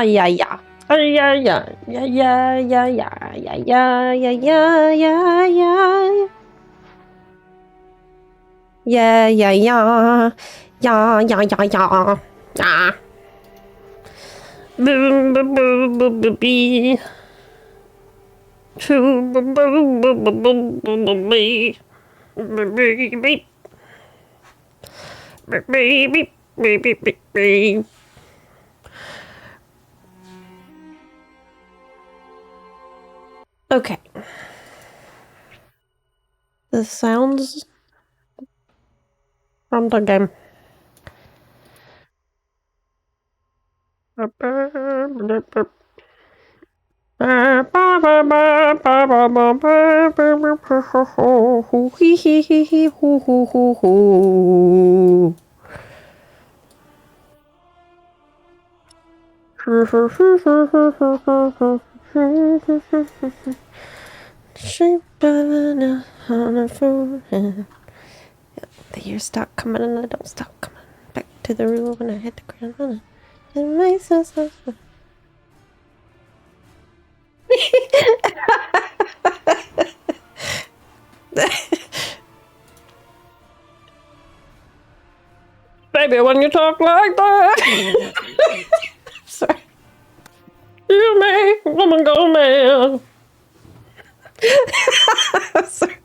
yeah, yeah. Yeah, yeah, yeah, yeah, yeah, yeah, yeah, yeah, yeah, yeah, yeah, yeah. Yeah, yeah, yeah. Yeah, yeah, yeah, yeah. Yeah. Boom, boom, boom, boom, boom, bee. Boom, boom, boom, boom, boom, boom, boom, boom, bee. Beep, beep, beep. Beep, beep, beep, beep, beep, beep, beep. Okay. The sounds from the game. The years stop coming and I don't stop coming. Back to the room when I hit the ground. It makes us so. Baby, when you talk like that. Sorry. You make a woman go mad. Sorry.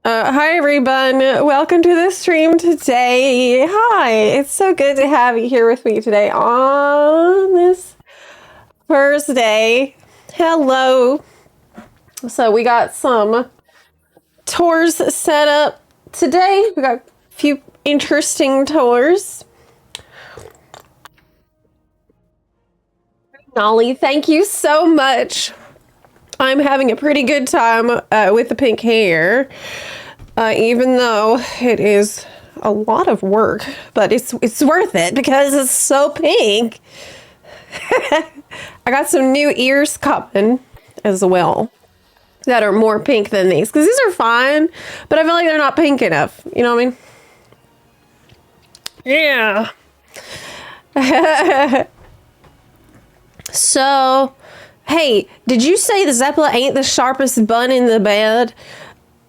Hi everyone, welcome to the stream today. Hi, it's so good to have you here with me today on this Thursday. Hello. So we got some tours set up today. We got a few interesting tours. Nolly, thank you so much. I'm having a pretty good time with the pink hair, even though it is a lot of work, but it's worth it because it's so pink. I got some new ears coming as well that are more pink than these, because these are fine, but I feel like they're not pink enough. You know what I mean? Yeah. So, hey, did you say the Zepla ain't the sharpest bun in the bed?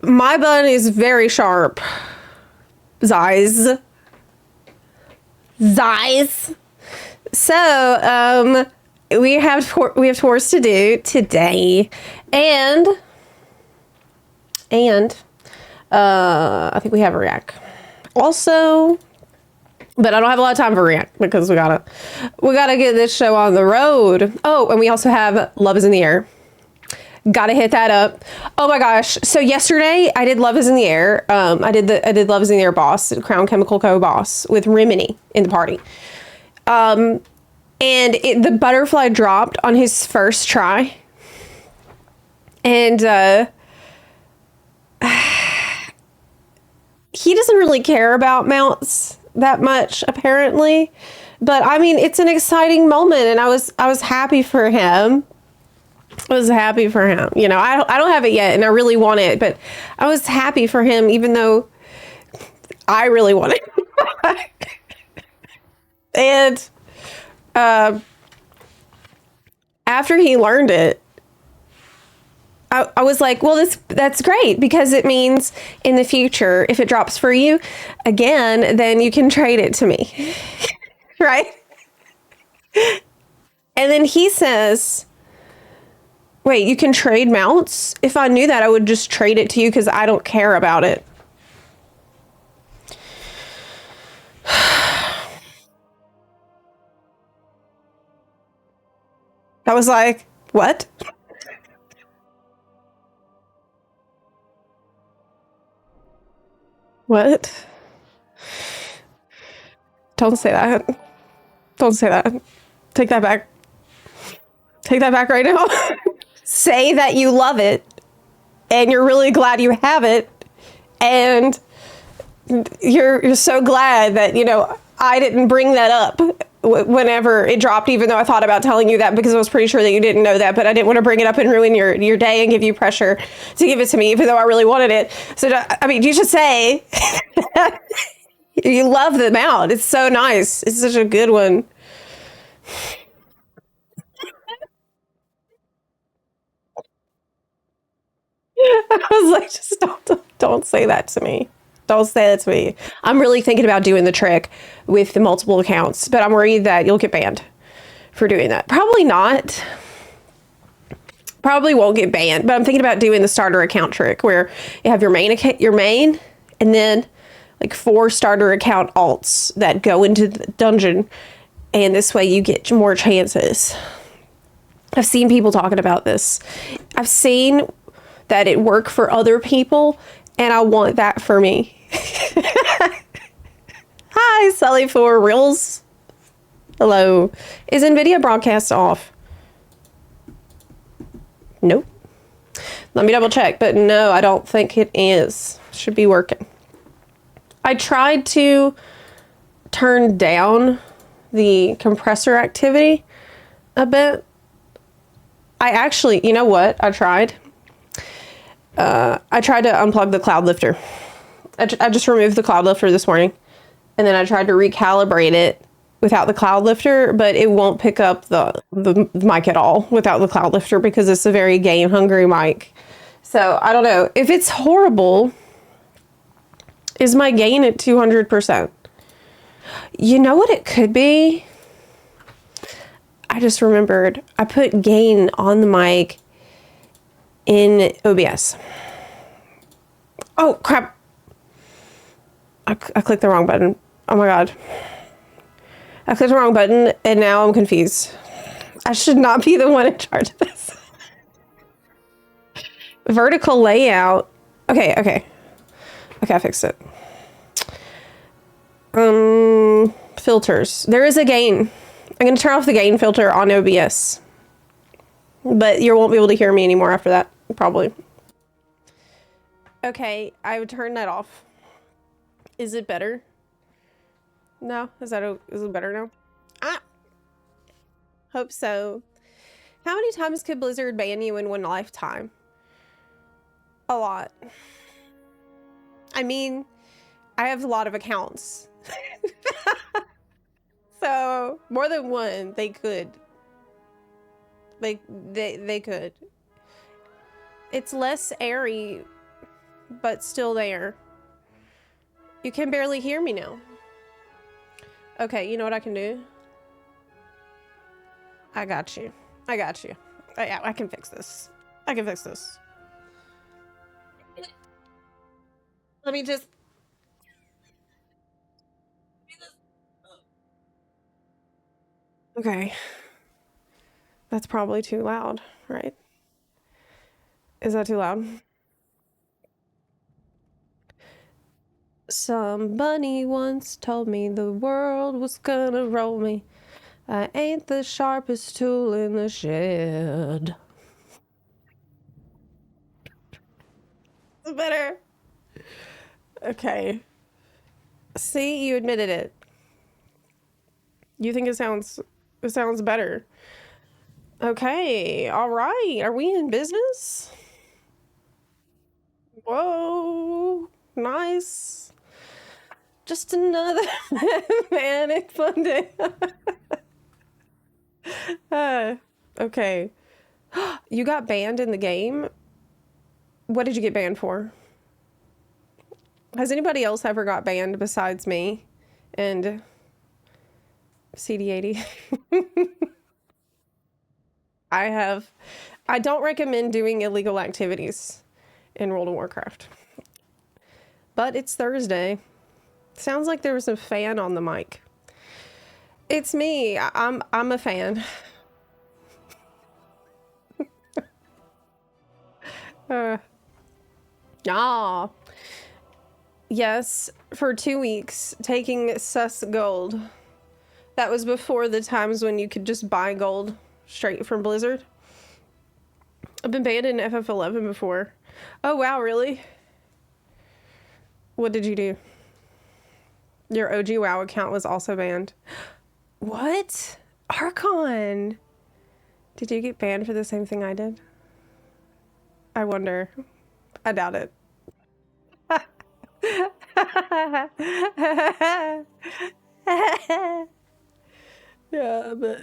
My bun is very sharp. Zies. So, we have tours to do today, and I think we have a react also. But I don't have a lot of time for react because we gotta get this show on the road. Oh, and we also have Love is in the Air. Gotta hit that up. Oh my gosh. So yesterday I did Love is in the Air. I did Love is in the Air Boss, Crown Chemical Co. Boss with Rimini in the party. And the butterfly dropped on his first try. And he doesn't really care about mounts that much, apparently, but I mean, it's an exciting moment, and I was happy for him. You know, I don't have it yet, and I really want it, but I was happy for him, even though I really want it. And after he learned it, I was like, well, that's great, because it means in the future, if it drops for you again, then you can trade it to me. Right? And then he says, wait, you can trade mounts? If I knew that, I would just trade it to you because I don't care about it. I was like, what? What? Don't say that. Don't say that. Take that back. Take that back right now. Say that you love it and you're really glad you have it, and you're so glad that, you know, I didn't bring that up whenever it dropped, even though I thought about telling you that because I was pretty sure that you didn't know that, but I didn't want to bring it up and ruin your day and give you pressure to give it to me, even though I really wanted it. So, I mean, you should say you love the mount. It's so nice. It's such a good one. I was like, just don't say that to me. Don't say that to me. I'm really thinking about doing the trick with the multiple accounts, but I'm worried that you'll get banned for doing that. Probably not. Probably won't get banned, but I'm thinking about doing the starter account trick where you have your main, and then like 4 starter account alts that go into the dungeon, and this way you get more chances. I've seen people talking about this. I've seen that it worked for other people, and I want that for me. Hi, Sully for Reels. Hello. Is NVIDIA broadcast off? Nope. Let me double check, but no, I don't think it is. Should be working. I tried to turn down the compressor activity a bit. I actually, you know what? I tried to unplug the cloud lifter. I just removed the cloud lifter this morning, and then I tried to recalibrate it without the cloud lifter, but it won't pick up the mic at all without the cloud lifter because it's a very gain hungry mic. So I don't know if it's horrible. Is my gain at 200%? You know what it could be? I just remembered I put gain on the mic in OBS. Oh crap. I clicked the wrong button. Oh my God. I clicked the wrong button and now I'm confused. I should not be the one in charge of this. Vertical layout. Okay, I fixed it. Filters. There is a gain. I'm going to turn off the gain filter on OBS. But you won't be able to hear me anymore after that, probably. Okay, I would turn that off. Is it better? No? Is it better now? Ah! Hope so. How many times could Blizzard ban you in one lifetime? A lot. I mean, I have a lot of accounts. So, more than one, they could. They could. It's less airy, but still there. You can barely hear me now. Okay, you know what I can do? I got you. I got you. Yeah, I can fix this. I can fix this. Let me just... Okay. That's probably too loud, right? Is that too loud? Somebody once told me the world was gonna roll me. I ain't the sharpest tool in the shed. It's better. Okay. See, you admitted it. You think it sounds better. Okay, all right. Are we in business? Whoa, nice. Just another manic fun day. Okay. You got banned in the game? What did you get banned for? Has anybody else ever got banned besides me and CD80? I have. I don't recommend doing illegal activities in World of Warcraft. But it's Thursday. Sounds like there was a fan on the mic. It's me. I'm a fan. Ah. Yes, for 2 weeks, taking sus gold. That was before the times when you could just buy gold straight from Blizzard. I've been banned in FF11 before. Oh, wow, really? What did you do? Your OG WoW account was also banned. What? Archon. Did you get banned for the same thing I did? I wonder. I doubt it. Yeah, but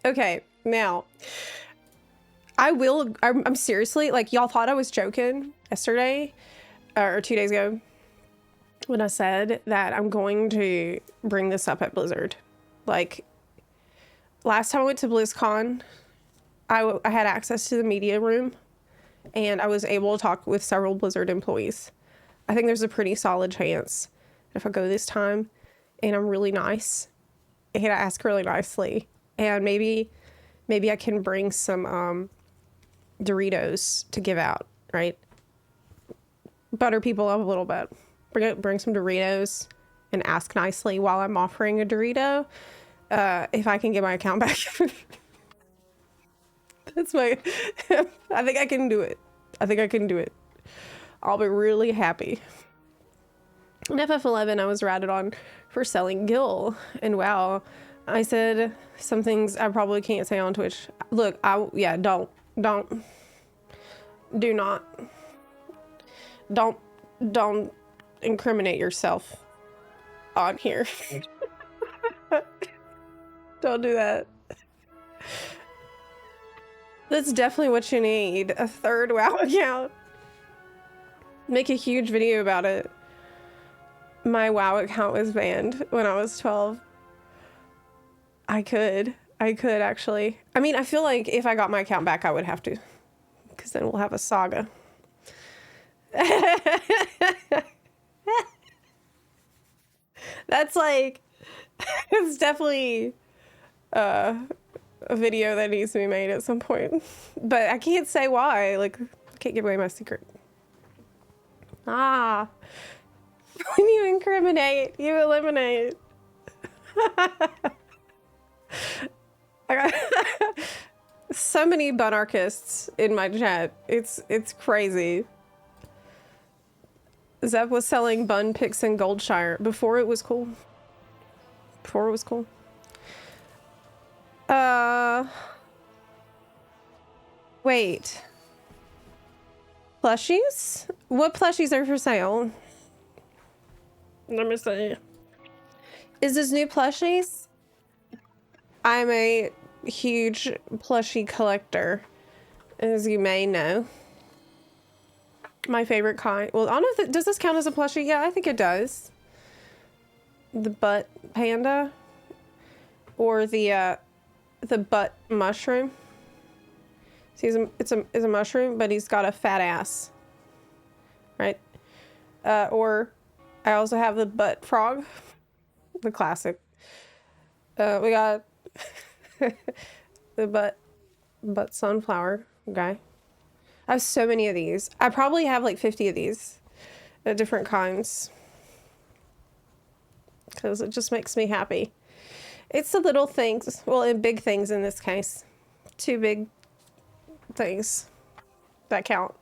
okay, now I'm seriously, like, y'all thought I was joking yesterday or 2 days ago when I said that I'm going to bring this up at Blizzard. Like, last time I went to BlizzCon, I had access to the media room and I was able to talk with several Blizzard employees. I think there's a pretty solid chance if I go this time and I'm really nice and I ask really nicely, and maybe I can bring some Doritos to give out, right? Butter people up a little bit. Bring some Doritos and ask nicely while I'm offering a Dorito if I can get my account back. That's my... I think I can do it. I think I can do it. I'll be really happy. In FF11, I was ratted on for selling Gil. And wow, I said some things I probably can't say on Twitch. Look, don't incriminate yourself on here. Don't do that. That's definitely what you need. A third WoW account. Make a huge video about it. My WoW account was banned when I was 12. I could actually. I mean, I feel like if I got my account back, I would have to. Because then we'll have a saga. That's like... It's definitely... a video that needs to be made at some point, but I can't say why. Like, I can't give away my secret. When you incriminate, you eliminate. I got so many bunarchists in my chat. It's crazy. Zep was selling bun picks in Goldshire before it was cool. Wait. Plushies? What plushies are for sale? Let me see. Is this new plushies? I'm a huge plushie collector, as you may know. My favorite kind. Well, I don't know if does this count as a plushie? Yeah, I think it does. The butt panda, or the butt mushroom. See, it's a mushroom, but he's got a fat ass, right? Or I also have the butt frog, the classic. We got the butt sunflower guy. I have so many of these. I probably have like 50 of these, different kinds, because it just makes me happy. It's the little things, well, and big things in this case. 2 big things that count.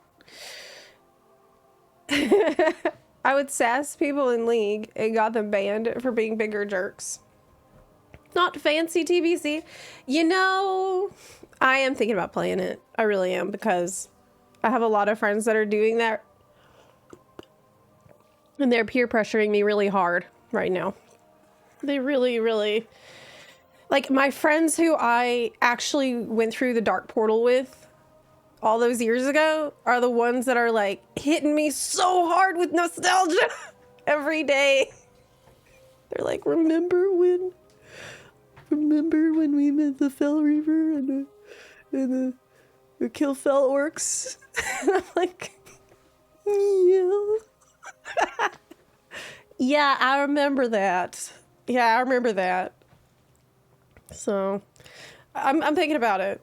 I would sass people in League and got them banned for being bigger jerks. Not fancy TBC. You know, I am thinking about playing it. I really am, because I have a lot of friends that are doing that. And they're peer pressuring me really hard right now. They really... Like, my friends who I actually went through the dark portal with all those years ago are the ones that are, like, hitting me so hard with nostalgia every day. They're like, remember when we met the Fell Reaver and the Kill Fell Orcs? And I'm like, yeah. Yeah, I remember that. So, I'm thinking about it.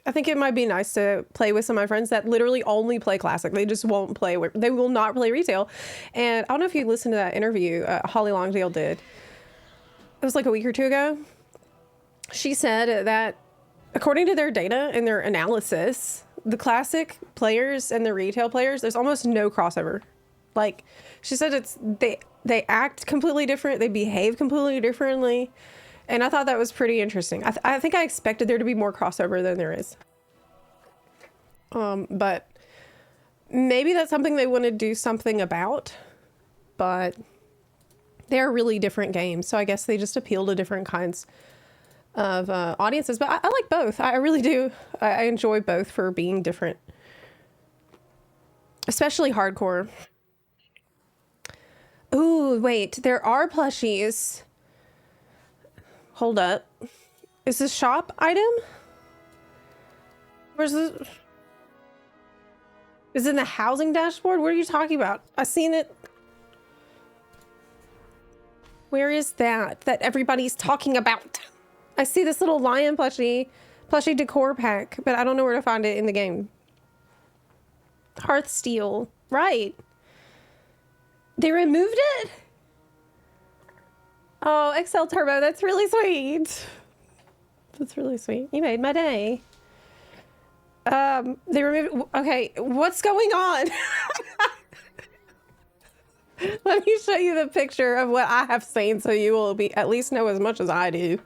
I think it might be nice to play with some of my friends that literally only play Classic. They just won't play. They will not play retail. And I don't know if you listened to that interview Holly Longdale did. It was like a week or 2 ago. She said that according to their data and their analysis, the Classic players and the retail players, there's almost no crossover. Like, she said they act completely different. They behave completely differently. And I thought that was pretty interesting. I think I expected there to be more crossover than there is. But maybe that's something they want to do something about. But they're really different games. So I guess they just appeal to different kinds of audiences. But I like both. I really do. I enjoy both for being different. Especially hardcore. Ooh, wait. There are plushies. Hold up. Is this shop item? Where's this? Is it in the housing dashboard? What are you talking about? I seen it. Where is that everybody's talking about? I see this little lion plushie decor pack, but I don't know where to find it in the game. Hearthsteel. Right. They removed it? Oh, Excel Turbo, that's really sweet. That's really sweet. You made my day. They removed... Okay, what's going on? Let me show you the picture of what I have seen so you will be at least know as much as I do.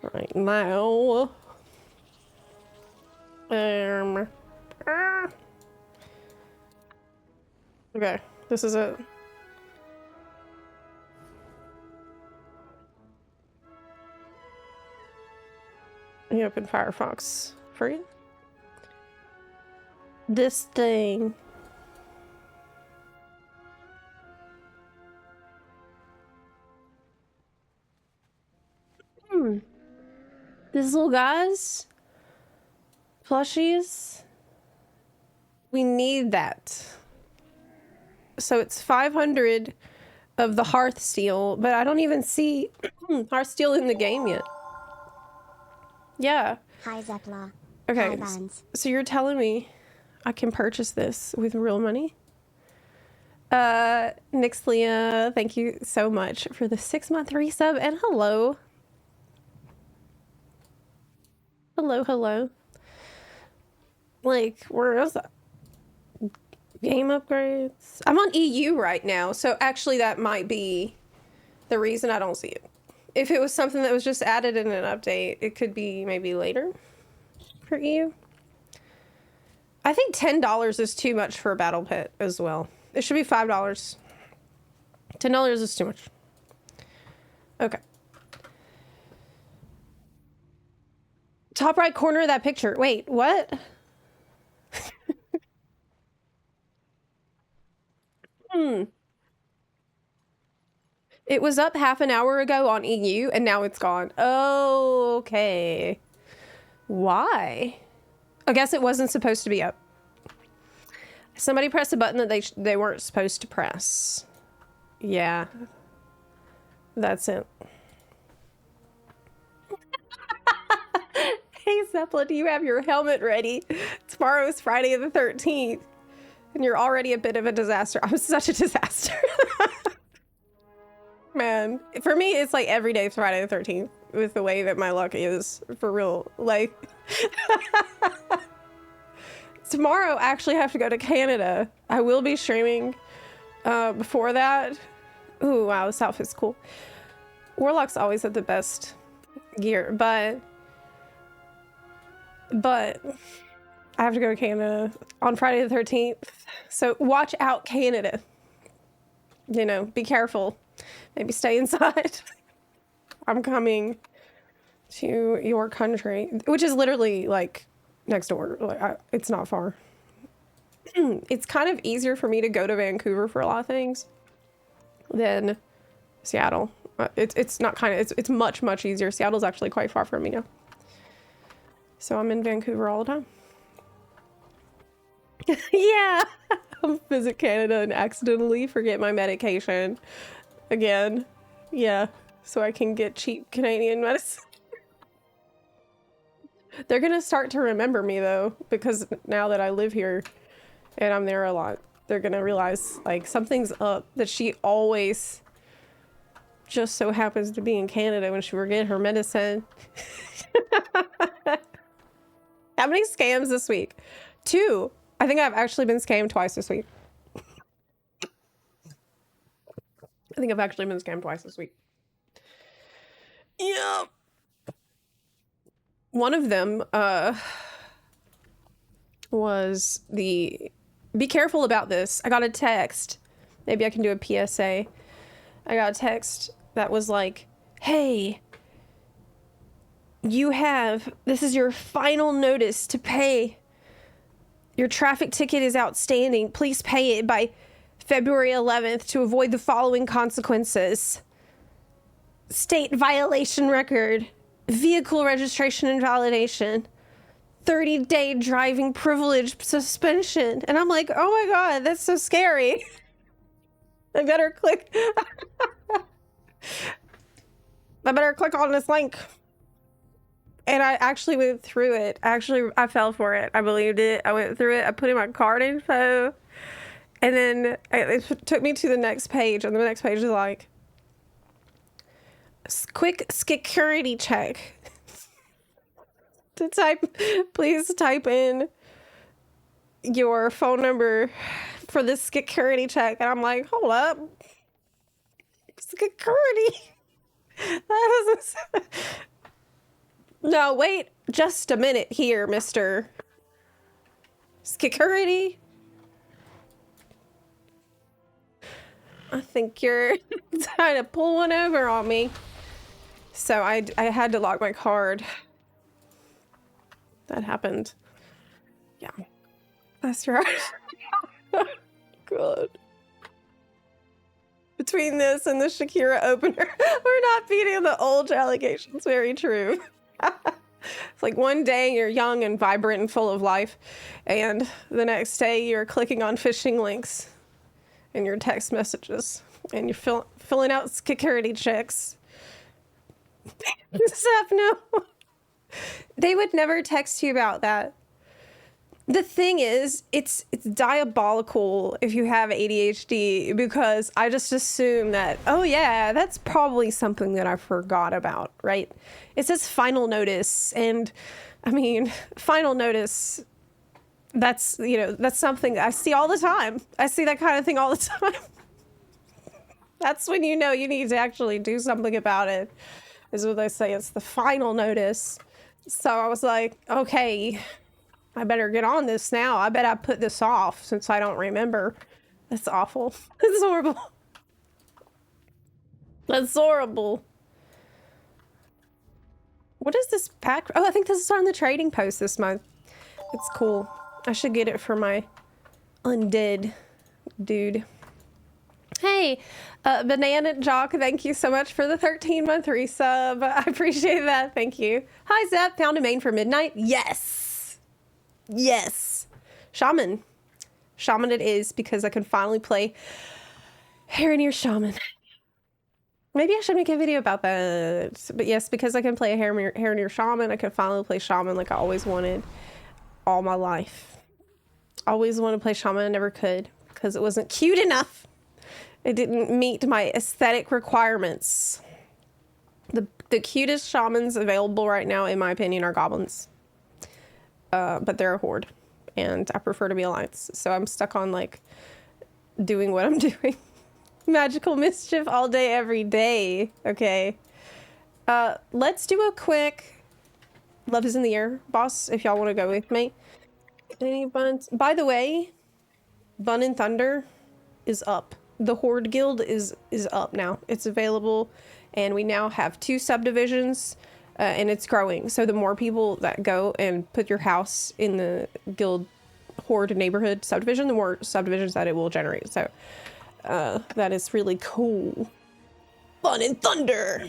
Right now. Okay, this is it. You open Firefox for you. This thing. These little guys. Plushies. We need that. So it's 500 of the Hearthsteel, but I don't even see Hearthsteel in the game yet. Yeah. Hi, Zepla. Okay. Hi, Vans. So you're telling me I can purchase this with real money? Nixlia, thank you so much for the 6-month resub, and hello. Hello. Like, where is that? Game upgrades. I'm on EU right now, so actually that might be the reason I don't see it. If it was something that was just added in an update, it could be maybe later for EU. I think $10 is too much for a battle pit as well. It should be $5. $10 is too much. Okay. Top right corner of that picture. Wait, what? It was up half an hour ago on EU, and now it's gone. Oh, okay. Why? I guess it wasn't supposed to be up. Somebody pressed a button that they weren't supposed to press. Yeah. That's it. Hey, Zepla, do you have your helmet ready? Tomorrow is Friday the 13th, and you're already a bit of a disaster. I'm such a disaster. Man, for me, it's like every day is Friday the 13th with the way that my luck is for real. Like, tomorrow, I actually have to go to Canada. I will be streaming before that. Ooh, wow, this outfit's cool. Warlock's always had the best gear, but I have to go to Canada on Friday the 13th. So watch out, Canada. You know, be careful. Maybe stay inside. I'm coming to your country, which is literally like next door. Like, it's not far. It's kind of easier for me to go to Vancouver for a lot of things than Seattle. It's not kind of, it's much easier. Seattle's actually quite far from me now. So I'm in Vancouver all the time. Yeah. I'll visit Canada and accidentally forget my medication again. Yeah. So I can get cheap Canadian medicine. They're gonna start to remember me though, because now that I live here and I'm there a lot, they're gonna realize like something's up, that she always just so happens to be in Canada when she forget her medicine. How many scams this week? 2. I think I've actually been scammed twice this week. I think I've actually been scammed twice this week. Yeah. One of them was the... Be careful about this. I got a text. Maybe I can do a PSA. I got a text that was like, hey, this is your final notice to pay. Your traffic ticket is outstanding. Please pay it by February 11th to avoid the following consequences. State violation record, vehicle registration invalidation, 30-day driving privilege suspension. And I'm like, oh my God, that's so scary. I better click. I better click on this link. And I actually went through it. Actually, I fell for it. I believed it. I went through it. I put in my card info. And then it took me to the next page. And the next page is like, quick security check. Please type in your phone number for this security check. And I'm like, hold up. Security? That doesn't... No, wait just a minute here, Mr. Security. I think you're trying to pull one over on me. So I had to lock my card. That happened. Yeah. That's right. Good. Between this and the Shakira opener, we're not beating the old allegations. Very true. It's like one day you're young and vibrant and full of life, and the next day you're clicking on phishing links in your text messages, and you're filling out security checks. Zeph, no. They would never text you about that. The thing is, it's diabolical if you have ADHD, because I just assume that, oh yeah, that's probably something that I forgot about, right? It says final notice, and I mean, final notice, that's something I see all the time. I see that kind of thing all the time. That's when you know you need to actually do something about it, is what they say. It's the final notice. So I was like, okay, I better get on this now. I bet I put this off since I don't remember. That's awful. That's horrible. That's horrible. What is this pack? Oh, I think this is on the trading post this month. It's cool. I should get it for my undead dude. Hey, Banana Jock, thank you so much for the 13-month resub. I appreciate that. Thank you. Hi, Zep. Found a main for midnight? Yes. Yes. Shaman. Shaman it is, because I can finally play Harrenir Shaman. Maybe I should make a video about that. But yes, because I can play a Harrenir Shaman, I can finally play Shaman like I always wanted all my life. Always wanted to play Shaman, I never could, because it wasn't cute enough. It didn't meet my aesthetic requirements. The cutest shamans available right now, in my opinion, are goblins. But they're a horde, and I prefer to be alliance. So I'm stuck on like doing what I'm doing. Magical mischief all day, every day. Okay. Let's do a quick Love is in the Air boss, if y'all want to go with me. Any buns? By the way, Bun and Thunder is up. The Horde Guild is up now. It's available, and we now have 2 subdivisions, and it's growing. So the more people that go and put your house in the Guild Horde neighborhood subdivision, the more subdivisions that it will generate. So that is really cool. Bun and Thunder!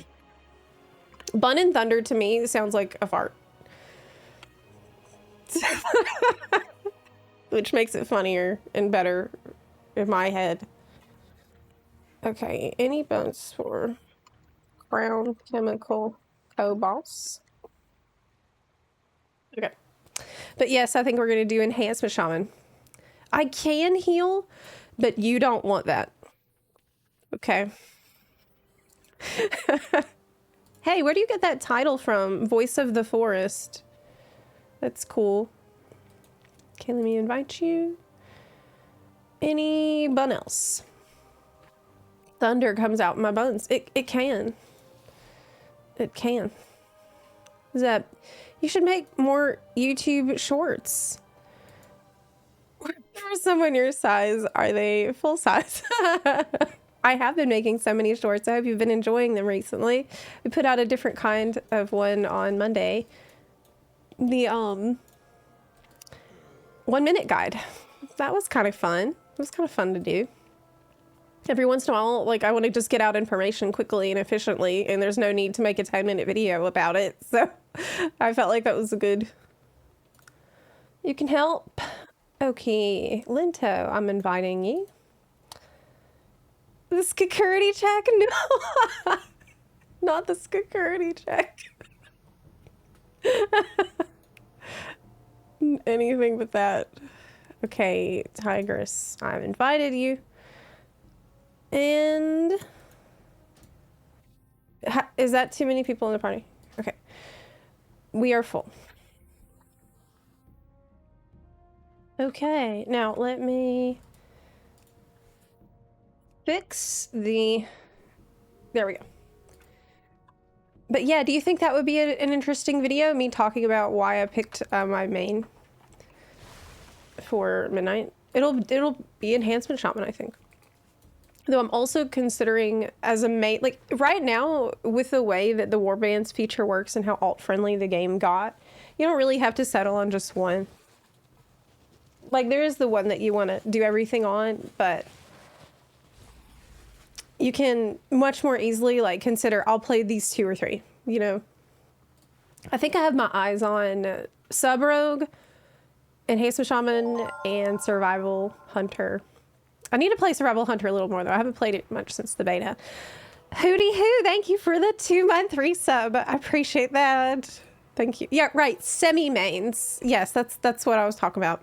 Bun and Thunder to me sounds like a fart. Which makes it funnier and better in my head. Okay, any buns for Crown Chemical Co-Boss? Okay. But yes, I think we're going to do Enhancement Shaman. I can heal, but you don't want that. Okay. Hey, where do you get that title from? Voice of the Forest. That's cool. Okay, let me invite you. Any bun else? Thunder comes out in my bones. It can. It can. Zep, you should make more YouTube shorts. For someone your size, are they full size? I have been making so many shorts. I hope you've been enjoying them recently. We put out a different kind of one on Monday. The 1 minute guide. That was kind of fun. It was kind of fun to do. Every once in a while, like, I want to just get out information quickly and efficiently, and there's no need to make a 10-minute video about it. So I felt like that was a good... You can help. Okay, Linto, I'm inviting you. The security check? No, not the security check. Anything but that. Okay, Tigress, I've invited you. And is that too many people in the party? Okay, we are full. Okay, now let me fix the... There we go. But yeah, do you think that would be an interesting video? Me talking about why I picked my main for Midnight? It'll be Enhancement Shaman, I think. Though I'm also considering as a main... Like, right now, with the way that the Warbands feature works and how alt-friendly the game got, you don't really have to settle on just one. Like, there is the one that you want to do everything on, but you can much more easily, like, consider, I'll play these 2 or 3, you know? I think I have my eyes on Sub-Rogue, Enhancement Shaman, and Survival Hunter. I need to play Survival Hunter a little more, though. I haven't played it much since the beta. Hootie hoo, thank you for the 2-month resub. I appreciate that. Thank you. Yeah, right, semi-mains. Yes, that's what I was talking about.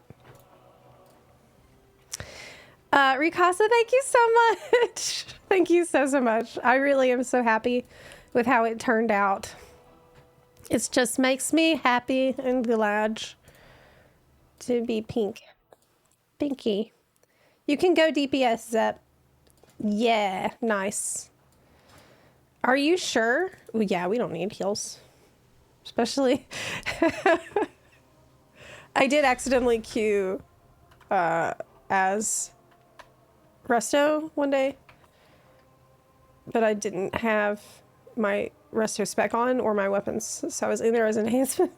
Ricasa, thank you so much. Thank you so much. I really am so happy with how it turned out. It just makes me happy and glad to be pink. Pinky. You can go DPS, Zep. Yeah, nice. Are you sure? Well, yeah, we don't need heals. Especially... I did accidentally queue as Resto one day, but I didn't have my Resto spec on or my weapons, so I was in there as enhancement.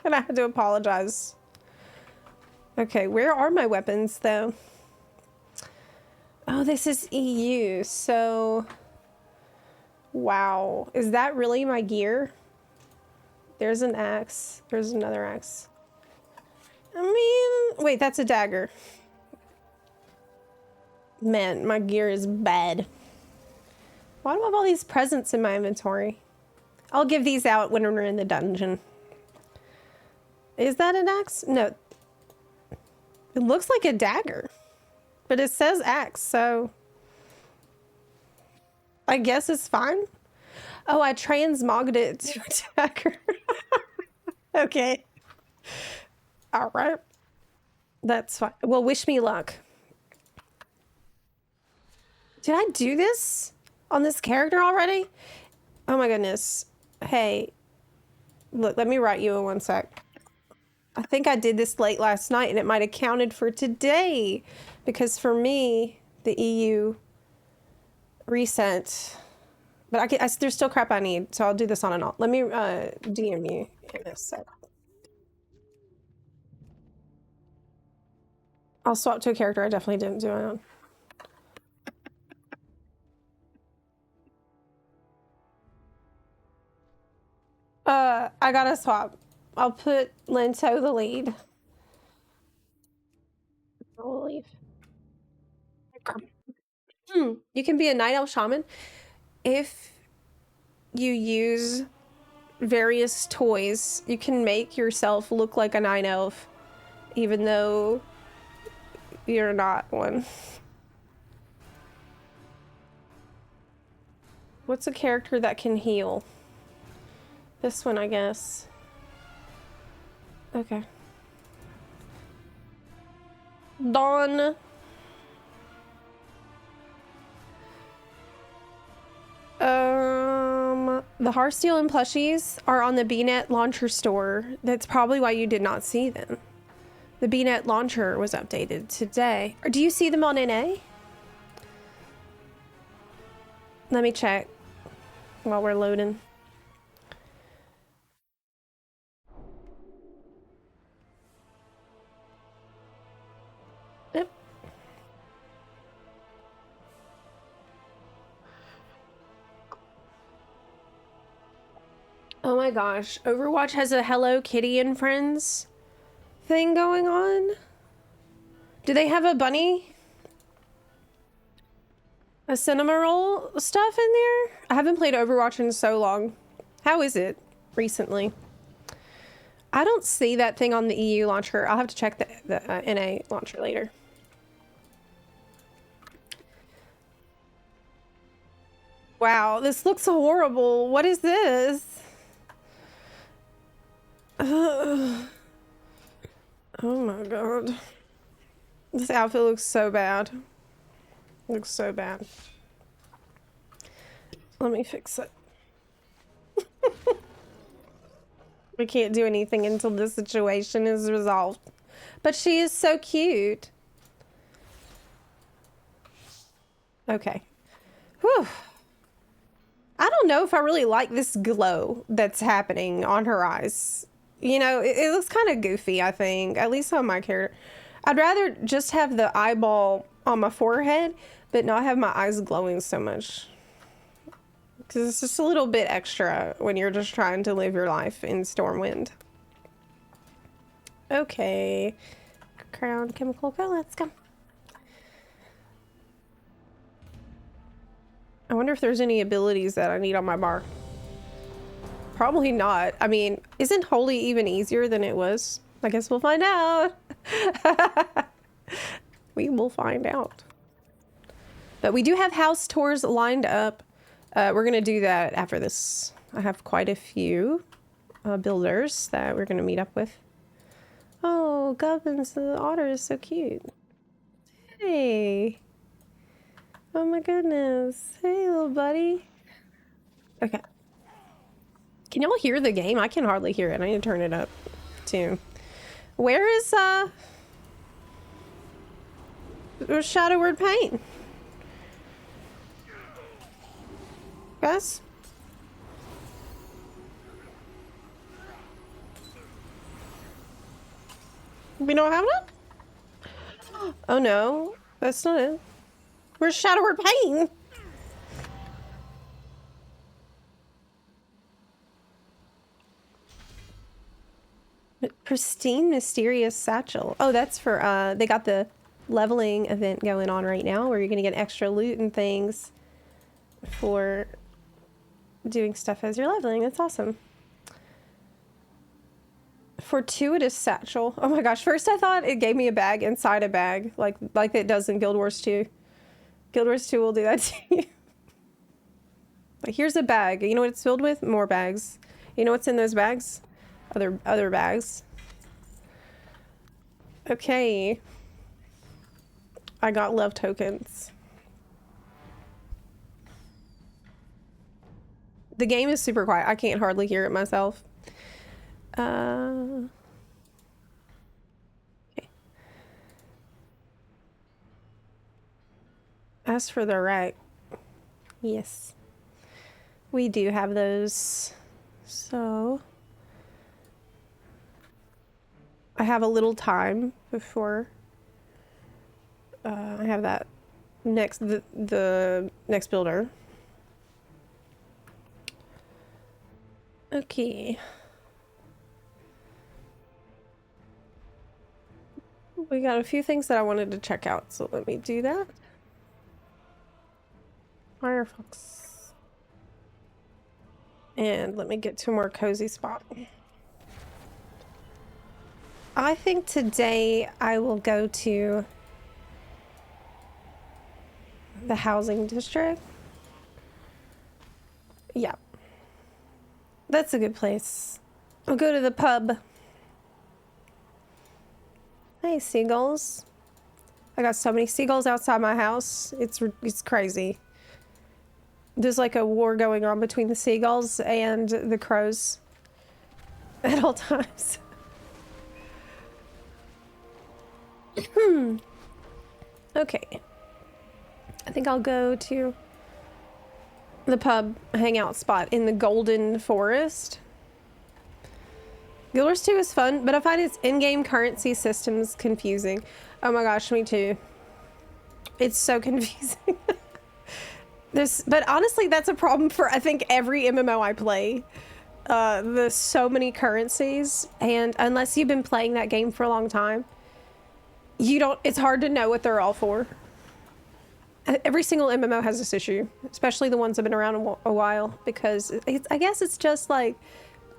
And I had to apologize. Okay, where are my weapons though? Oh, this is EU, so wow, is that really my gear? There's an axe, there's another axe. I mean, wait, that's a dagger. Man, my gear is bad. Why do I have all these presents in my inventory? I'll give these out when we're in the dungeon. Is that an axe? No. It looks like a dagger. But it says axe, so... I guess it's fine. Oh, I transmogged it to a dagger. Okay. Alright. That's fine. Well, wish me luck. Did I do this on this character already? Oh my goodness. Hey, look, let me write you in 1 sec. I think I did this late last night and it might have counted for today because for me, the EU reset, but there's still crap I need. So I'll do this on and off. Let me DM you in a sec. I'll swap to a character I definitely didn't do it on. I gotta swap. I'll put Linto the lead. I'll leave. You can be a night elf shaman if you use various toys. You can make yourself look like a night elf, even though you're not one. What's a character that can heal? This one, I guess. Okay. Dawn. The Hearthstone and plushies are on the BNet launcher store. That's probably why you did not see them. The BNet launcher was updated today. Or do you see them on NA? Let me check while we're loading. Yep. Oh my gosh, Overwatch has a Hello Kitty and Friends thing going on. Do they have a bunny? A cinema roll stuff in there? I haven't played Overwatch in so long. How is it recently? I don't see that thing on the EU launcher. I'll have to check the NA launcher later. Wow, this looks horrible. What is this? Oh my god. This outfit looks so bad. Looks so bad. Let me fix it. We can't do anything until this situation is resolved. But she is so cute. Okay. Whew. I don't know if I really like this glow that's happening on her eyes. You know, it looks kind of goofy, I think. At least on my character. I'd rather just have the eyeball on my forehead, but not have my eyes glowing so much. Because it's just a little bit extra when you're just trying to live your life in Stormwind. Okay. Crown Chemical Go, let's go. I wonder if there's any abilities that I need on my bar. Probably not. I mean, isn't Holy even easier than it was? I guess we'll find out. We will find out. But we do have house tours lined up. We're going to do that after this. I have quite a few builders that we're going to meet up with. Oh, Gubbins, the otter is so cute. Hey. Oh my goodness. Hey, little buddy. Okay. Can y'all hear the game? I can hardly hear it. I need to turn it up too. Where's Shadow Word Paint? Guys? We don't have it? Oh no, that's not it. Where's Shadow Word Paint? Pristine Mysterious Satchel. Oh, that's for, they got the leveling event going on right now where you're going to get extra loot and things for doing stuff as you're leveling. That's awesome. Fortuitous Satchel. Oh my gosh. First I thought it gave me a bag inside a bag, like it does in Guild Wars 2. Guild Wars 2 will do that to you. Like, here's a bag. You know what it's filled with? More bags. You know what's in those bags? Other bags. Okay. I got love tokens. The game is super quiet. I can't hardly hear it myself. Okay. As for the rack, yes, we do have those. So I have a little time before I have that the next builder. Okay. We got a few things that I wanted to check out, so let me do that. Firefox. And let me get to a more cozy spot. I think today I will go to the housing district. Yeah. That's a good place. I'll go to the pub. Hey, seagulls. I got so many seagulls outside my house. It's crazy. There's like a war going on between the seagulls and the crows at all times. Okay. I think I'll go to the pub hangout spot in the Golden Forest. Guild Wars 2 is fun, but I find its in-game currency systems confusing. Oh my gosh, me too. It's so confusing. But honestly, that's a problem for, I think, every MMO I play. There's so many currencies, and unless you've been playing that game for a long time, it's hard to know what they're all for. Every single MMO has this issue, especially the ones that have been around a while, because I guess it's just like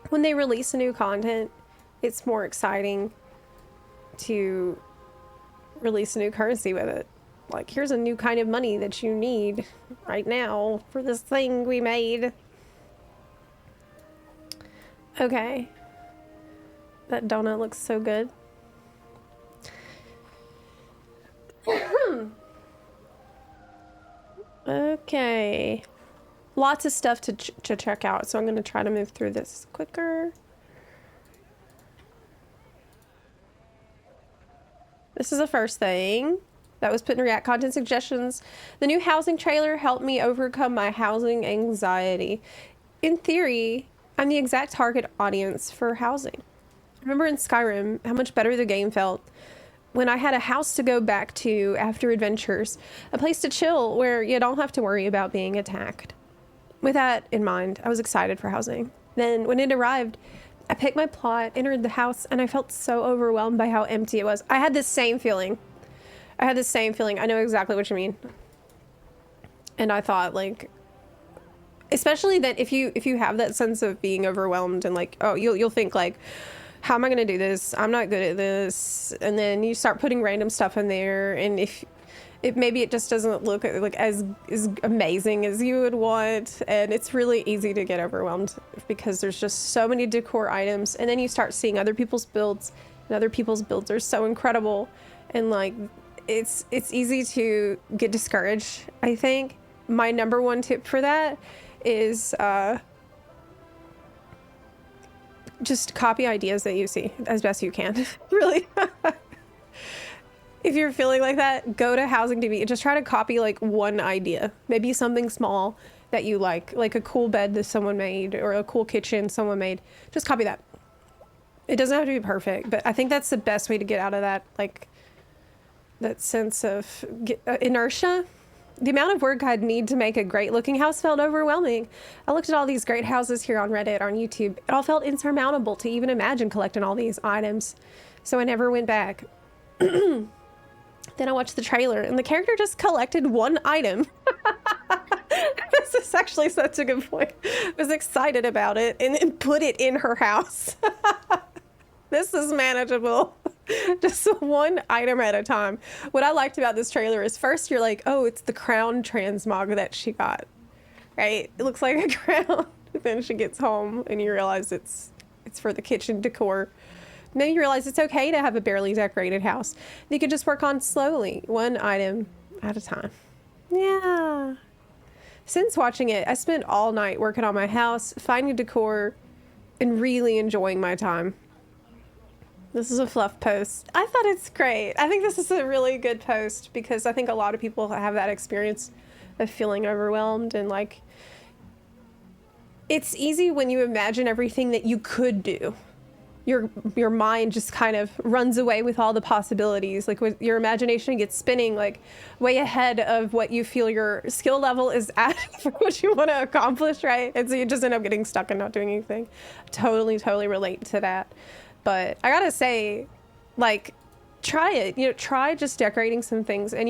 when they release new content, it's more exciting to release a new currency with it. Like, here's a new kind of money that you need right now for this thing we made. Okay. That donut looks so good. Okay. Lots of stuff to check out, so I'm going to try to move through this quicker. This is the first thing that was put in React content suggestions. The new housing trailer helped me overcome my housing anxiety. In theory, I'm the exact target audience for housing. Remember in Skyrim how much better the game felt when I had a house to go back to after adventures, a place to chill where you don't have to worry about being attacked. With that in mind, I was excited for housing. Then when it arrived, I picked my plot, entered the house, and I felt so overwhelmed by how empty it was. I had this same feeling. I know exactly what you mean. And I thought, like, especially that if you have that sense of being overwhelmed and like, oh, you'll think like, how am I going to do this? I'm not good at this. And then you start putting random stuff in there, and maybe it just doesn't look like as amazing as you would want, and it's really easy to get overwhelmed because there's just so many decor items, and then you start seeing other people's builds, and other people's builds are so incredible, and like it's easy to get discouraged. I think my number one tip for that is just copy ideas that you see as best you can. Really. If you're feeling like that, go to Housing TV and just try to copy like one idea. Maybe something small that you like a cool bed that someone made or a cool kitchen someone made. Just copy that. It doesn't have to be perfect, but I think that's the best way to get out of that, like, that sense of inertia. The amount of work I'd need to make a great looking house felt overwhelming. I looked at all these great houses here on Reddit, on YouTube. It all felt insurmountable to even imagine collecting all these items. So I never went back. Then I watched the trailer and the character just collected one item. This is actually such a good point. I was excited about it and then put it in her house. This is manageable. Just one item at a time. What I liked about this trailer is first you're like, oh, it's the crown transmog that she got, right? It looks like a crown. Then she gets home and you realize it's for the kitchen decor. And then you realize it's okay to have a barely decorated house. You can just work on slowly, one item at a time. Yeah. Since watching it, I spent all night working on my house, finding decor, and really enjoying my time. This is a fluff post. I thought it's great. I think this is a really good post because I think a lot of people have that experience of feeling overwhelmed, and like, it's easy when you imagine everything that you could do. Your mind just kind of runs away with all the possibilities. Like, with your imagination gets spinning like way ahead of what you feel your skill level is at for what you want to accomplish, right? And so you just end up getting stuck and not doing anything. Totally relate to that. But I gotta say, like, try it. Try just decorating some things, and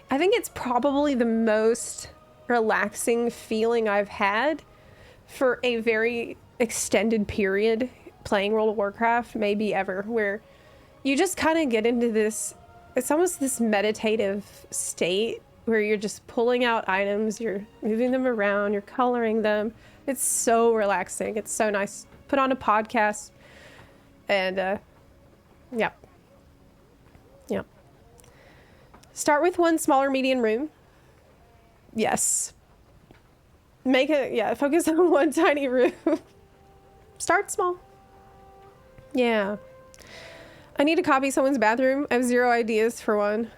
I think it's probably the most relaxing feeling I've had for a very extended period playing World of Warcraft, maybe ever, where you just kind of get into this, it's almost this meditative state where you're just pulling out items, you're moving them around, you're coloring them. It's so relaxing. It's so nice. Put on a podcast. And, yeah. Start with one smaller median room. Yes. Make it, yeah, focus on one tiny room. Start small. Yeah. I need to copy someone's bathroom. I have 0 ideas for one.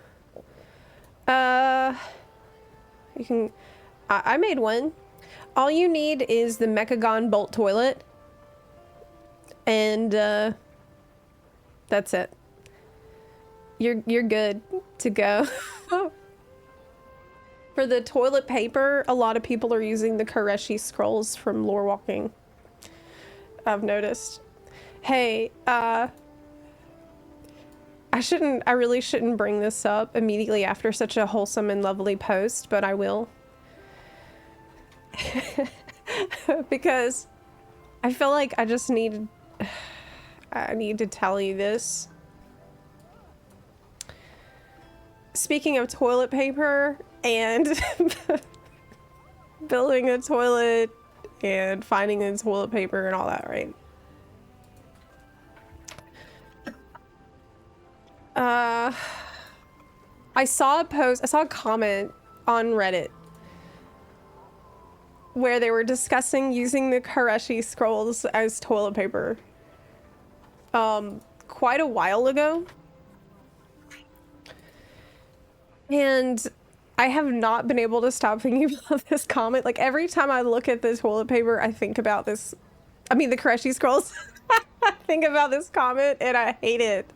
You can... I made one. All you need is the Mechagon Bolt toilet. And, that's it. You're good to go. For the toilet paper, a lot of people are using the Koreshi scrolls from Lore Walking. I've noticed. Hey, I really shouldn't bring this up immediately after such a wholesome and lovely post, but I will. Because I feel like I need to tell you this. Speaking of toilet paper and building a toilet and finding the toilet paper and all that, right? I saw a comment on Reddit where they were discussing using the Koreshi scrolls as toilet paper quite a while ago. And I have not been able to stop thinking about this comment. Like, every time I look at this toilet paper, I think about this. I mean, the Koreshi scrolls. I think about this comment and I hate it.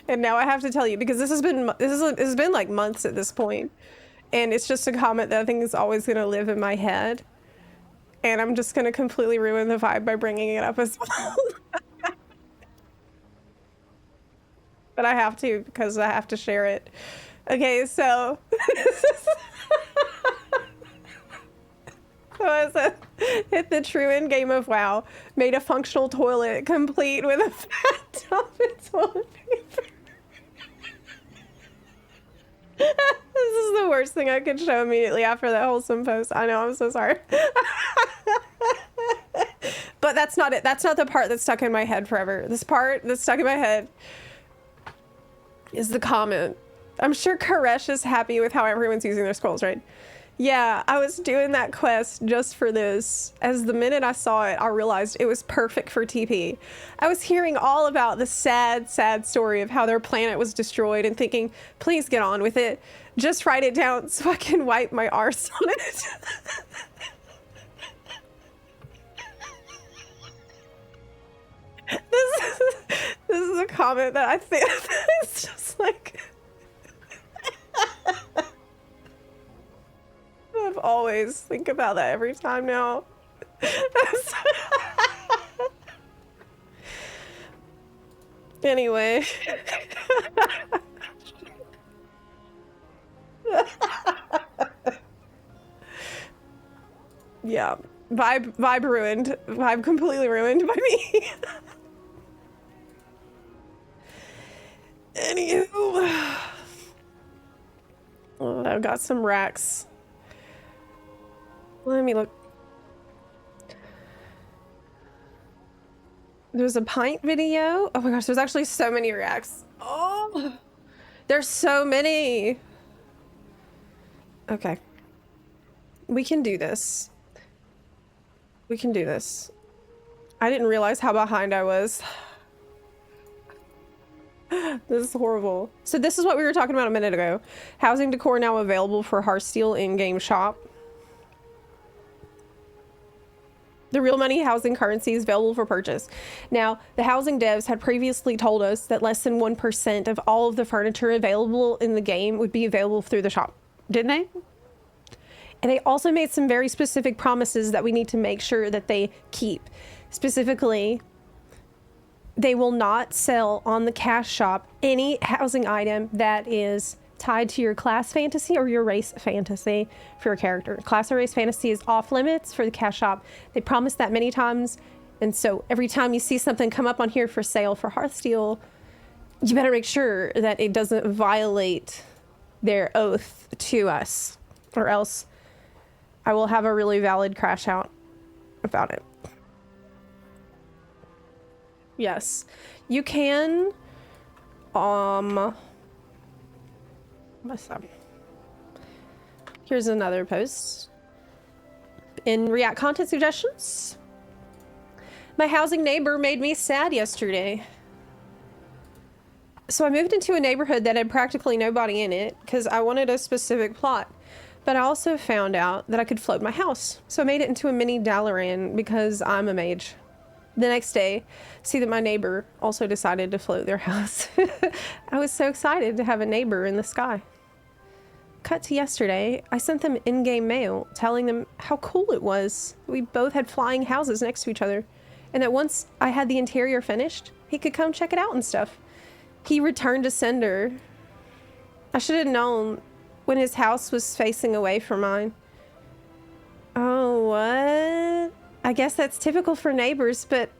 And now I have to tell you, because this has been like months at this point. And it's just a comment that I think is always going to live in my head. And I'm just going to completely ruin the vibe by bringing it up as well. But I have to, because I have to share it. Okay, so hit the true end game of WoW. Made a functional toilet complete with a fat tub and toilet paper. This is the worst thing I could show immediately after that wholesome post. I know, I'm so sorry. But that's not it. That's not the part that's stuck in my head forever. This part that's stuck in my head is the comment. I'm sure Koresh is happy with how everyone's using their scrolls, right? Yeah, I was doing that quest just for this. As the minute I saw it, I realized it was perfect for TP. I was hearing all about the sad, sad story of how their planet was destroyed and thinking, please get on with it. Just write it down so I can wipe my arse on it. This is a comment that I think it's just like... I've always think about that every time now. Anyway. Yeah. Vibe ruined. Vibe completely ruined by me. Anywho. Oh, I've got some racks. Let me look. There's a pint video. Oh my gosh, there's actually so many reacts. Oh, there's so many. Okay. We can do this. We can do this. I didn't realize how behind I was. This is horrible. So this is what we were talking about a minute ago. Housing decor now available for Hearthstone in-game shop. The real money housing currency is available for purchase. Now, the housing devs had previously told us that less than 1% of all of the furniture available in the game would be available through the shop. Didn't they? And they also made some very specific promises that we need to make sure that they keep. Specifically, they will not sell on the cash shop any housing item that is tied to your class fantasy or your race fantasy for your character. Class or race fantasy is off limits for the cash shop. They promised that many times, and so every time you see something come up on here for sale for Hearthstone, you better make sure that it doesn't violate their oath to us, or else I will have a really valid crash out about it. Yes, you can what's up? Here's another post. in React content suggestions. My housing neighbor made me sad yesterday. So I moved into a neighborhood that had practically nobody in it because I wanted a specific plot. But I also found out that I could float my house. So I made it into a mini Dalaran because I'm a mage. The next day, see that my neighbor also decided to float their house. I was so excited to have a neighbor in the sky. Cut to yesterday, I sent them in-game mail telling them how cool it was. We both had flying houses next to each other. And that once I had the interior finished, he could come check it out and stuff. He returned to sender. I should have known when his house was facing away from mine. Oh, what? I guess that's typical for neighbors, but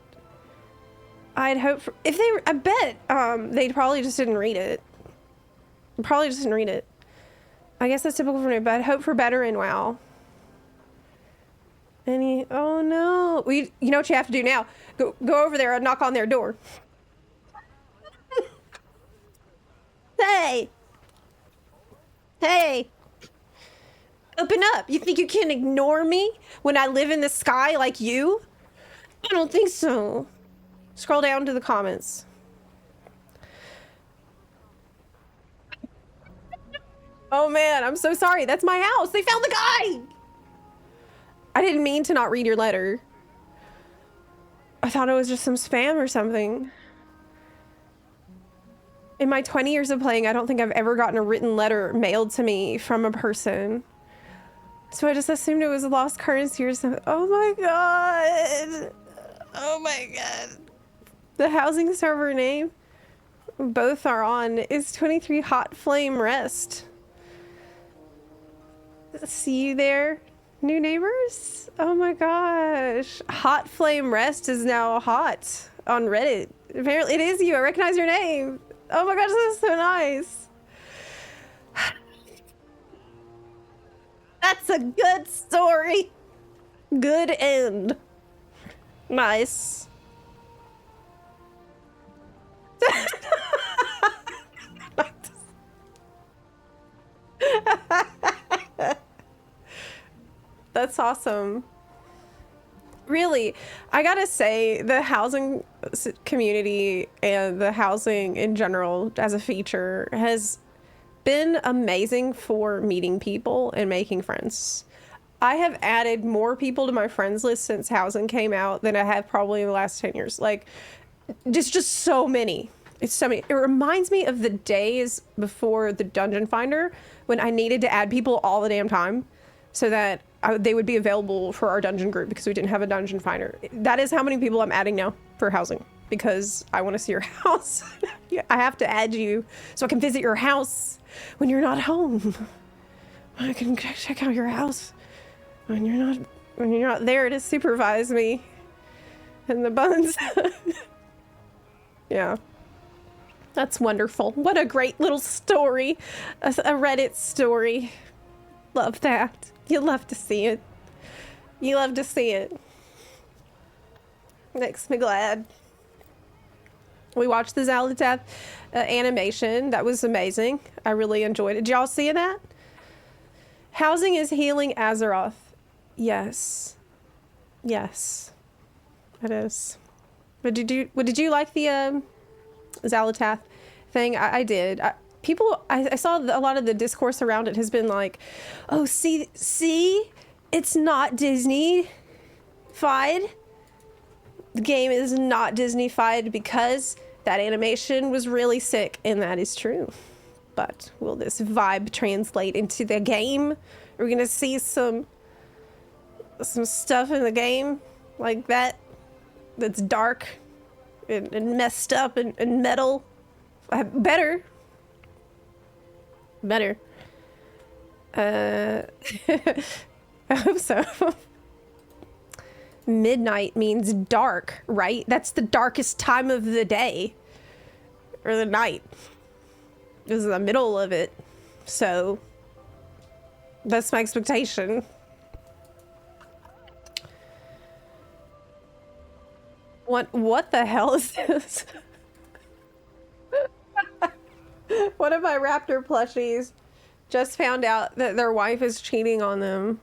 I'd hope for, if they, I bet, they probably just didn't read it. Probably just didn't read it. I guess that's typical for me, but I'd hope for better in WoW. Oh no. You know what you have to do now? Go over there and knock on their door. Hey! Hey! Open up! You think you can ignore me when I live in the sky like you? I don't think so. Scroll down to the comments. Oh man, I'm so sorry. That's my house. They found the guy! I didn't mean to not read your letter. I thought it was just some spam or something. In my 20 years of playing, I don't think I've ever gotten a written letter mailed to me from a person. So I just assumed it was a lost currency or something. Oh my god. Oh my god. The housing server name both are on is 23 Hot Flame Rest. See you there, new neighbors? Oh my gosh. Hot Flame Rest is now hot on Reddit. Apparently it is you. I recognize your name. Oh my gosh, this is so nice. That's a good story. Good end. Nice. That's awesome. Really, I gotta say, the housing community and the housing in general as a feature has been amazing for meeting people and making friends. I have added more people to my friends list since housing came out than I have probably in the last 10 years. Like, just so many. It's so many. It reminds me of the days before the Dungeon Finder when I needed to add people all the damn time so that they would be available for our dungeon group because we didn't have a Dungeon Finder. That is how many people I'm adding now for housing because I want to see your house. I have to add you so I can visit your house when you're not home. I can check out your house when you're not there to supervise me and the buns. Yeah. That's wonderful. What a great little story. A Reddit story. Love that. You love to see it. You love to see it. Makes me glad. We watched the Zalatath animation. That was amazing. I really enjoyed it. Did y'all see that? Housing is healing Azeroth. Yes. Yes. It is. But did you like the Zalatath thing? I did. I saw a lot of the discourse around it has been like, oh, see, it's not Disney-fied. The game is not Disney-fied because that animation was really sick, and that is true. But will this vibe translate into the game? Are we gonna see some stuff in the game like that that's dark and messed up and metal? Better. I hope so. Midnight means dark, right? That's the darkest time of the day. Or the night. This is the middle of it. So that's my expectation. What the hell is this? One of my raptor plushies just found out that their wife is cheating on them.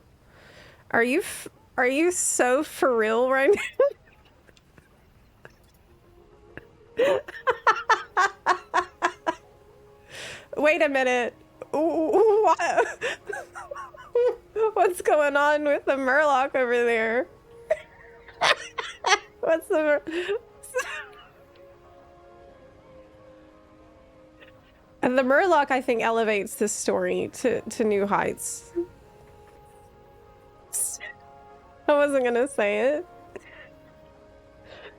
Are you Are you so for real right now? Wait a minute. What? What's going on with the Murloc over there? What's the... And the Murloc, I think, elevates this story to new heights. I wasn't gonna say it.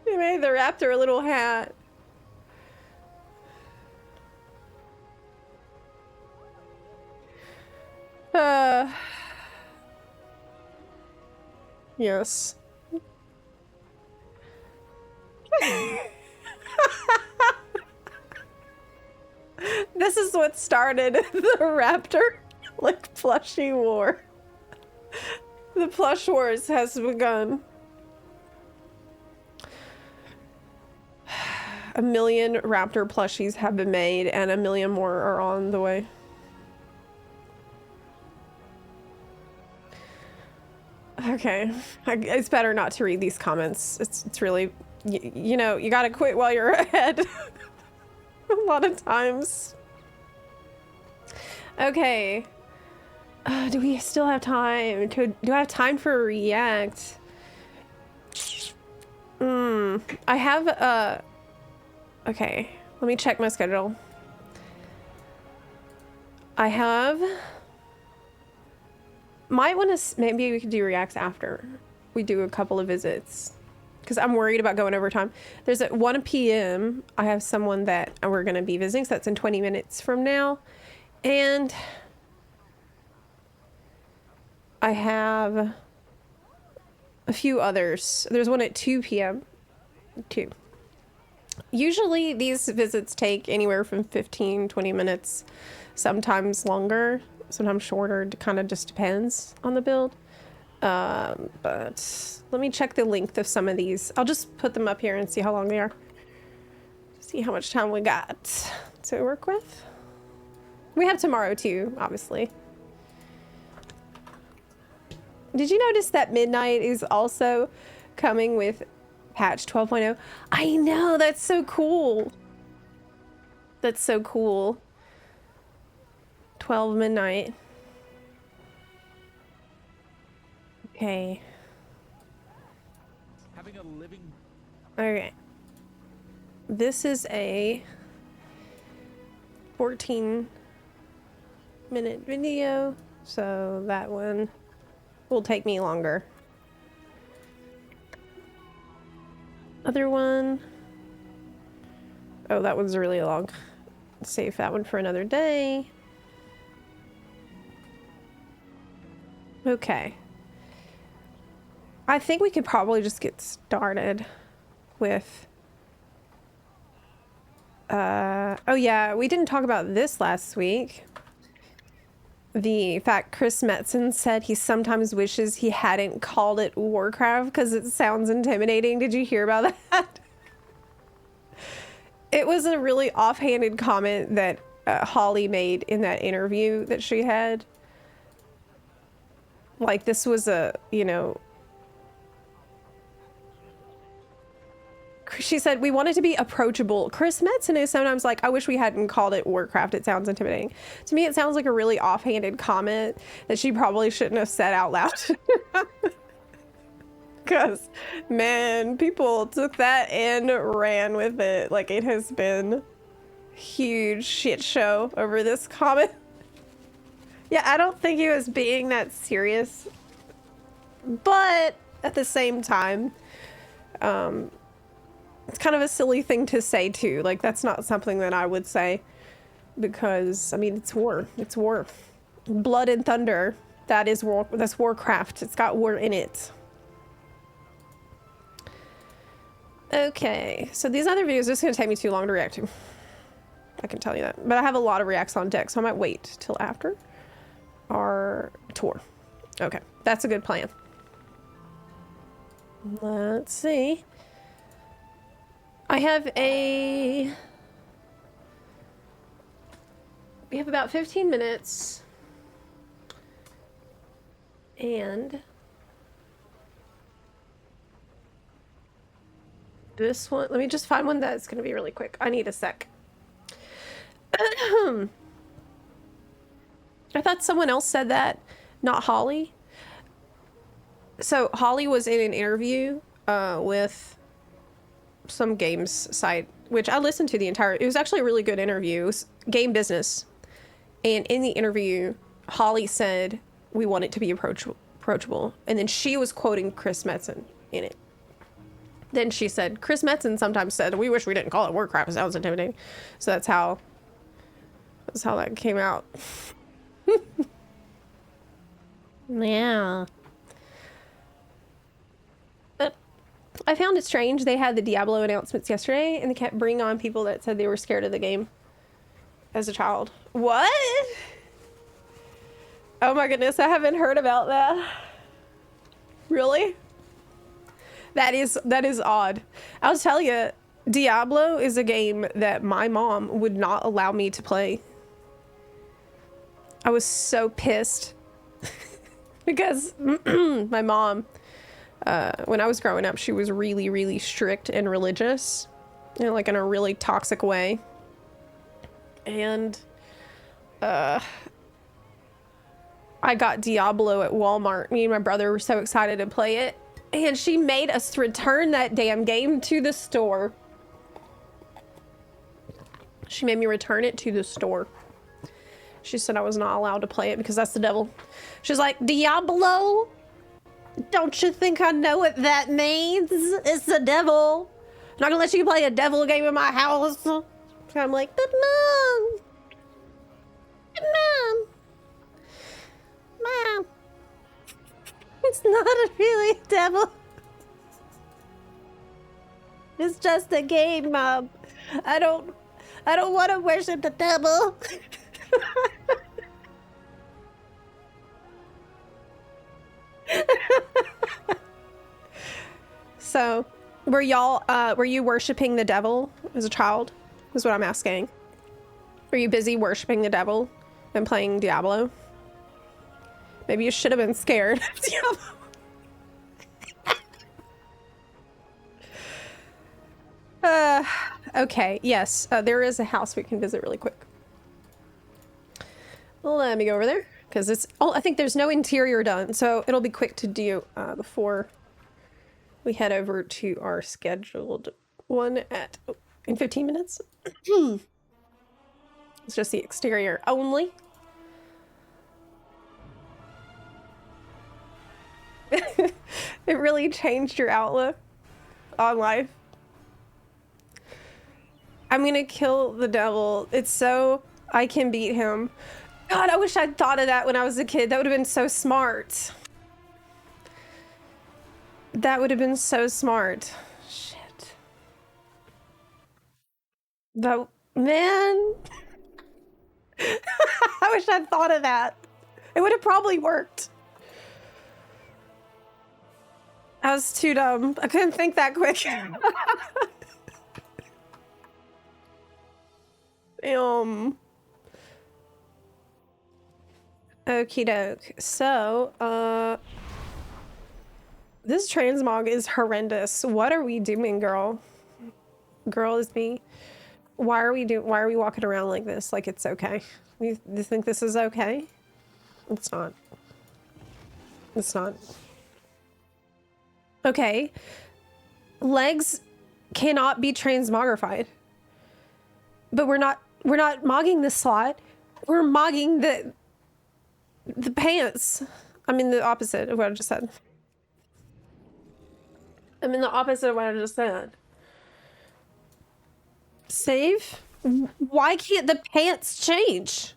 He made the raptor a little hat. Yes. This is what started the raptor, like, plushie war. The plush wars has begun. 1 million raptor plushies have been made and 1 million more are on the way. Okay, it's better not to read these comments. It's really, you know, you gotta quit while you're ahead. A lot of times. Okay. Do we still have time? Do I have time for a react? I have okay, let me check my schedule. I have... Might want to... Maybe we could do reacts after we do a couple of visits. Because I'm worried about going over time. There's at 1 p.m. I have someone that we're going to be visiting. So that's in 20 minutes from now. And... I have... a few others. There's one at 2 p.m. 2. Usually these visits take anywhere from 15-20 minutes, sometimes longer, sometimes shorter. It kind of just depends on the build. But let me check the length of some of these. I'll just put them up here and see how long they are. See how much time we got to work with. We have tomorrow too, obviously. Did you notice that Midnight is also coming with patch 12.0? I know, that's so cool. That's so cool. 12 midnight. Okay. Having a living. Okay. This is a 14-minute video, so that one will take me longer. Other one. Oh, that one's really long. Save that one for another day. Okay. I think we could probably just get started with... oh yeah, we didn't talk about this last week. The fact Chris Metzen said he sometimes wishes he hadn't called it Warcraft because it sounds intimidating. Did you hear about that? It was a really offhanded comment that Holly made in that interview that she had. Like, this was a, you know... She said, we wanted to be approachable. Chris Metzen is sometimes like, I wish we hadn't called it Warcraft. It sounds intimidating. To me, it sounds like a really offhanded comment that she probably shouldn't have said out loud. Because, man, people took that and ran with it. Like, it has been a huge shit show over this comment. Yeah, I don't think he was being that serious. But, at the same time, it's kind of a silly thing to say too. Like, that's not something that I would say because, I mean, it's war. It's war. Blood and thunder. That is war. That's Warcraft. It's got war in it. Okay, so these other videos are just going to take me too long to react to. I can tell you that. But I have a lot of reacts on deck, so I might wait till after our tour. Okay, that's a good plan. Let's see. I have we have about 15 minutes, and This one, let me just find one that's gonna be really quick. I need a sec. I thought someone else said that, not Holly. So Holly was in an interview with some games site, which I listened to the entire. It was actually a really good interview. It was Game Business, and in the interview, Holly said we want it to be approachable, and then she was quoting Chris Metzen in it. Then she said Chris Metzen sometimes said we wish we didn't call it Warcraft. It sounds intimidating. So that's how that came out. Yeah. I found it strange. They had the Diablo announcements yesterday, and they kept bringing on people that said they were scared of the game as a child. What? Oh my goodness, I haven't heard about that. Really? That is odd. I'll tell you, Diablo is a game that my mom would not allow me to play. I was so pissed because my mom, when I was growing up, she was really, really strict and religious, you know, like in a really toxic way. And I got Diablo at Walmart. Me and my brother were so excited to play it. And she made us return that damn game to the store. She made me return it to the store. She said I was not allowed to play it because that's the devil. She's like, Diablo? Don't you think I know what that means? It's the devil. I'm not gonna let you play a devil game in my house. I'm like, but Mom. Mom. Mom. It's not really a devil. It's just a game, Mom. I don't want to worship the devil. So, were you worshiping the devil as a child? Is what I'm asking. Were you busy worshiping the devil and playing Diablo? Maybe you should have been scared of Diablo. Okay, yes, there is a house we can visit really quick. Let me go over there, because it's... Oh, I think there's no interior done, so it'll be quick to do before we head over to our scheduled one at... Oh, in 15 minutes. It's just the exterior only. It really changed your outlook on life. I'm gonna kill the devil. It's so I can beat him. God, I wish I'd thought of that when I was a kid. That would have been so smart. That would have been so smart. Shit. That, man. I wish I'd thought of that. It would have probably worked. I was too dumb. I couldn't think that quick. Okie doke. So, this transmog is horrendous. What are we doing, girl? Girl is me. Why are we walking around like this? Like it's okay. You think this is okay? It's not. It's not. Okay. Legs cannot be transmogrified. But we're not mogging the slot. We're mogging the pants. I mean the opposite of what I just said. I mean the opposite of what I just said. Save? Why can't the pants change?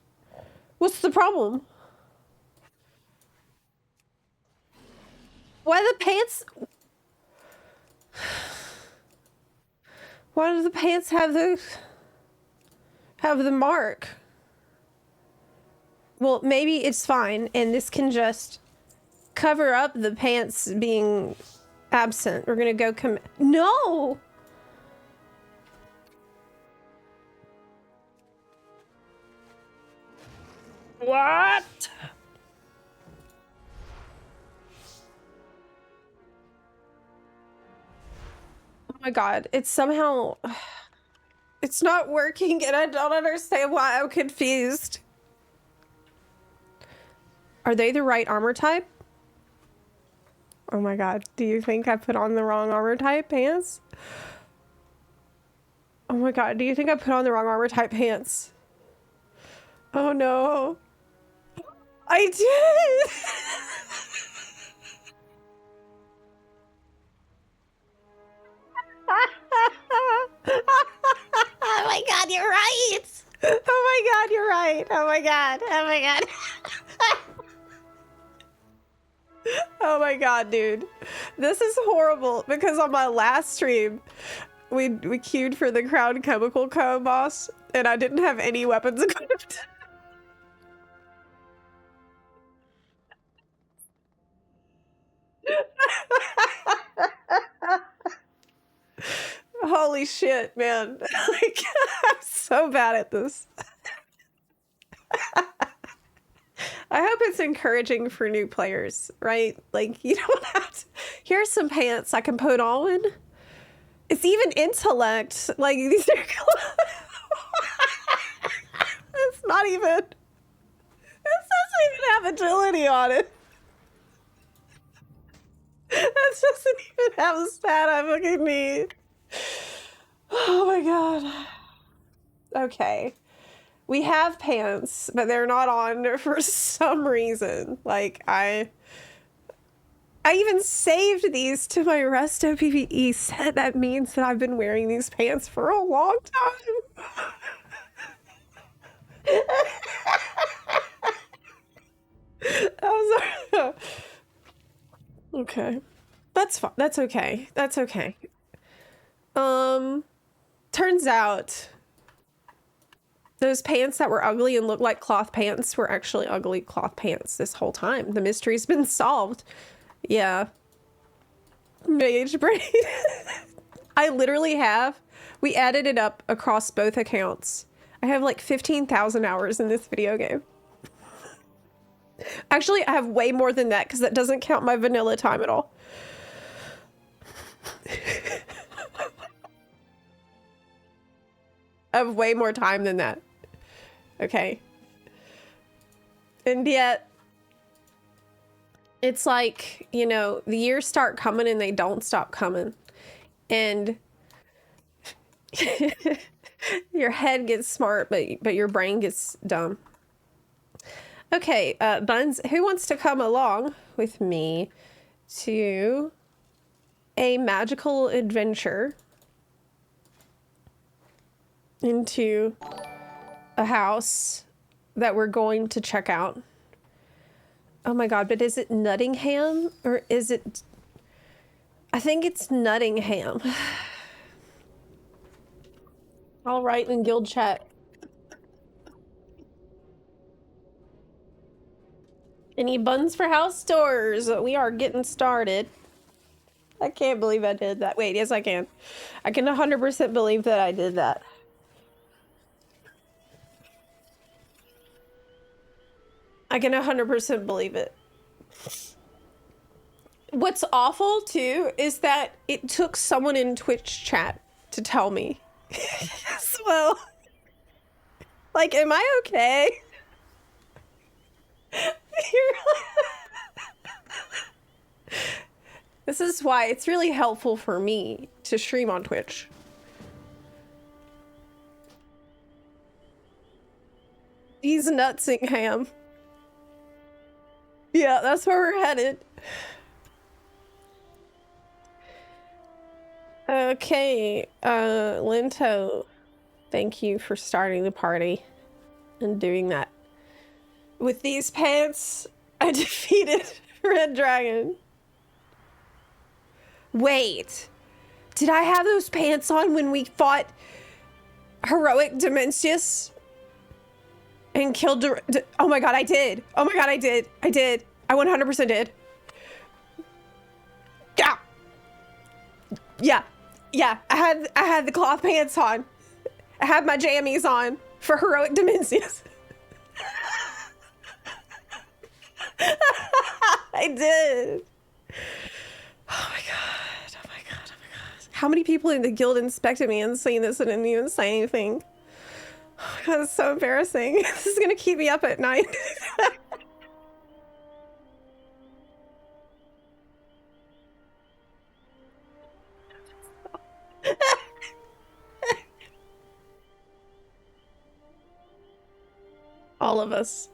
What's the problem? Why the pants... Why do the pants have the mark? Well, maybe it's fine, and this can just cover up the pants being absent. We're gonna go No! What? my God. It's somehow, it's not working and I don't understand why I'm confused. Are they the right armor type? Oh my God. Do you think I put on the wrong armor type pants? Oh my God. Do you think I put on the wrong armor type pants? Oh no. I did! Oh my God, you're right! Oh my God, you're right! Oh my God, oh my God. Oh my God, dude. This is horrible because on my last stream, we queued for the Crown Chemical Co boss and I didn't have any weapons equipped. Holy shit, man. Like, I'm so bad at this. I hope it's encouraging for new players, right? Like, you don't have to. Here's some pants I can put on. It's even intellect. Like, these are. It's not even. This doesn't even have agility on it. That doesn't even have a stat I fucking need. Oh my God. Okay. We have pants, but they're not on for some reason. Like, I even saved these to my Resto PvE set. That means that I've been wearing these pants for a long time. I'm sorry. Okay. That's fine. That's okay. That's okay. Turns out those pants that were ugly and looked like cloth pants were actually ugly cloth pants this whole time. The mystery's been solved. Yeah. Mage brain. I literally have. We added it up across both accounts. I have like 15,000 hours in this video game. Actually, I have way more than that because that doesn't count my vanilla time at all. I have way more time than that. Okay. And yet, it's like, you know, the years start coming and they don't stop coming. And your head gets smart, but your brain gets dumb. Okay, Buns, who wants to come along with me to a magical adventure into a house that we're going to check out? Oh my God, but is it Nuttingham or is it... I think it's Nuttingham. I'll write in guild chat. Any buns for house tours? We are getting started. I can't believe I did that. Wait, yes I can. I can 100% believe that I did that. I can 100% believe it. What's awful too is that it took someone in Twitch chat to tell me as well. Like, am I okay? This is why it's really helpful for me to stream on Twitch. These Nutsingham. Yeah, that's where we're headed. Okay, Linto, thank you for starting the party and doing that. With these pants, I defeated Red Dragon. Wait, did I have those pants on when we fought Heroic Dimensius and killed... Oh my God, I did. Oh my God, I did. I did. I 100% did. Yeah. Yeah. Yeah, I had the cloth pants on. I had my jammies on for Heroic Dimensius. I did. Oh my God. Oh my God. Oh my God. how many people in the guild inspected me and seen this and didn't even say anything? God, it's so embarrassing. This is gonna keep me up at night. All of us.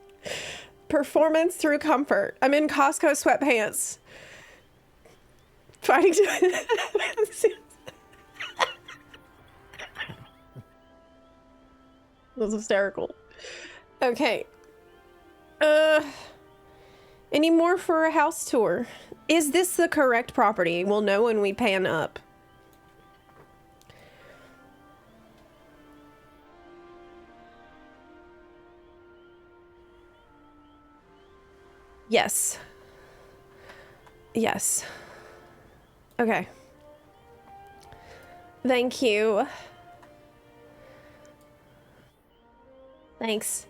Performance through comfort. I'm in Costco sweatpants. Fighting to... That was hysterical. Okay. Any more for a house tour? Is this the correct property? We'll know when we pan up. Yes. Yes. Okay. Thank you. Thanks.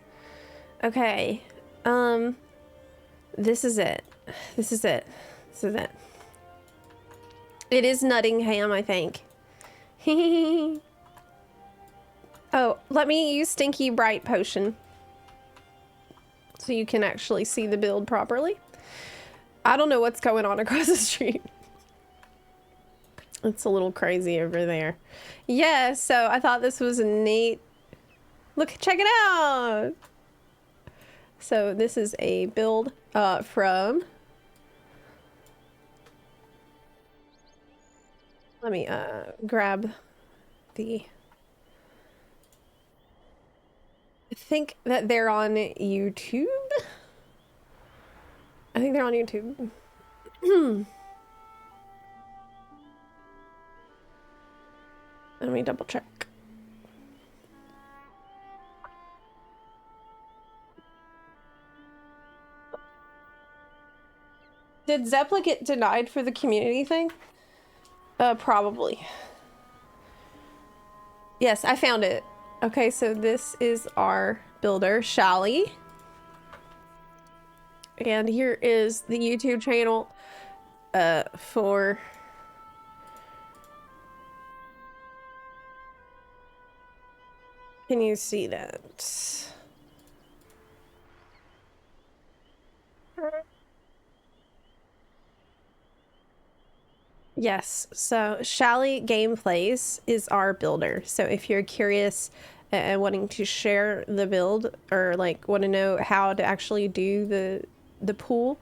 Okay. This is it. This is it. This is it. It is Nuttingham, I think. Oh, let me use Stinky Bright Potion. So you can actually see the build properly. I don't know what's going on across the street. It's a little crazy over there. Yeah, so I thought this was neat. Look, check it out! So this is a build from... Let me grab the... I think that they're on YouTube. I think they're on YouTube. Let me double check. Did Zepla get denied for the community thing? Probably. Yes, I found it. Okay, so this is our builder, Shally. And here is the YouTube channel for... Can you see that? Yes, so Shally Gameplays is our builder. So if you're curious and wanting to share the build or like want to know how to actually do the pool,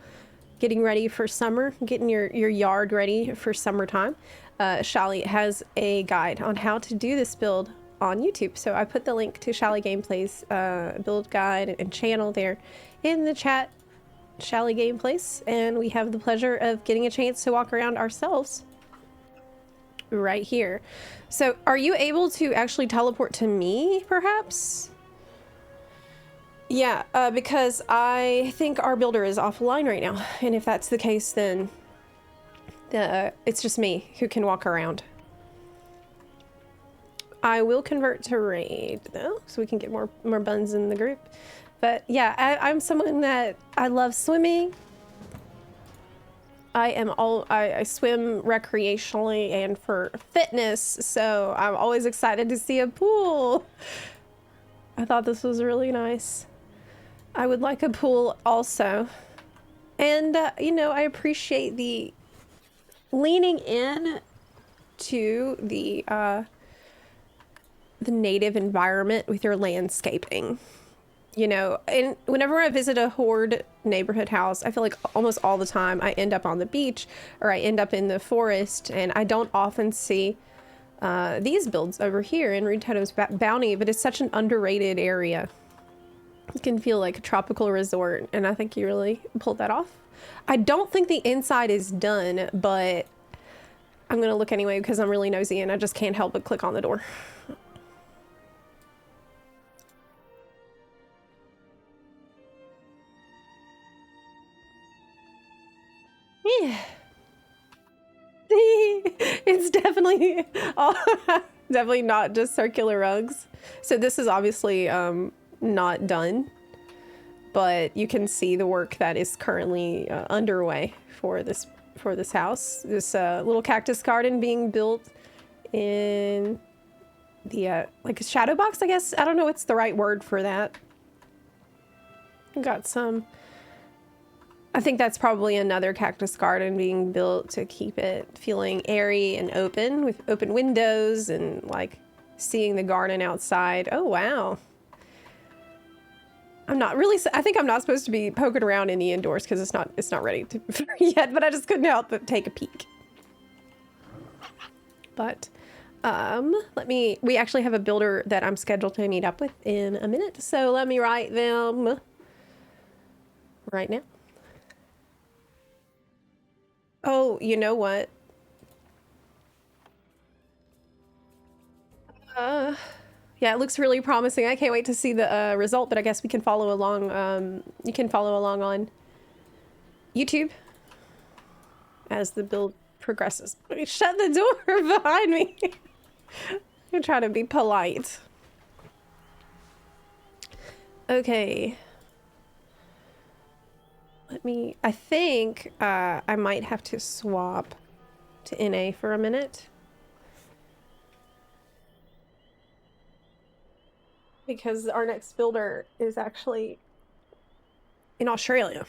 getting ready for summer, getting your yard ready for summertime, Shally has a guide on how to do this build on YouTube. So I put the link to Shally Gameplays build guide and channel there in the chat. Shally Gameplays, and we have the pleasure of getting a chance to walk around ourselves right here. So are you able to actually teleport to me, perhaps? Yeah, because I think our builder is offline right now, and if that's the case, then it's just me who can walk around. I will convert to raid though, so we can get more buns in the group. But yeah, I'm someone that I love swimming. I swim recreationally and for fitness, so I'm always excited to see a pool. I thought this was really nice. I would like a pool also. And you know, I appreciate the leaning in to the native environment with your landscaping. You know, and whenever I visit a Horde neighborhood house, I feel like almost all the time I end up on the beach or I end up in the forest, and I don't often see these builds over here in Rude Totem's Bounty, but it's such an underrated area. It can feel like a tropical resort, and I think you really pulled that off. I don't think the inside is done, but I'm gonna look anyway because I'm really nosy and I just can't help but click on the door. Yeah. It's definitely definitely not just circular rugs. So this is obviously not done, but you can see the work that is currently underway for this house. This little cactus garden being built in the like a shadow box, I guess. I don't know what's the right word for that. Got some. I think that's probably another cactus garden being built to keep it feeling airy and open with open windows and like seeing the garden outside. Oh, wow. I'm not really, I think I'm not supposed to be poking around in the indoors because it's not ready to yet, but I just couldn't help but take a peek. But we actually have a builder that I'm scheduled to meet up with in a minute. So let me write them right now. Oh, you know what? Yeah, it looks really promising. I can't wait to see the result, but I guess we can follow along. You can follow along on YouTube as the build progresses. Shut the door behind me. I'm trying to be polite. Okay. I think I might have to swap to NA for a minute. Because our next builder is actually in Australia.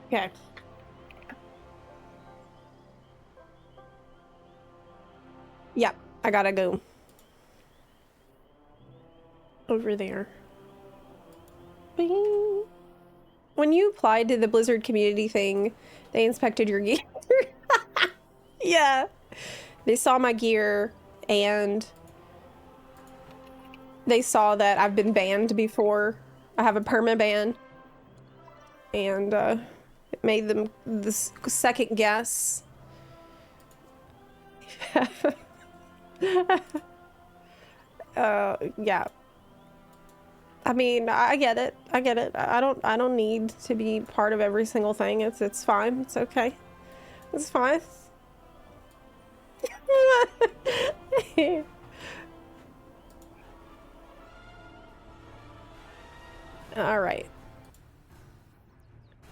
Okay. Yep, I gotta go over there. Bing. When you applied to the Blizzard community thing, they inspected your gear. Yeah. They saw my gear and they saw that I've been banned before. I have a perma ban. And it made them this second guess. Yeah. I mean, I get it. I get it. I don't need to be part of every single thing. It's fine. It's okay. It's fine. All right.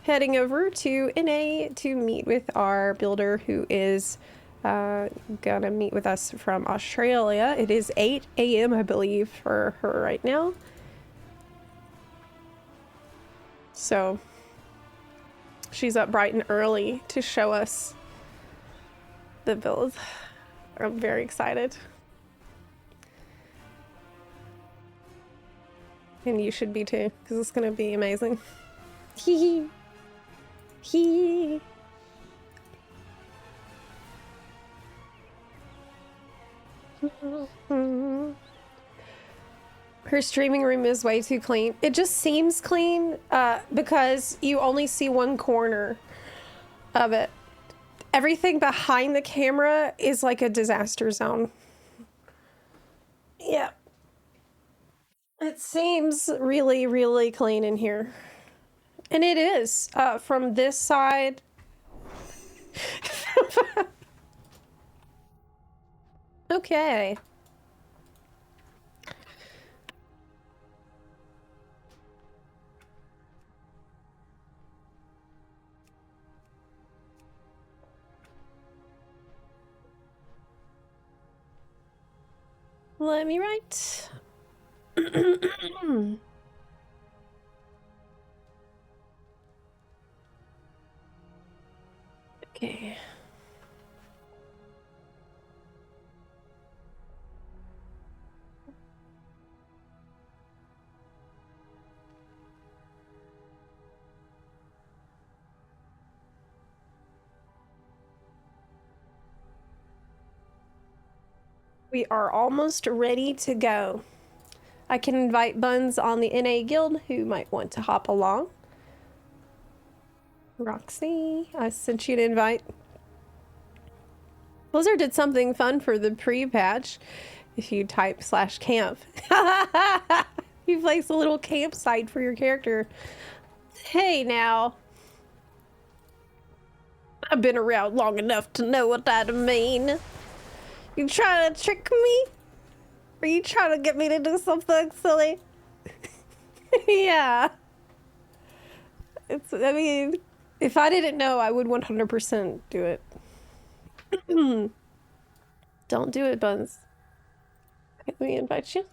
Heading over to NA to meet with our builder who is gonna meet with us from Australia. It is 8 a.m. I believe for her right now. So she's up bright and early to show us the build. I'm very excited. And you should be too, because it's gonna be amazing. Hee hee. Her streaming room is way too clean. It just seems clean because you only see one corner of it. Everything behind the camera is like a disaster zone. Yeah. It seems really, really clean in here. And it is. From this side. Okay. Let me write. Okay. We are almost ready to go. I can invite Buns on the NA Guild who might want to hop along. Roxy, I sent you an invite. Blizzard did something fun for the pre-patch. If you type /camp, you place a little campsite for your character. Hey now. I've been around long enough to know what that mean. You trying to trick me? Are you trying to get me to do something silly? Yeah. I mean, if I didn't know, I would 100% do it. Don't do it, Buns. Let me invite you.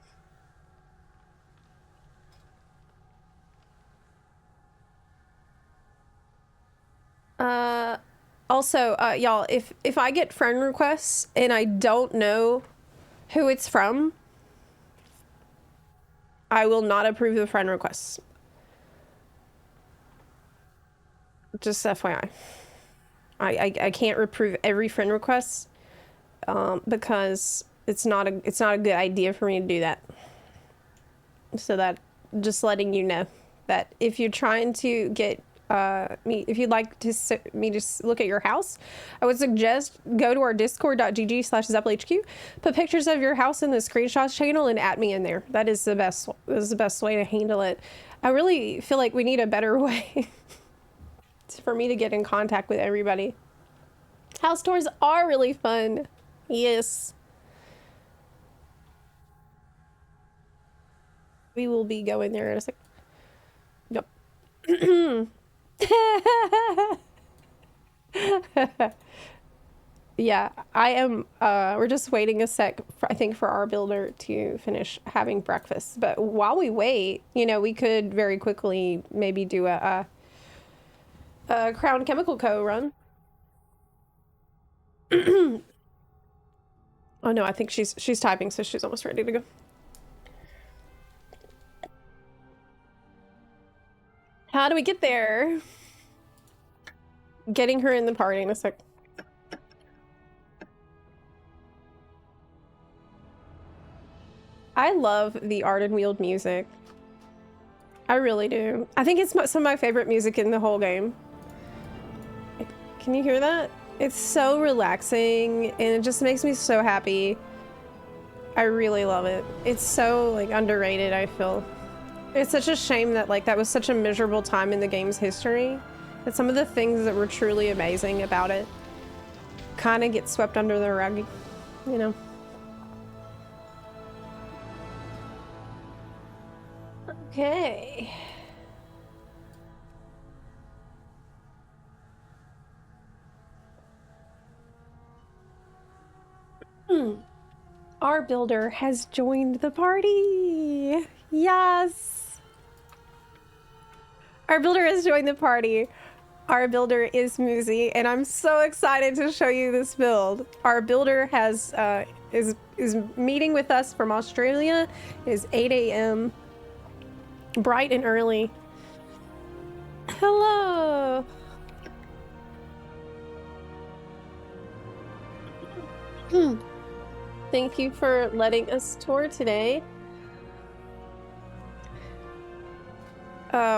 Also, y'all, if I get friend requests and I don't know who it's from, I will not approve the friend requests. Just FYI. I can't approve every friend request because it's not a good idea for me to do that. So that just letting you know that if you're trying to get me, if you'd like to me just look at your house, I would suggest go to our discord.gg/zeplahq, put pictures of your house in the screenshots channel and add me in there. That is the best way to handle it. I really feel like we need a better way for me to get in contact with everybody. House tours are really fun. Yes. We will be going there in a sec. Yep. Yeah, I am. We're just waiting a sec, I think, for our builder to finish having breakfast. But while we wait, you know, we could very quickly maybe do a Crown Chemical Co. run. Oh no, I think she's typing, so she's almost ready to go. How do we get there? Getting her in the party in a sec. I love the Ardenweald music. I really do. I think it's some of my favorite music in the whole game. Can you hear that? It's so relaxing and it just makes me so happy. I really love it. It's so like underrated, I feel. It's such a shame that like that was such a miserable time in the game's history, that some of the things that were truly amazing about it kind of get swept under the rug, you know. Okay. Our builder has joined the party. Yes. Our builder has joined the party. Our builder is Muzi, and I'm so excited to show you this build. Our builder has is meeting with us from Australia. It is 8 a.m. bright and early. Hello. Thank you for letting us tour today.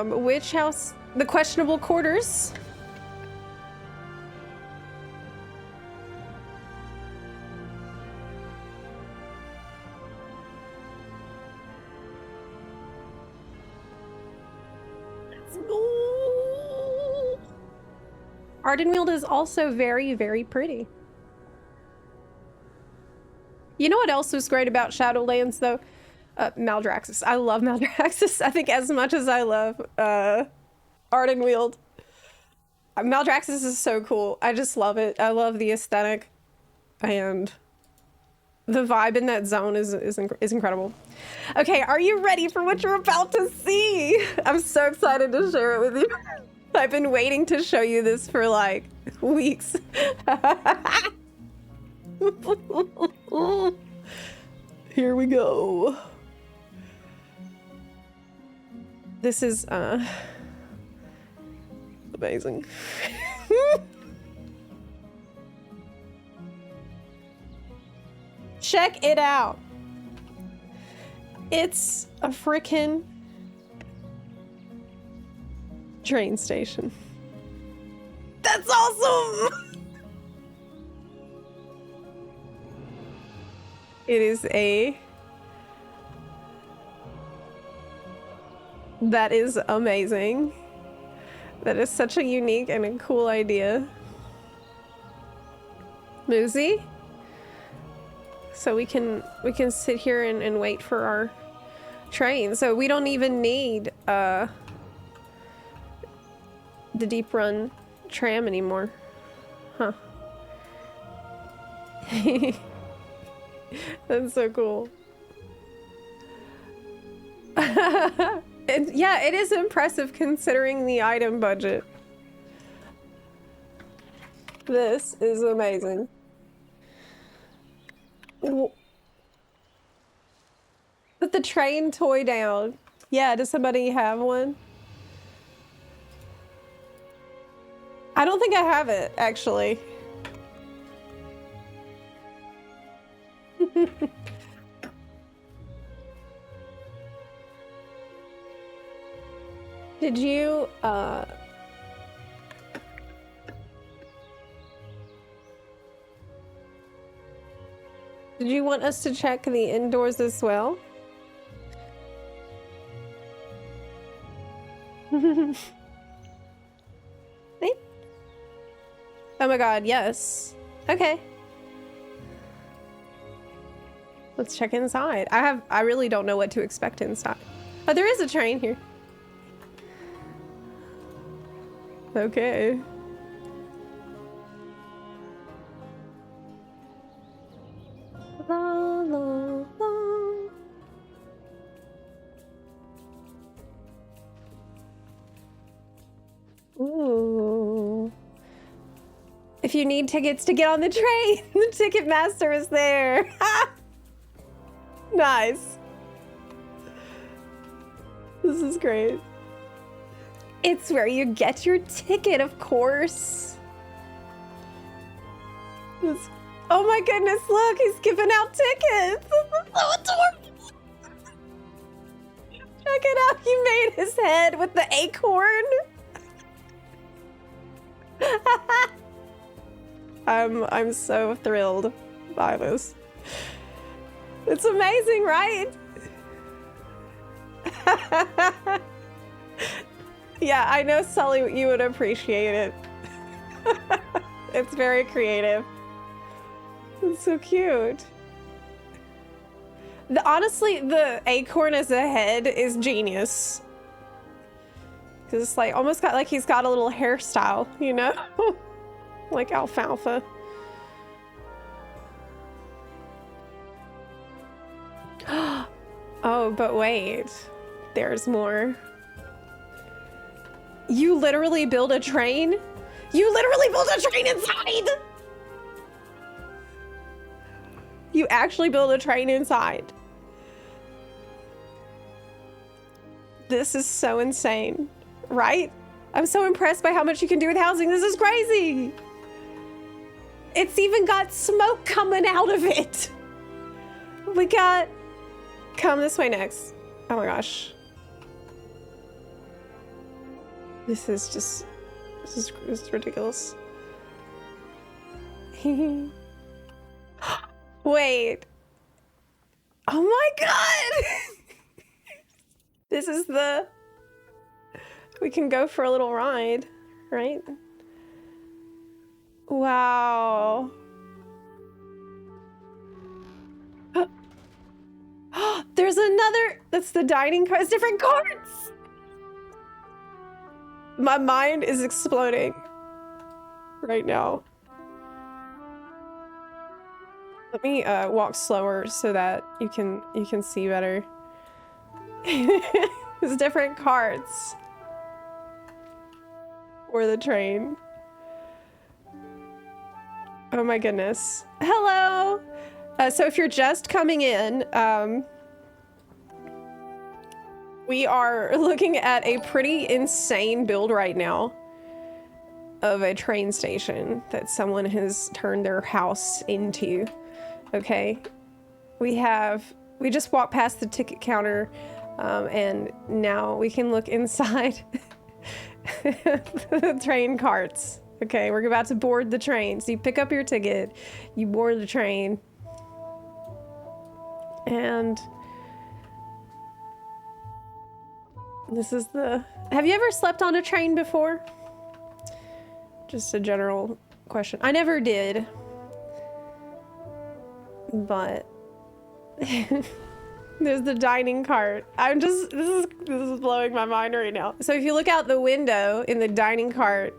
Which house? The questionable quarters. Ardenweald is also very, very pretty. You know what else was great about Shadowlands, though? Maldraxxus. I love Maldraxxus. I think as much as I love Ardenweald. Maldraxxus is so cool. I just love it. I love the aesthetic. And the vibe in that zone is incredible. Okay, are you ready for what you're about to see? I'm so excited to share it with you. I've been waiting to show you this for like weeks. Here we go. This is amazing. Check it out. It's a frickin' train station. That's awesome! It is that is amazing. That is such a unique and a cool idea. schmoozy. So we can sit here and wait for our train. So we don't even need the deep run tram anymore. Huh. That's so cool. Yeah, it is impressive considering the item budget. This is amazing. Put the train toy down. Yeah, does somebody have one? I don't think I have it, actually. Did you, did you want us to check the indoors as well? Oh my god, yes. Okay. Let's check inside. I really don't know what to expect inside. Oh, there is a train here. Okay. La, la, la. Ooh. If you need tickets to get on the train, the ticket master is there. Nice. This is great. It's where you get your ticket, of course. Oh my goodness, look, he's giving out tickets. This is so adorable. Check it out, he made his head with the acorn. I'm so thrilled by this. It's amazing, right? Yeah, I know, Sully, you would appreciate it. It's very creative. It's so cute. Honestly, the acorn as a head is genius. Because it's like, almost got like he's got a little hairstyle, you know? Like alfalfa. Oh, but wait. There's more. You literally build a train? You literally build a train inside! You actually build a train inside. This is so insane, right? I'm so impressed by how much you can do with housing. This is crazy. It's even got smoke coming out of it. We got... Come this way next. Oh my gosh. This is ridiculous. Wait. Oh my god! This is the... We can go for a little ride, right? Wow. There's another... That's the dining car. It's different carts! My mind is exploding right now. Let me walk slower so that you can see better. There's different carts for the train. Oh my goodness. Hello! So if you're just coming in, we are looking at a pretty insane build right now of a train station that someone has turned their house into. Okay, we just walked past the ticket counter, and now we can look inside the train carts. Okay, we're about to board the train. So you pick up your ticket, you board the train, and this is the... Have you ever slept on a train before? Just a general question. I never did. But there's the dining cart. This is blowing my mind right now. So if you look out the window in the dining cart,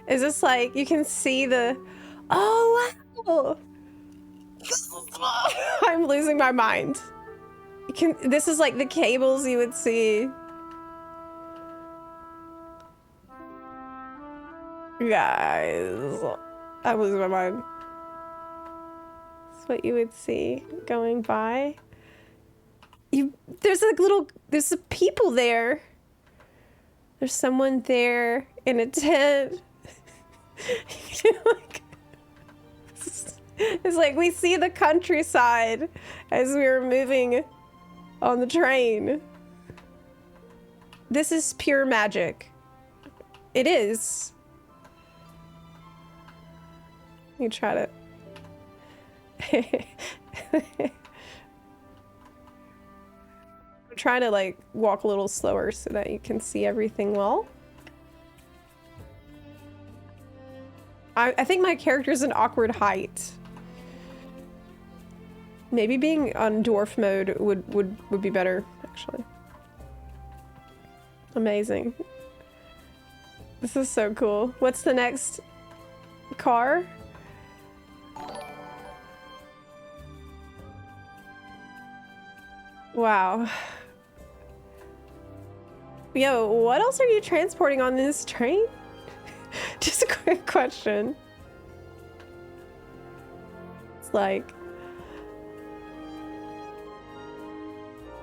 is this like, you can see the, oh wow. I'm losing my mind. This is like the cables you would see. Guys, I'm losing my mind. That's what you would see going by. There's there's people there. There's someone there in a tent. It's like we see the countryside as we were moving on the train. This is pure magic. It is. You try to... I'm trying to like walk a little slower so that you can see everything well. I think my character's an awkward height. Maybe being on dwarf mode would be better, actually. Amazing. This is so cool. What's the next car? Wow. Yo, what else are you transporting on this train? Just a quick question. It's like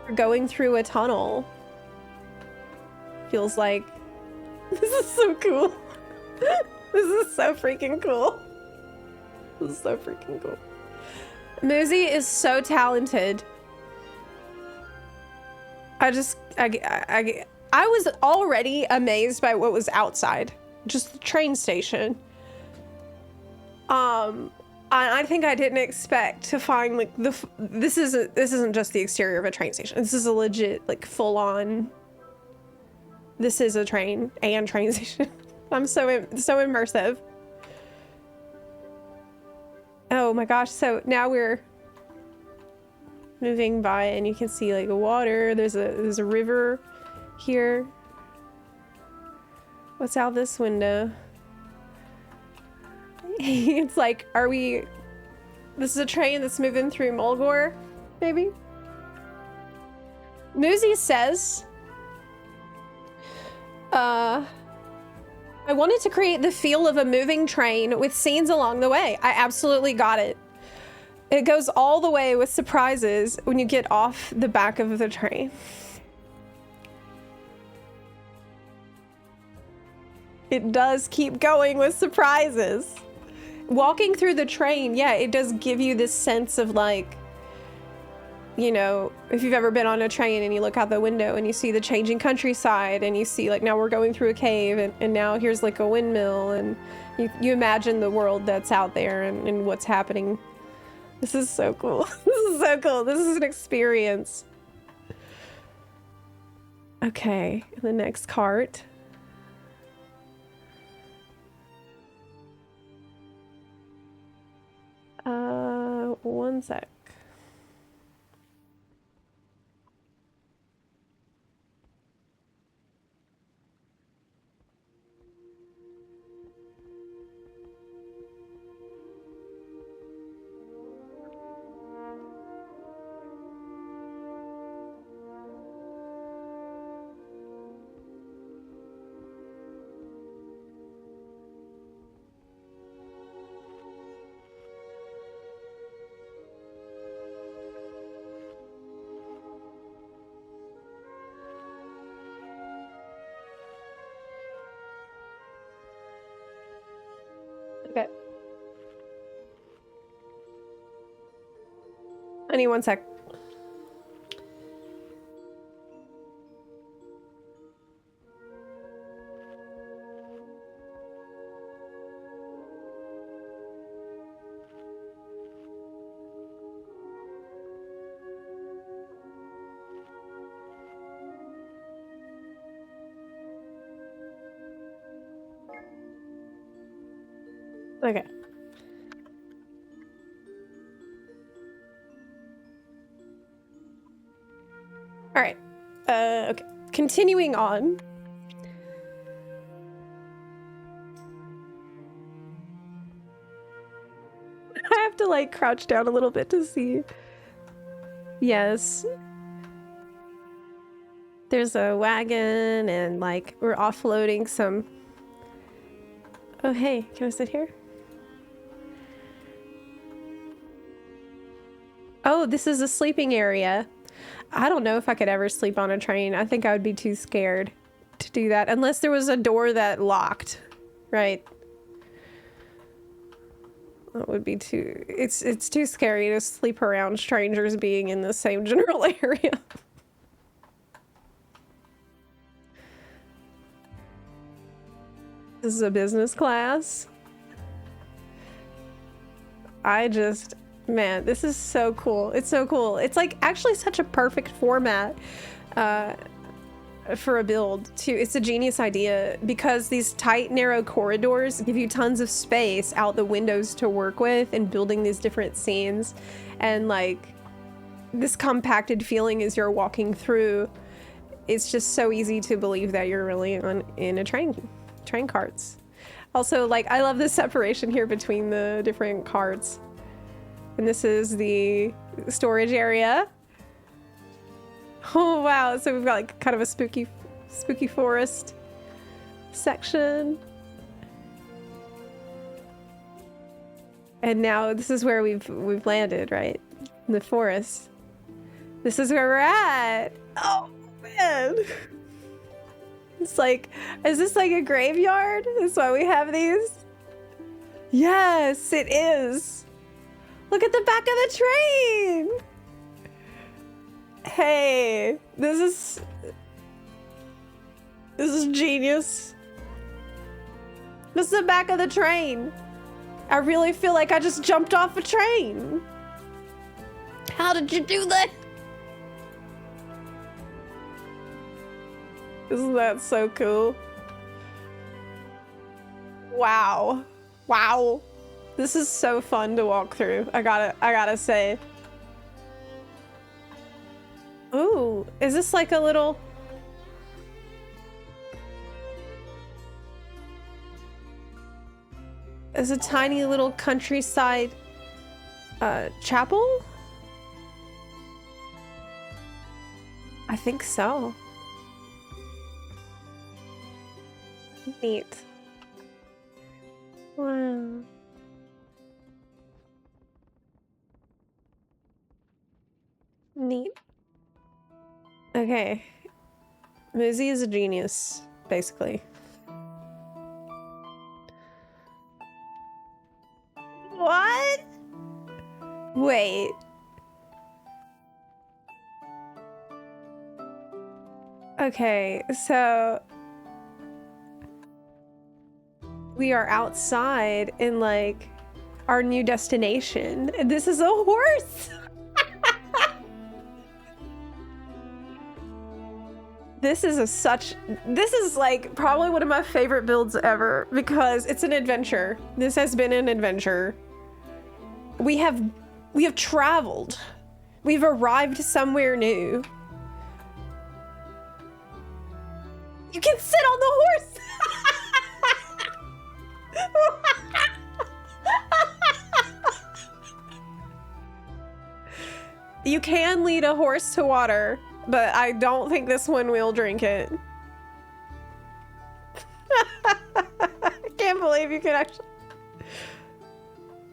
we're going through a tunnel. Feels like this is so cool. This is so freaking cool. This is so freaking cool. Muzi is so talented. I was already amazed by what was outside. Just the train station. I think I didn't expect to find like this isn't just the exterior of a train station. This is a legit like full on. This is a train and train station. I'm so immersive. Oh my gosh! So now we're moving by, and you can see like water. There's a river here. What's out this window? It's like, this is a train that's moving through Mulgore, maybe? Muzi says, I wanted to create the feel of a moving train with scenes along the way. I absolutely got it. It goes all the way with surprises when you get off the back of the train. It does keep going with surprises. Walking through the train, yeah, it does give you this sense of like, you know, if you've ever been on a train and you look out the window and you see the changing countryside and you see like, now we're going through a cave and now here's like a windmill, and you imagine the world that's out there and what's happening. This is so cool. This is so cool. This is an experience. Okay, the next cart. One sec. Okay. I need one sec. Okay. continuing on. I have to like crouch down a little bit to see. Yes. There's a wagon and like we're offloading some. Oh, hey, can I sit here? Oh, this is a sleeping area. I don't know if I could ever sleep on a train. I think I would be too scared to do that unless there was a door that locked, right? That would be too, it's too scary to sleep around strangers being in the same general area. This is a business class. Man, this is so cool. It's so cool. It's like actually such a perfect format for a build too. It's a genius idea because these tight, narrow corridors give you tons of space out the windows to work with and building these different scenes. And like this compacted feeling as you're walking through, it's just so easy to believe that you're really in a train carts. Also, like, I love the separation here between the different carts. And this is the storage area. Oh wow, so we've got like kind of a spooky forest section. And now this is where we've landed, right? In the forest. This is where we're at. Oh man. It's like, is this like a graveyard? That's why we have these? Yes, it is. Look at the back of the train. Hey, this is genius. This is the back of the train. I really feel like I just jumped off a train. How did you do that? Isn't that so cool? Wow. Wow. This is so fun to walk through. I gotta say. Ooh, is this like a little... Is a tiny little countryside chapel? I think so. Neat. Wow. Neat. Okay. Muzi is a genius, basically. What? Wait. Okay, so we are outside in like our new destination. This is a horse. This is like probably one of my favorite builds ever because it's an adventure. This has been an adventure. We have traveled. We've arrived somewhere new. You can sit on the horse. You can lead a horse to water, but I don't think this one will drink it. I can't believe you can actually...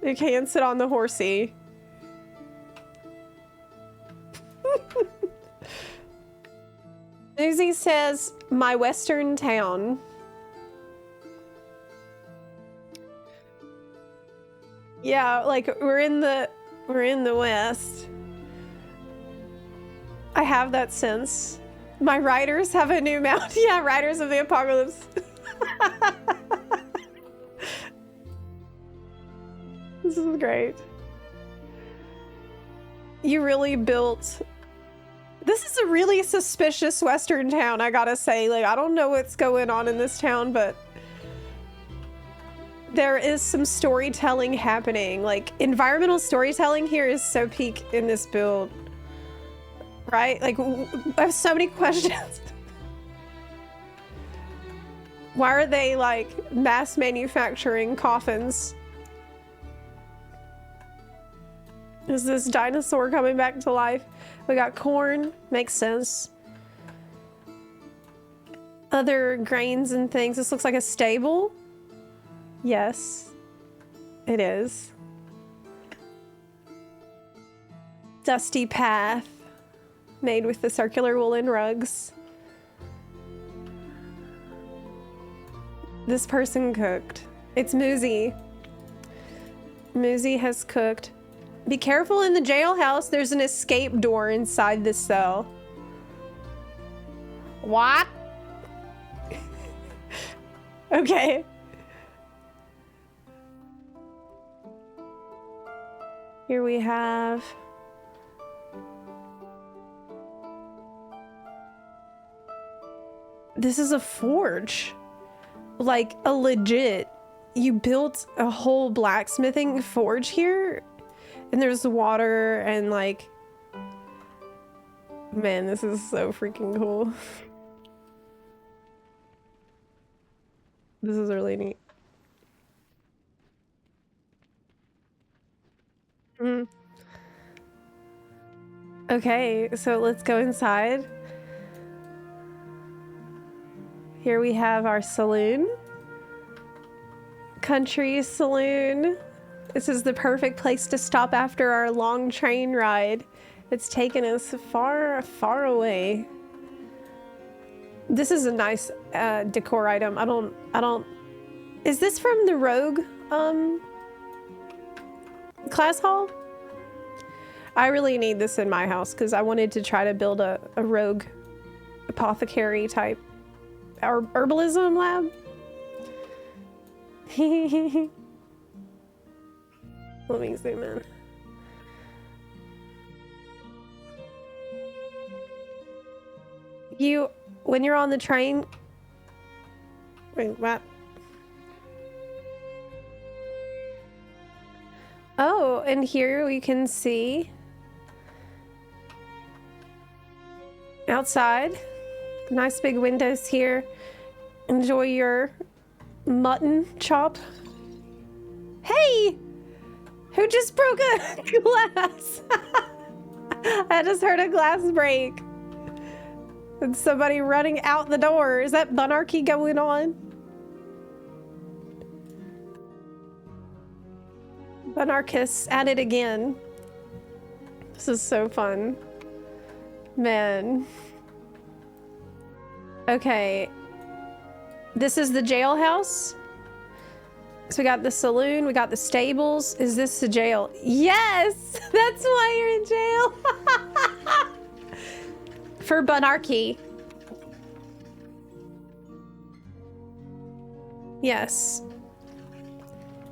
You can sit on the horsey. Lucy says, my western town. Yeah, like we're in the west. I have that sense. My riders have a new mount. Yeah, Riders of the Apocalypse. This is great. You really built... This is a really suspicious western town, I gotta say. Like, I don't know what's going on in this town, but there is some storytelling happening. Like, environmental storytelling here is so peak in this build. Right? Like, I have so many questions. Why are they like mass manufacturing coffins? Is this dinosaur coming back to life? We got corn, makes sense. Other grains and things. This looks like a stable. Yes, it is. Dusty path made with the circular woolen rugs. This person cooked. It's Muzi. Muzi has cooked. Be careful in the jailhouse. There's an escape door inside this cell. What? Okay. Here we have... This is a forge. Like a legit. You built a whole blacksmithing forge here? And there's water and like... Man, this is so freaking cool. This is really neat. Okay, so let's go inside. Here we have our saloon. Country saloon. This is the perfect place to stop after our long train ride. It's taken us far, far away. This is a nice decor item. I don't... Is this from the Rogue class hall? I really need this in my house because I wanted to try to build a rogue apothecary type herbalism lab. Let me zoom in. When you're on the train... Wait, what? Oh, and here we can see outside. Nice big windows here. Enjoy your mutton chop. Hey! Who just broke a glass? I just heard a glass break. And somebody running out the door. Is that bunarchy going on? Bunarchists at it again. This is so fun. Man. Okay. This is the jailhouse. So we got the saloon, we got the stables. Is this the jail? Yes! That's why you're in jail. For bunarchy. Yes.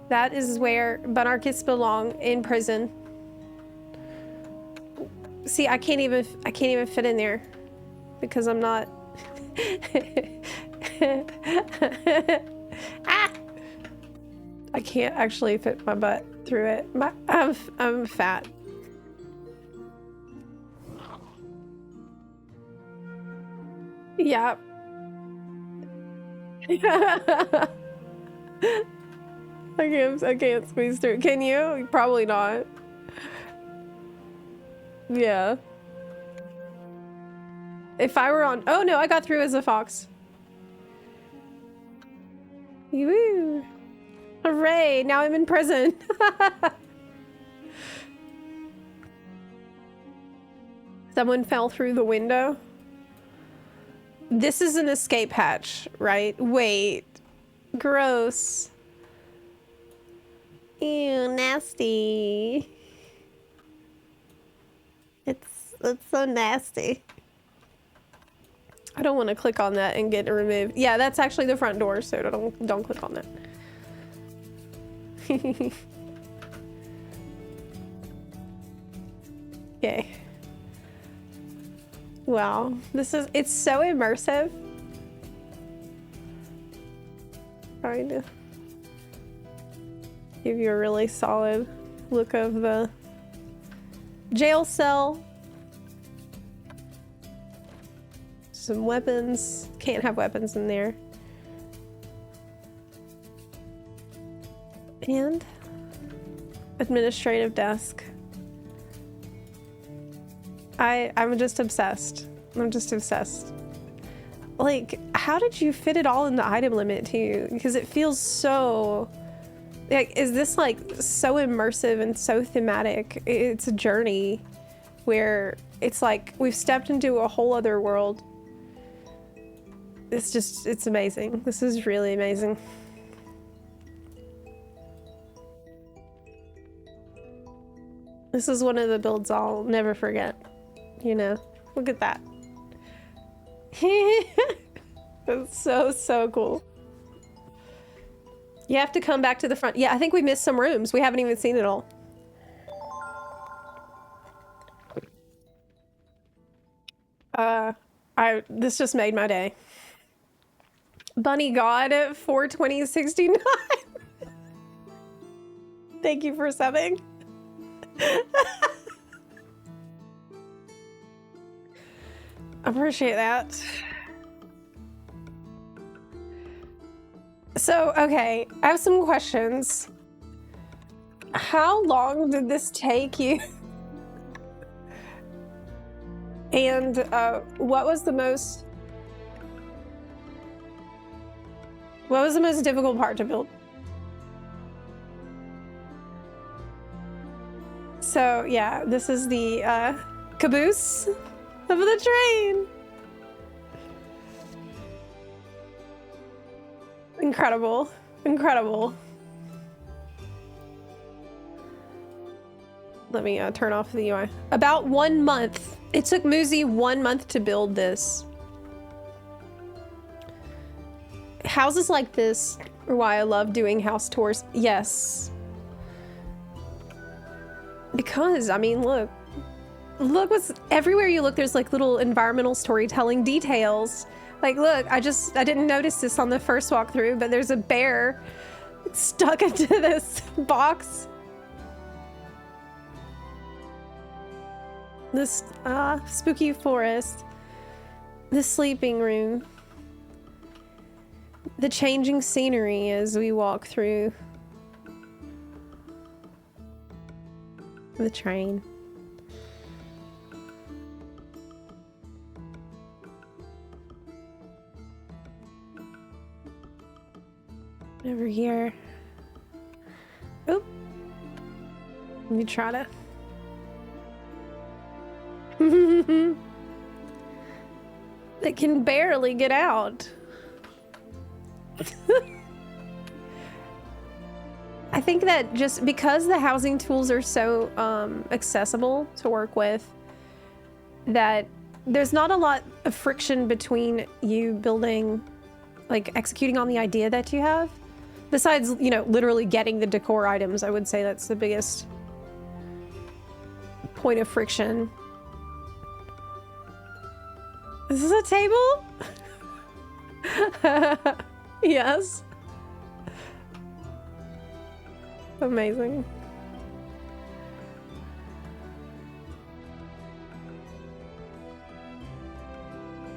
That is where bunarchists belong, in prison. See, I can't even fit in there because I'm not. Ah! I can't actually fit my butt through it. I'm fat. Yeah. I can't squeeze through. Can you? Probably not. Yeah. If I were on... Oh no, I got through as a fox. Woo! Hooray! Now I'm in prison. Someone fell through the window. This is an escape hatch, right? Wait. Gross. Ew, nasty. It's so nasty. I don't want to click on that and get it removed. Yeah, that's actually the front door, so don't click on that. Okay. Wow, it's so immersive. Trying to give you a really solid look of the jail cell. Some weapons. Can't have weapons in there. And administrative desk. I'm just obsessed. I'm just obsessed. Like, how did you fit it all in the item limit too? Because it feels so, like, is this like so immersive and so thematic? It's a journey where it's like we've stepped into a whole other world. It's just, it's amazing. This is really amazing. This is one of the builds I'll never forget. You know, look at that. It's so cool. You have to come back to the front. Yeah, I think we missed some rooms. We haven't even seen it all. This just made my day. Bunny God at 42069. Thank you for subbing. Appreciate that. So, okay, I have some questions. How long did this take you? And what was the most difficult part to build? So yeah, this is the caboose of the train. Incredible, incredible. Let me turn off the UI. About 1 month. It took Muzi 1 month to build this. Houses like this are why I love doing house tours. Yes. Because, I mean, look what's everywhere you look, there's like little environmental storytelling details. Like, look, I didn't notice this on the first walkthrough, but there's a bear stuck into this box. This spooky forest, the sleeping room, the changing scenery as we walk through the train. Over here. Oop. Let me try to. It can barely get out. I think that just because the housing tools are so accessible to work with, that there's not a lot of friction between you building, like executing on the idea that you have. Besides, you know, literally getting the decor items, I would say that's the biggest point of friction. Is this a table? Yes. Amazing.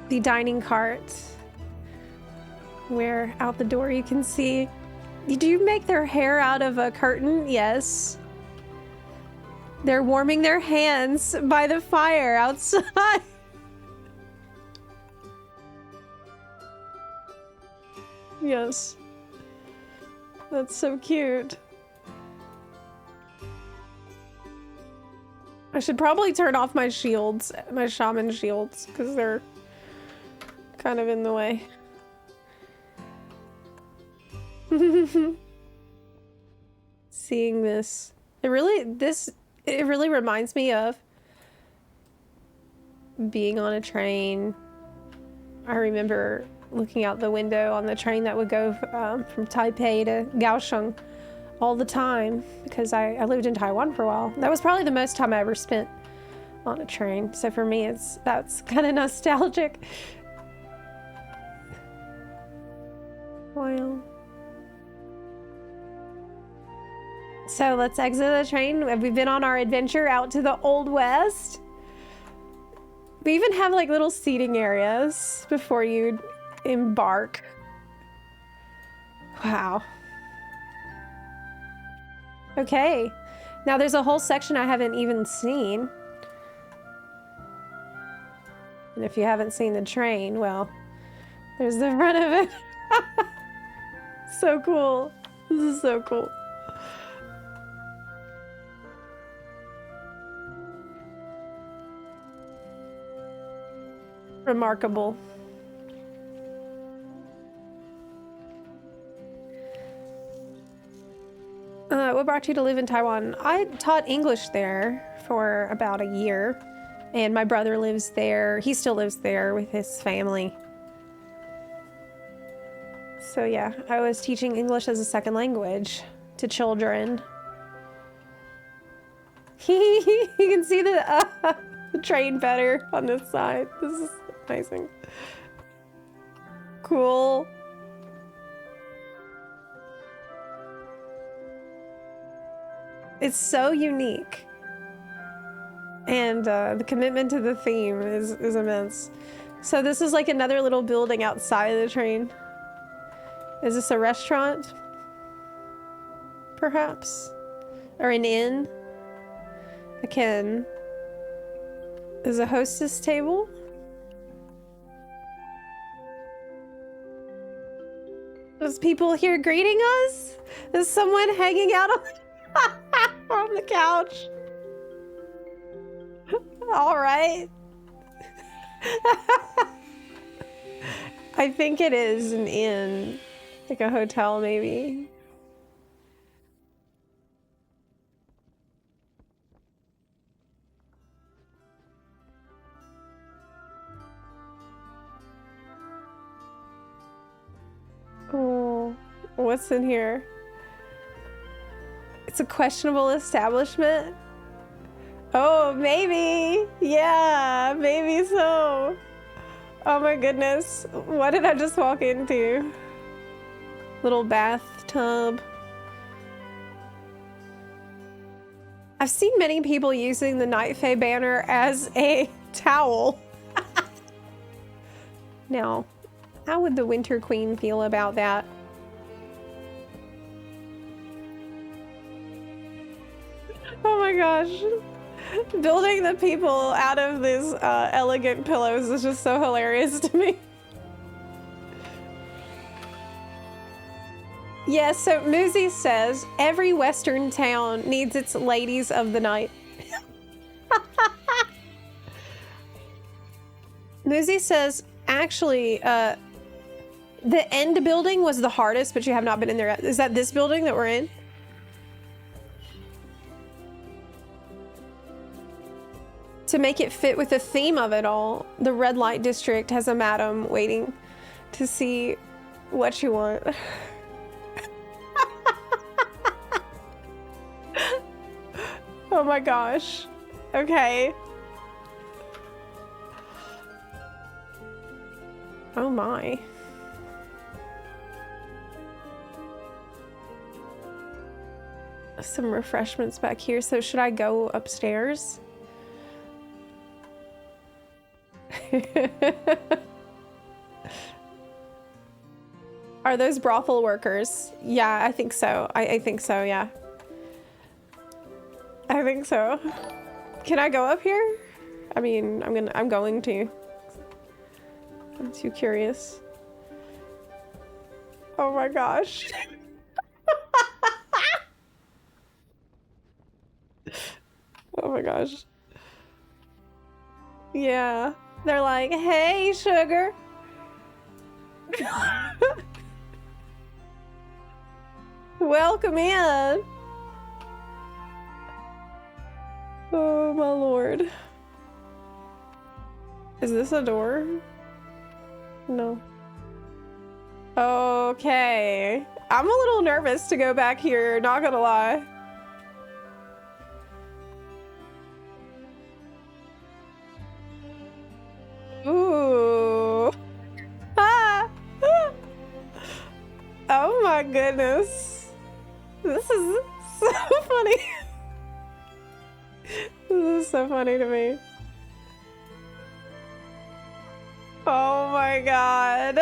The dining cart, where out the door you can see. Do you make their hair out of a curtain? Yes. They're warming their hands by the fire outside. Yes. That's so cute. I should probably turn off my shields, my shaman shields, because they're kind of in the way. Seeing this, it really reminds me of being on a train. I remember looking out the window on the train that would go from Taipei to Kaohsiung all the time, because I lived in Taiwan for a while. That was probably the most time I ever spent on a train. So for me, that's kind of nostalgic. Wow. So let's exit the train. We've been on our adventure out to the Old West. We even have like little seating areas before you embark. Wow. Okay. Now there's a whole section I haven't even seen. And if you haven't seen the train, well, there's the front of it. So cool. This is so cool. Remarkable. What brought you to live in Taiwan? I taught English there for about a year, and my brother lives there. He still lives there with his family. So yeah, I was teaching English as a second language to children. You can see the train better on this side. This is amazing. Cool. It's so unique. And the commitment to the theme is immense. So this is like another little building outside of the train. Is this a restaurant? Perhaps? Or an inn? Again, is a hostess table? There's people here greeting us? Is someone hanging out on the couch? All right. I think it is an inn, like a hotel maybe. Oh, what's in here? It's a questionable establishment. Oh, maybe. Yeah, maybe so. Oh my goodness. What did I just walk into? Little bathtub. I've seen many people using the Night Fae banner as a towel. Now, how would the Winter Queen feel about that? Oh my gosh. Building the people out of these elegant pillows is just so hilarious to me. Yes, so Muzi says every Western town needs its ladies of the night. Muzi says, actually, the end building was the hardest, but you have not been in there yet. Is that this building that we're in? To make it fit with the theme of it all, the red light district has a madam waiting to see what you want. Oh my gosh. Okay. Oh my. Some refreshments back here. So should I go upstairs? Are those brothel workers? Yeah, I think so. I think so, yeah. I think so. Can I go up here? I mean, I'm going to. I'm too curious. Oh my gosh. Oh my gosh. Yeah. They're like, hey, sugar. Welcome in. Oh my lord. Is this a door? No. Okay. I'm a little nervous to go back here, not gonna lie. Ooh. Ah. Oh my goodness. This is so funny. This is so funny to me. Oh my god.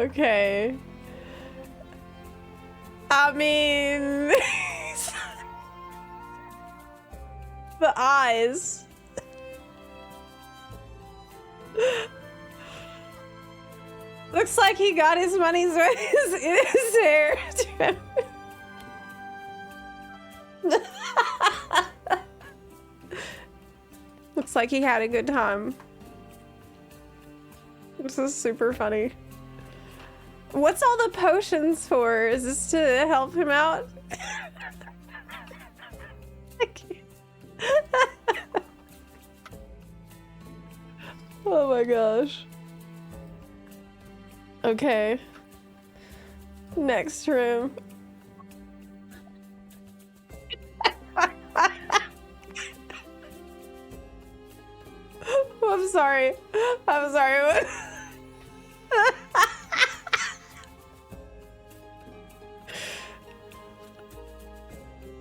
Okay. I mean, the eyes. Looks like he got his money's worth in his hair. Looks like he had a good time. This is super funny. What's all the potions for? Is this to help him out? Oh my gosh. Okay. Next room. I'm sorry. I'm sorry.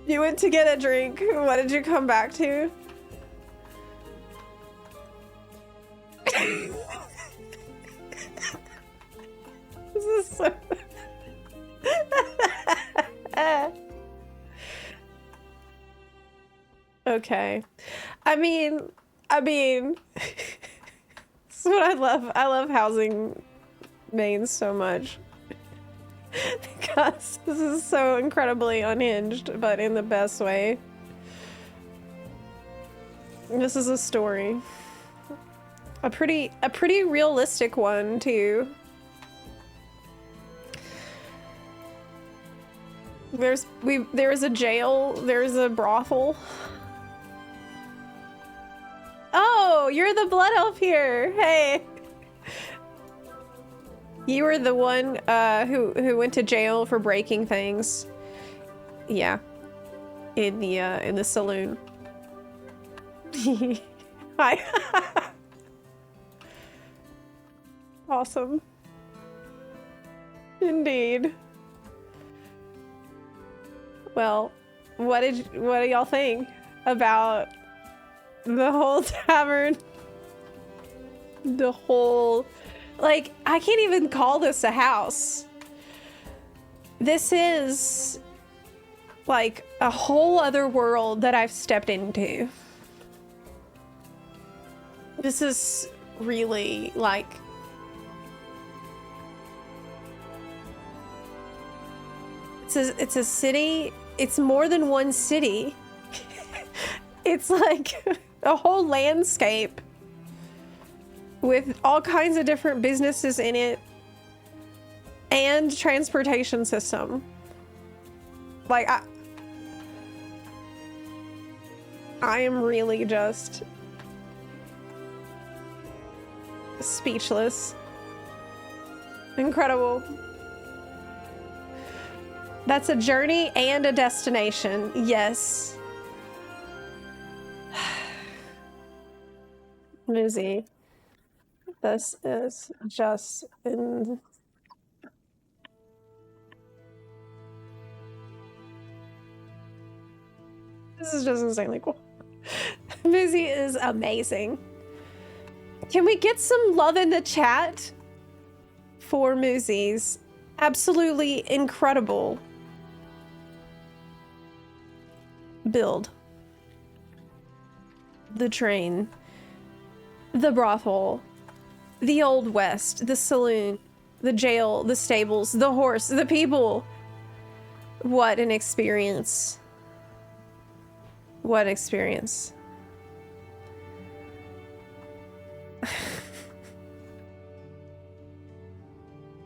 You went to get a drink. What did you come back to? This is so... Okay. I mean, this is what I love. I love housing mains so much. Because this is so incredibly unhinged, but in the best way. This is a story. A pretty realistic one, too. There is a jail, there's a brothel. Oh, you're the blood elf here. Hey. You were the one who went to jail for breaking things. Yeah. In the saloon. Hi. Awesome. Indeed. Well, what do y'all think about the whole tavern? The whole, like, I can't even call this a house. This is like a whole other world that I've stepped into. This is really like, it's a city. It's more than one city. It's like a whole landscape with all kinds of different businesses in it and transportation system. Like, I am really just speechless. Incredible. That's a journey and a destination. Yes. Muzi. This is just in... This is just insanely cool. Muzi is amazing. Can we get some love in the chat for Muzi's absolutely incredible build? The train, the brothel, the Old West, the saloon, the jail, the stables, the horse, the people. What an experience. What an experience.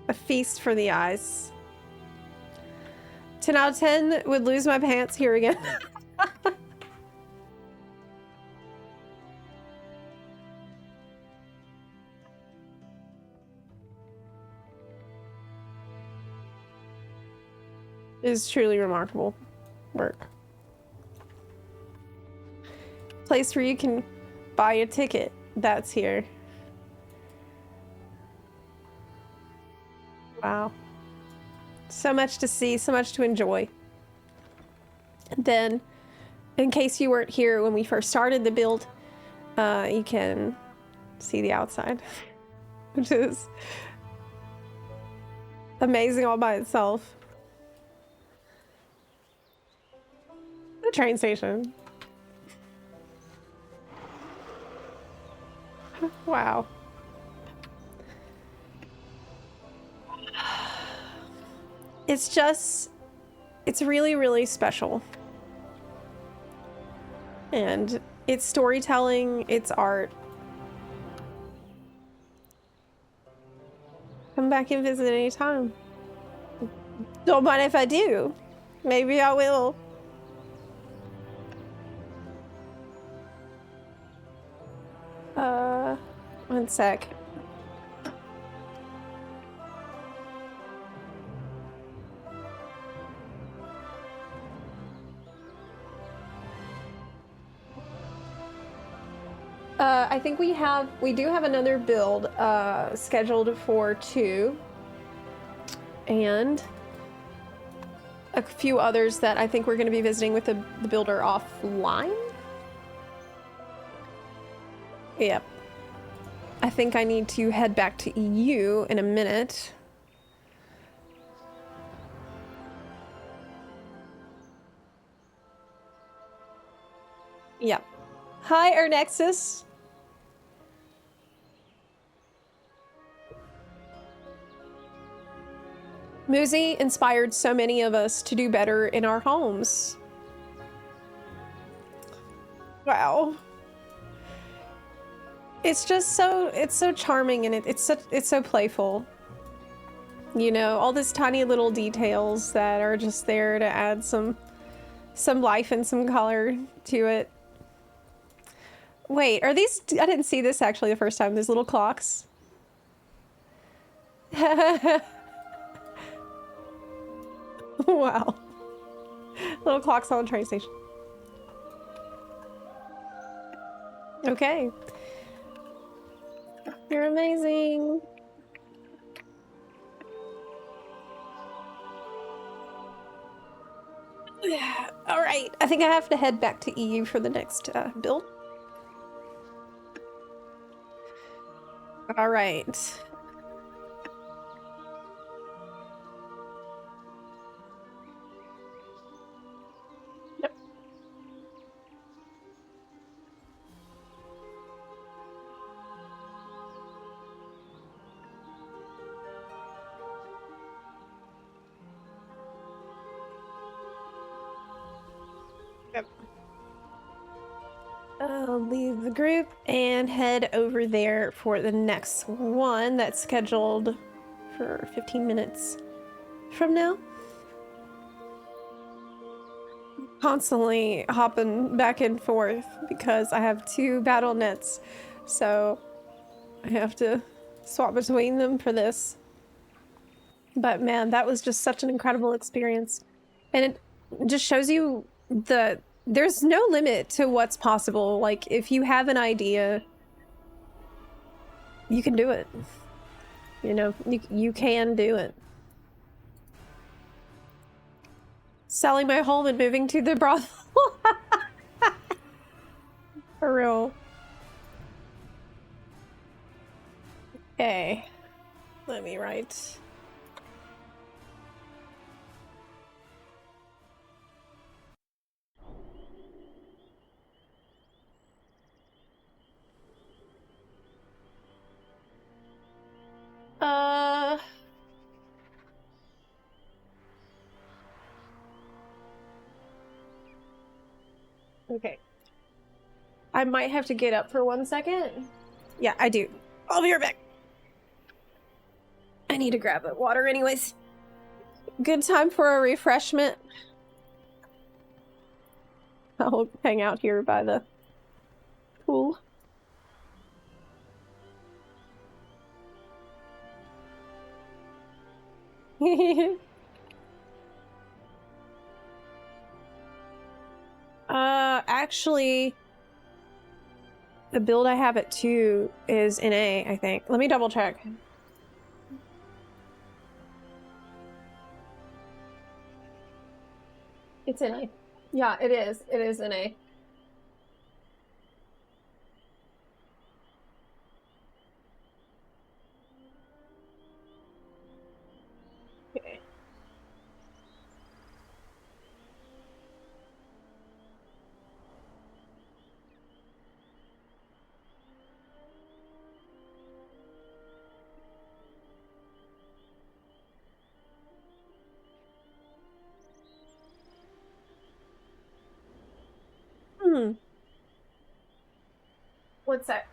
A feast for the eyes. 10 out of 10 would lose my pants here again. It is truly remarkable work. Place where you can buy a ticket. That's here. Wow. So much to see, so much to enjoy. And then, in case you weren't here when we first started the build, you can see the outside, which is amazing all by itself. The train station. Wow. It's just, it's really, really special. And it's storytelling, it's art. Come back and visit anytime. Don't mind if I do. Maybe I will. One sec. I think we do have another build scheduled for 2, and a few others that I think we're going to be visiting with the builder offline. Yep. I think I need to head back to EU in a minute. Yep. Hi, Ernexus. Muzi inspired so many of us to do better in our homes. Wow. It's just it's so charming, and it's so playful. You know, all these tiny little details that are just there to add some life and some color to it. Wait, are these, I didn't see this actually the first time, these little clocks. Wow. Little clocks on the train station. Okay. You're amazing. All right. I think I have to head back to EU for the next build. All right. Yep. Yep. I'll leave the group and head over there for the next one that's scheduled for 15 minutes from now. Constantly hopping back and forth because I have 2 battle nets, so I have to swap between them for this. But man, that was just such an incredible experience, and it just shows you there's no limit to what's possible. Like, if you have an idea, you can do it. You know, you can do it. Selling my home and moving to the brothel. For real. Okay. Let me write. Okay. I might have to get up for 1 second. Yeah, I do. I'll be right back. I need to grab a water anyways. Good time for a refreshment. I'll hang out here by the pool. Actually, the build I have at 2 is in A, I think. Let me double check. It's in A. Yeah, it is. It is in A. What's that?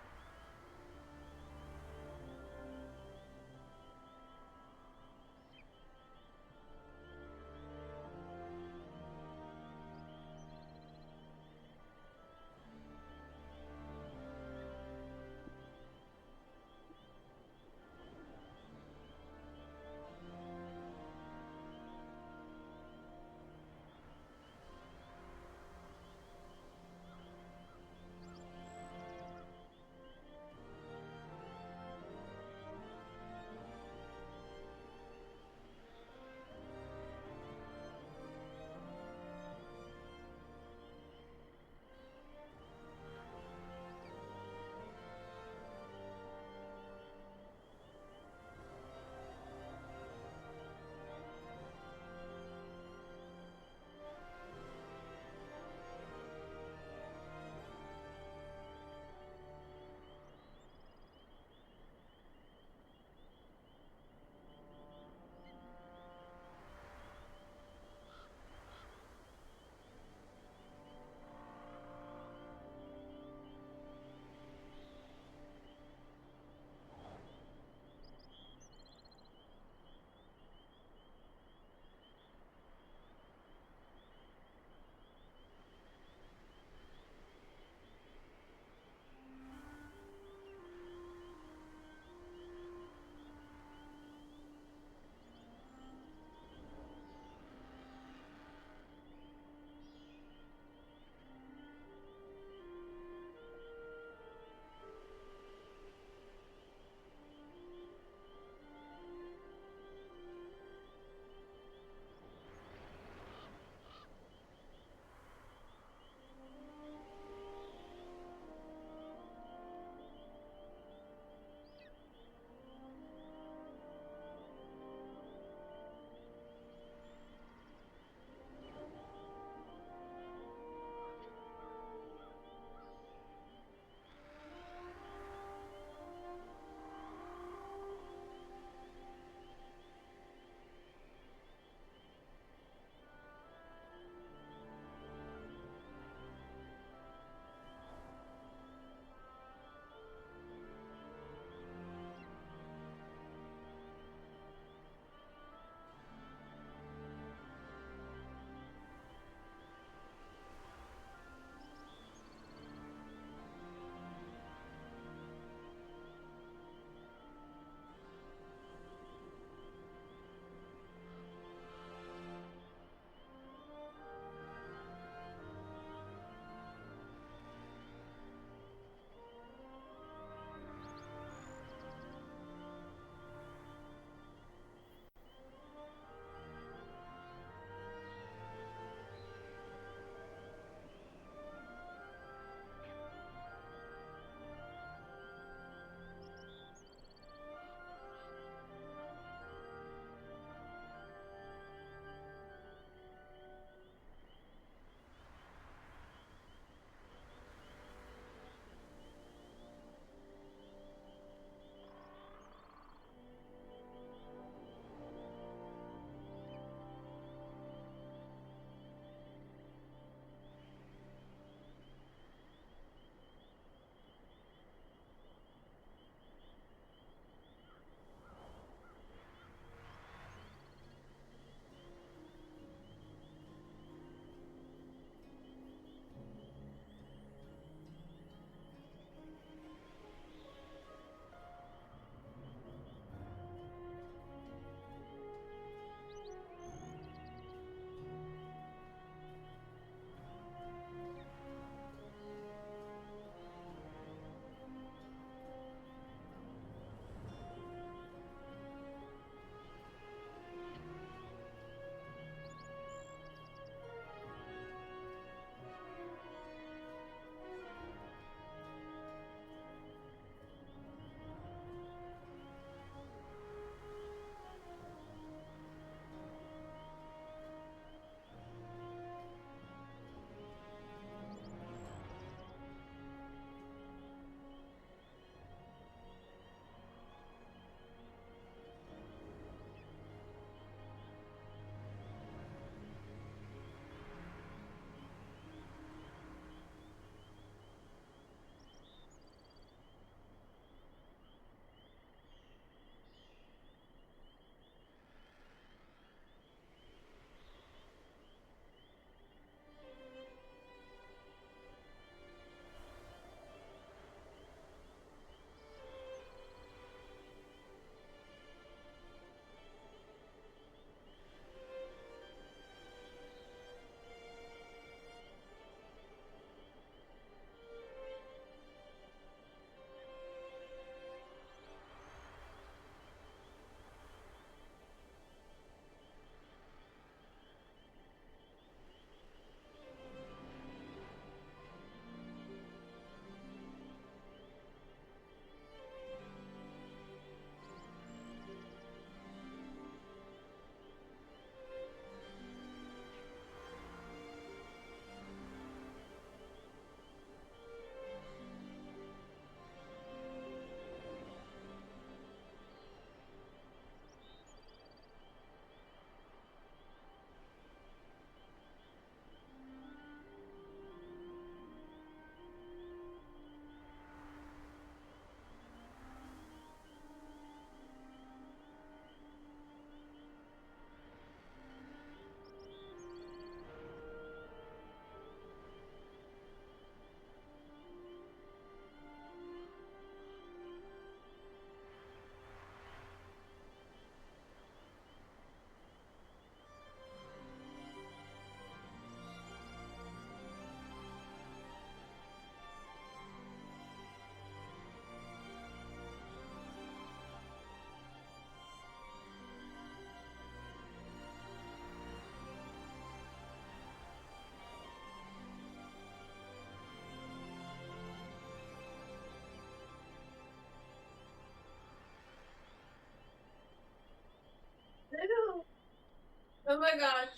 Oh my gosh.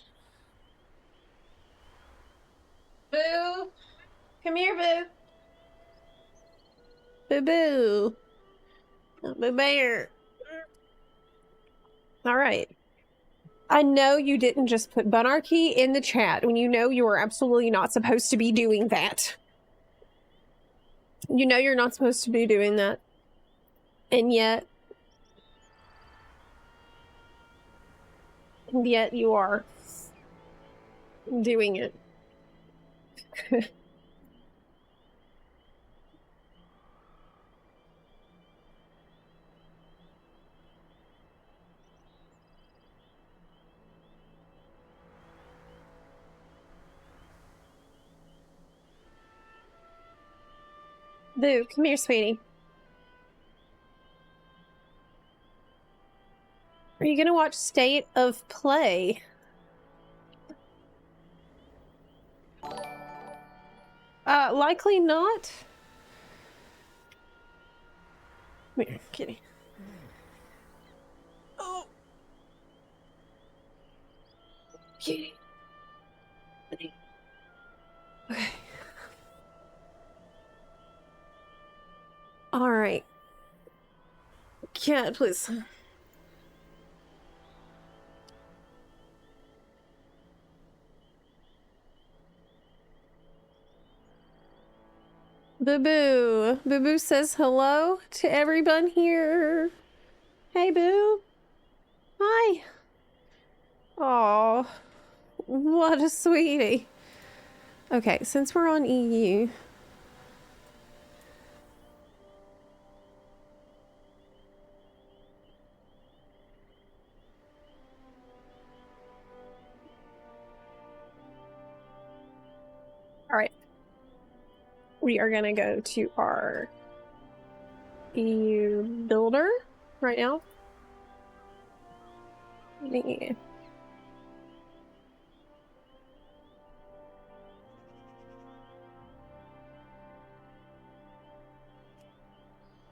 Boo. Come here, Boo. Boo Boo. Boo Bear. All right. I know you didn't just put Bunarchy in the chat when you know you are absolutely not supposed to be doing that. You know you're not supposed to be doing that. And yet you are doing it. Boo, come here, sweetie. Are you gonna watch State of Play? Likely not. Come here, kitty. Oh. Kitty. Okay. All right. Cat, please. Boo Boo. Boo Boo says hello to everyone here. Hey, Boo. Hi. Oh, what a sweetie. Okay, since we're on EU. All right. We are gonna go to our EU builder right now. Yeah.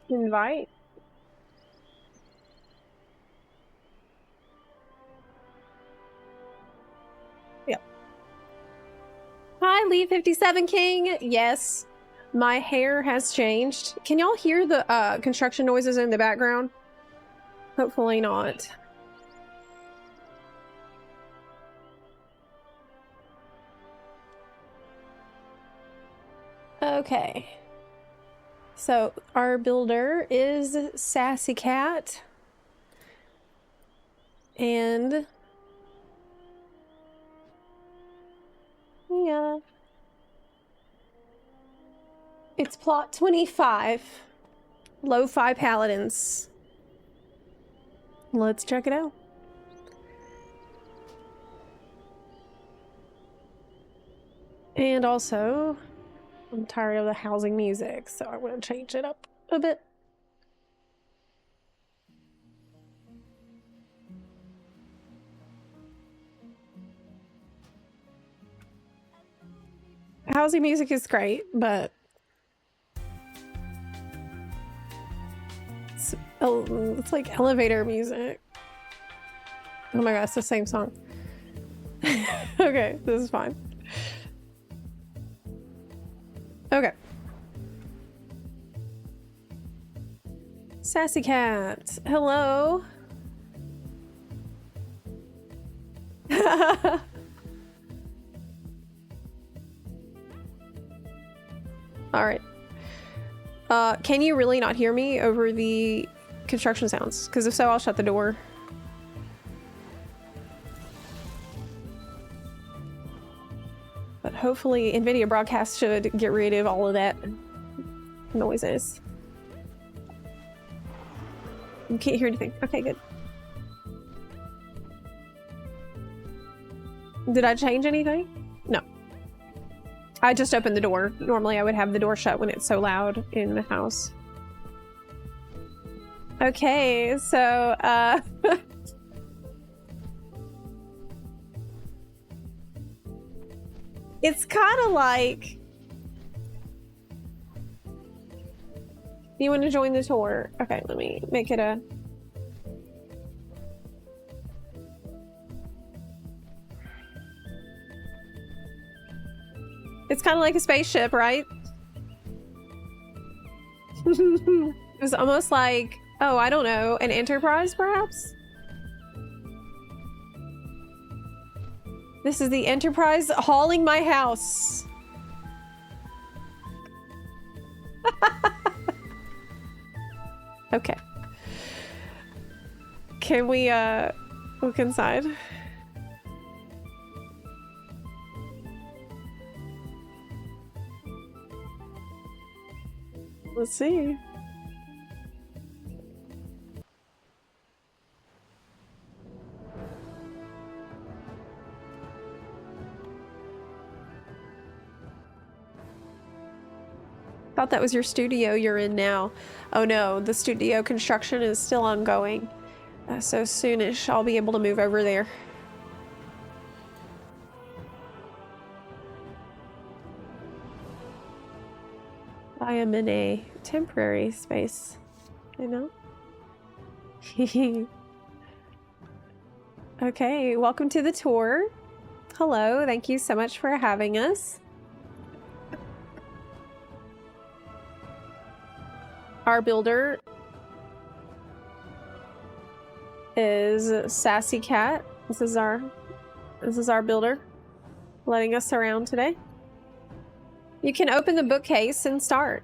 Invite. Yep. Hi, Lee 57 King. Yes, my hair has changed. Can y'all hear the construction noises in the background? Hopefully not. Okay. So our builder is Sassy Cat. And yeah. It's plot 25. Lo-fi paladins. Let's check it out. And also, I'm tired of the housing music, so I'm going to change it up a bit. Housing music is great, but it's like elevator music. Oh my god, it's the same song. Okay, this is fine. Okay. Sassy Cat, hello. All right. Can you really not hear me over the construction sounds? Because if so, I'll shut the door. But hopefully NVIDIA Broadcast should get rid of all of that noises. You can't hear anything. Okay, good. Did I change anything? No. I just opened the door. Normally I would have the door shut when it's so loud in the house. Okay, so, it's kind of like... You want to join the tour? Okay, let me make it a... It's kind of like a spaceship, right? It was almost like, oh, I don't know, an Enterprise, perhaps? This is the Enterprise hauling my house. Okay. Can we, look inside? Let's see. Thought that was your studio you're in now. Oh no, the studio construction is still ongoing. So soonish I'll be able to move over there. I am in a temporary space, you know? Okay, welcome to the tour. Hello, thank you so much for having us. Our builder is Sassy Cat. This is our builder letting us around today. You can open the bookcase and start.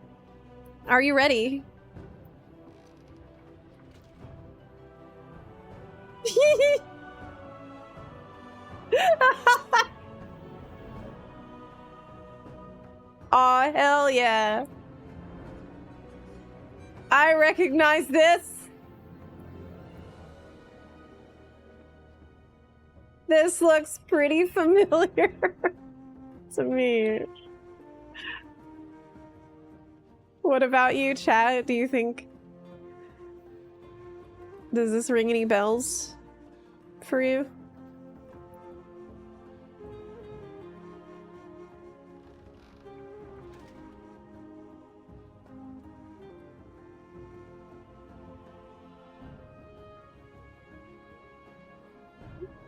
Are you ready? Aw, hell yeah. I recognize this. This looks pretty familiar to me. What about you, chat? Do you think... Does this ring any bells for you?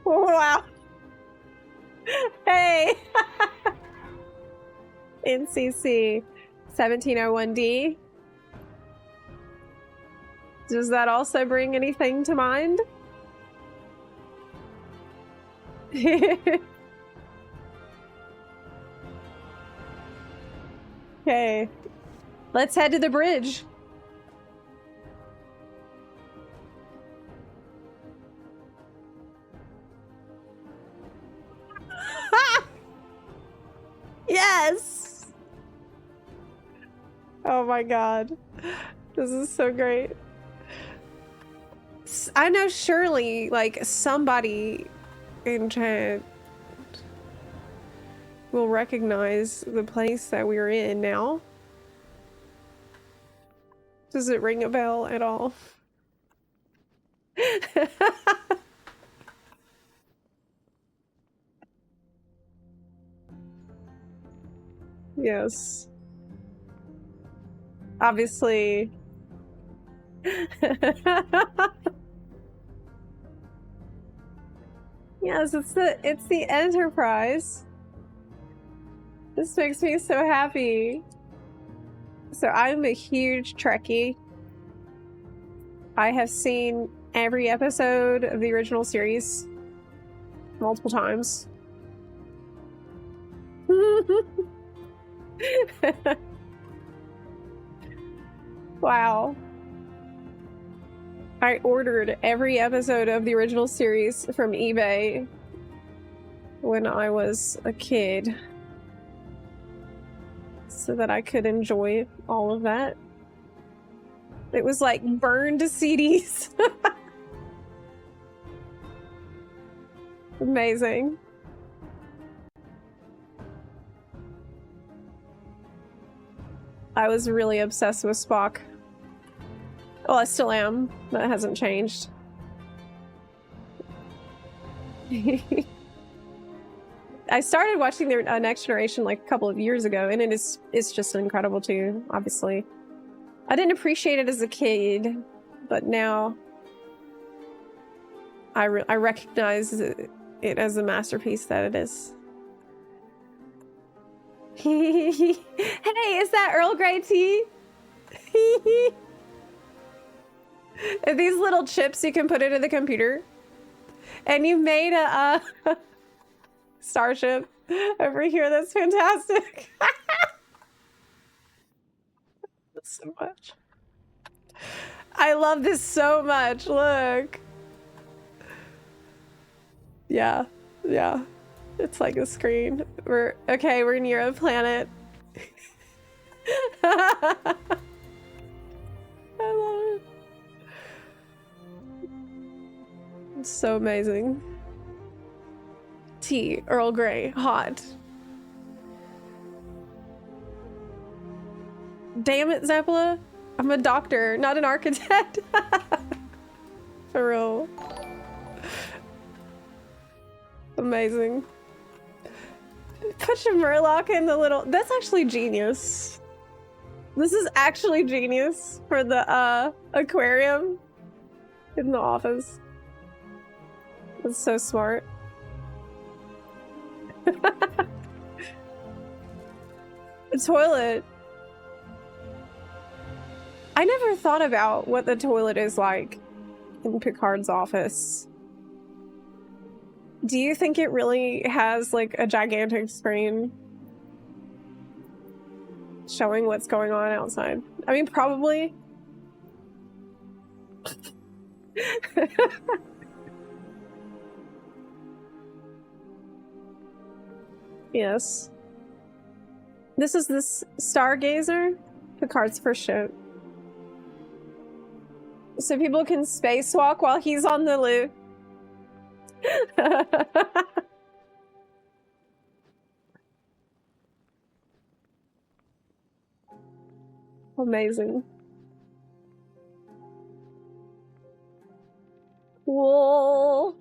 Wow. Hey. NCC 1701D. Does that also bring anything to mind? Okay. Let's head to the bridge. Yes! Oh my god. This is so great. I know surely, like, somebody in chat will recognize the place that we're in now. Does it ring a bell at all? Yes. Obviously. Yes, it's the Enterprise. This makes me so happy. So I'm a huge Trekkie. I have seen every episode of the original series multiple times. Wow. I ordered every episode of the original series from eBay when I was a kid so that I could enjoy all of that. It was like burned CDs. Amazing. I was really obsessed with Spock. Well, I still am. That hasn't changed. I started watching the Next Generation like a couple of years ago, and it's just incredible too, obviously. I didn't appreciate it as a kid, but now I recognize it as the masterpiece that it is. Hey, is that Earl Grey tea? These little chips you can put into the computer. And you made a starship over here. That's fantastic. So much. I love this so much. Look. Yeah. Yeah. It's like a screen. We're near a planet. I love it. It's so amazing. Tea, Earl Grey, hot. Damn it, Zepla. I'm a doctor, not an architect. For real. Amazing. Put your Murloc in the little... That's actually genius. This is actually genius for the aquarium in the office. That's so smart. The toilet. I never thought about what the toilet is like in Picard's office. Do you think it really has like a gigantic screen showing what's going on outside? I mean, probably. Yes. This is this Stargazer, Picard's first ship. So people can spacewalk while he's on the loo. Amazing. Whoa.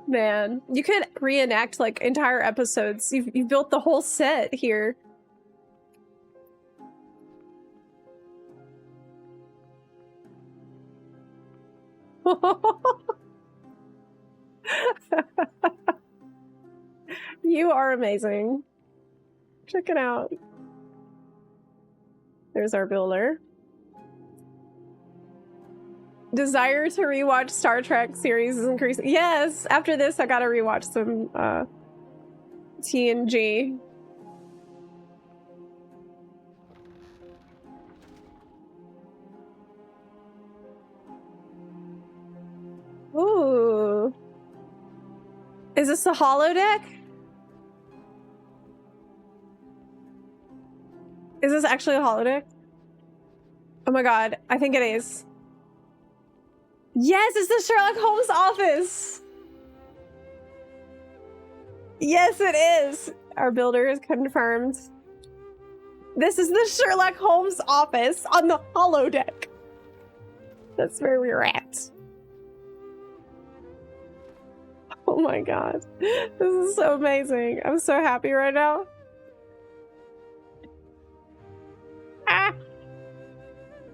Man, you could reenact like entire episodes. You've built the whole set here. You are amazing. Check it out. There's our builder. Desire to rewatch Star Trek series is increasing. Yes, after this I gotta rewatch some TNG. Ooh. Is this a holodeck? Is this actually a holodeck? Oh my god, I think it is. Yes, it's the Sherlock Holmes office! Yes, it is! Our builder is confirmed. This is the Sherlock Holmes office on the holodeck. That's where we're at. Oh my god. This is so amazing. I'm so happy right now. Ah!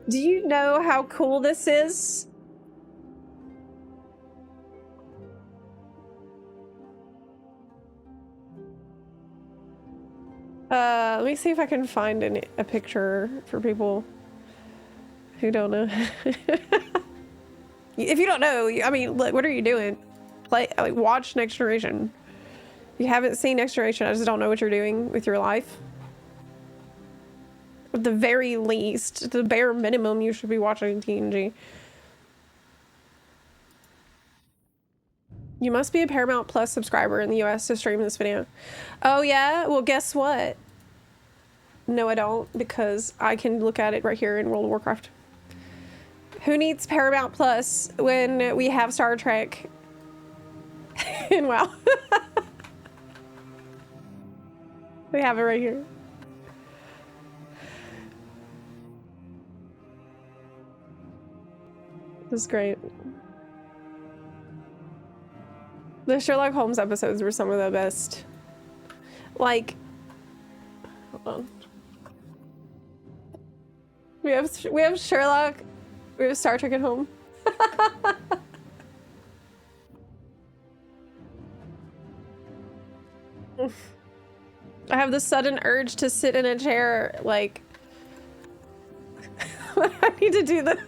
Do you know how cool this is? Let me see if I can find a picture for people who don't know. If you don't know, I mean, look, what are you doing? Watch Next Generation. If you haven't seen Next Generation, I just don't know what you're doing with your life. At the very least, the bare minimum, you should be watching TNG. You must be a Paramount Plus subscriber in the US to stream this video. Oh yeah? Well, guess what? No, I don't, because I can look at it right here in World of Warcraft. Who needs Paramount Plus when we have Star Trek? And wow. We have it right here. This is great. The Sherlock Holmes episodes were some of the best. Like, hold on. We have Sherlock. We have Star Trek at home. I have the sudden urge to sit in a chair, like... I need to do that.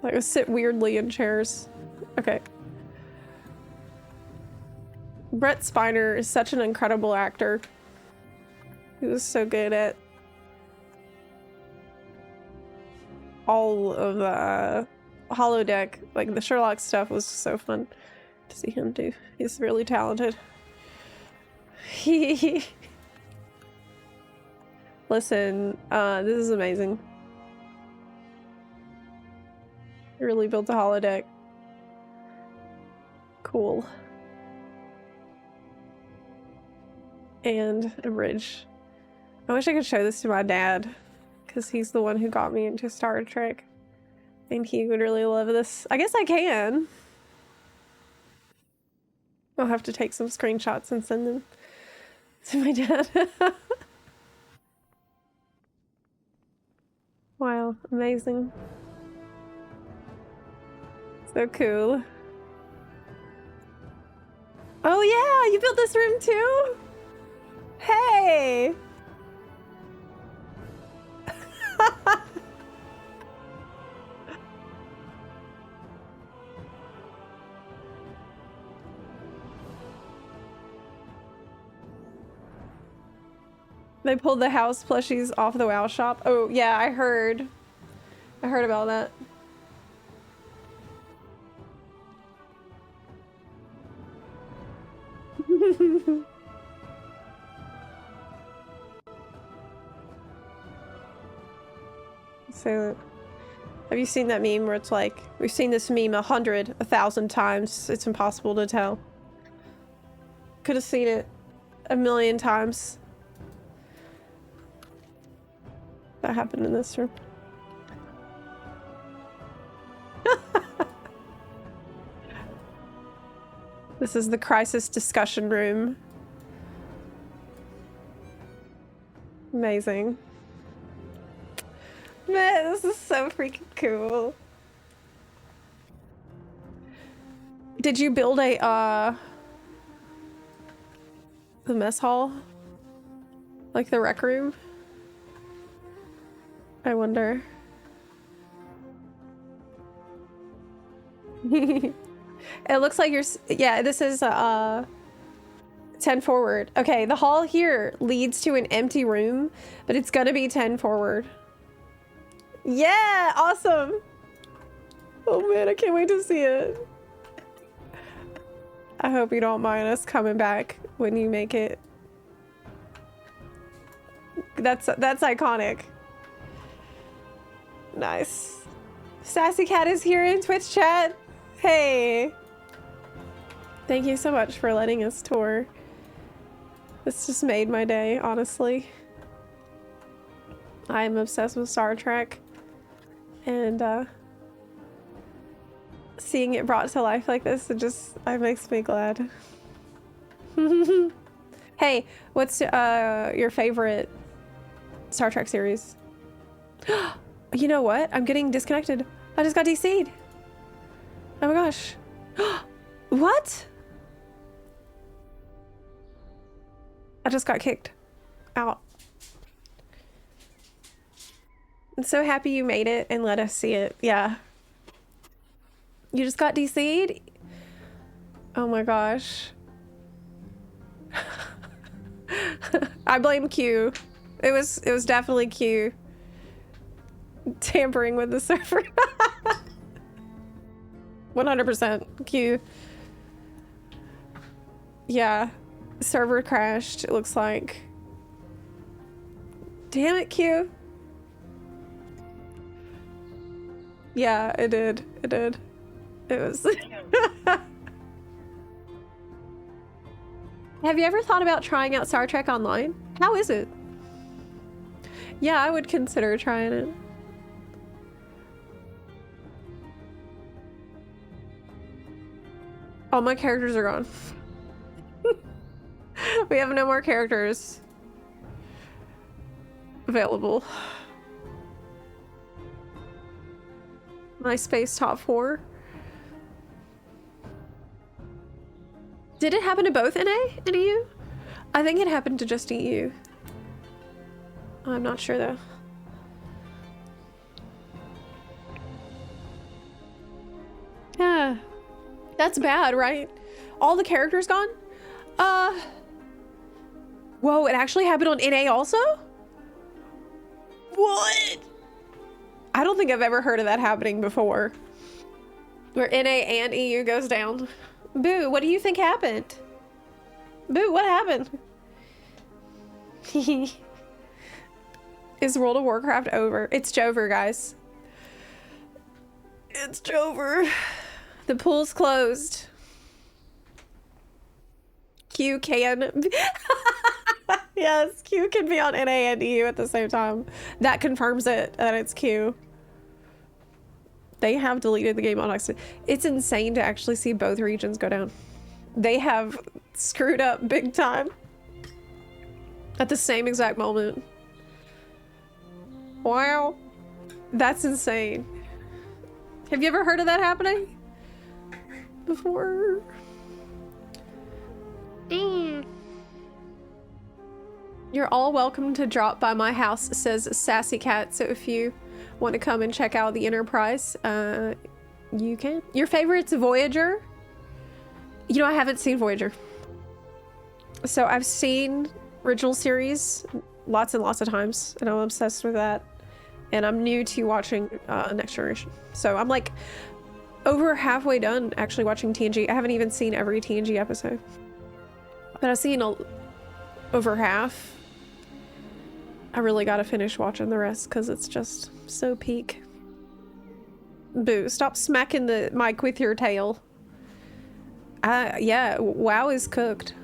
Like, sit weirdly in chairs. Okay. Brett Spiner is such an incredible actor. He was so good at all of the holodeck. Like, the Sherlock stuff was so fun to see him do. He's really talented. Listen, this is amazing. He really built a holodeck. Cool. And a bridge. I wish I could show this to my dad, because he's the one who got me into Star Trek. And he would really love this. I guess I can. I'll have to take some screenshots and send them to my dad. Wow, amazing. So cool. Oh yeah, you built this room too? Hey! They pulled the house plushies off the WoW shop. Oh yeah, I heard about that. So, have you seen that meme where it's like, we've seen this meme 100, 1,000 times, it's impossible to tell. Could have seen it 1,000,000 times. That happened in this room. This is the crisis discussion room. Amazing. Man, this is so freaking cool. Did you build a, the mess hall? Like the rec room? I wonder. It looks like you're, yeah, this is 10 forward. Okay, the hall here leads to an empty room, but it's gonna be 10 forward. Yeah, awesome. Oh man, I can't wait to see it. I hope you don't mind us coming back when you make it. That's iconic. Nice. Sassy Cat is here in Twitch chat. Hey. Thank you so much for letting us tour. This just made my day, honestly. I'm obsessed with Star Trek. And seeing it brought to life like this, it makes me glad. Hey, what's your favorite Star Trek series? You know what? I'm getting disconnected. I just got DC'd. Oh my gosh. What? I just got kicked out. I'm so happy you made it and let us see it. Yeah. You just got DC'd? Oh my gosh. I blame Q. It was definitely Q. Tampering with the server. 100% Q. Yeah. Server crashed, it looks like. Damn it, Q. Yeah, it did. It did. It was... Have you ever thought about trying out Star Trek Online? How is it? Yeah, I would consider trying it. All my characters are gone. We have no more characters available. MySpace top 4. Did it happen to both NA and EU? I think it happened to just EU. I'm not sure though. Yeah. That's bad, right? All the characters gone? Whoa, it actually happened on NA also? What? I don't think I've ever heard of that happening before. Where NA and EU goes down. Boo, what do you think happened? Boo, what happened? Is World of Warcraft over? It's Jover, guys. It's Jover. The pool's closed. Q can... Yes, Q can be on NA and EU at the same time. That confirms it, that it's Q. They have deleted the game on accident. It's insane to actually see both regions go down. They have screwed up big time. At the same exact moment. Wow. That's insane. Have you ever heard of that happening before? You're all welcome to drop by my house, says Sassy Cat. So if you want to come and check out the Enterprise, you can. Your favorite's Voyager? You know, I haven't seen Voyager. So I've seen original series lots and lots of times, and I'm obsessed with that. And I'm new to watching Next Generation. So I'm like over halfway done actually watching TNG. I haven't even seen every TNG episode. But I've seen over half. I really gotta finish watching the rest because it's just so peak. Boo, stop smacking the mic with your tail. Yeah, WoW is cooked.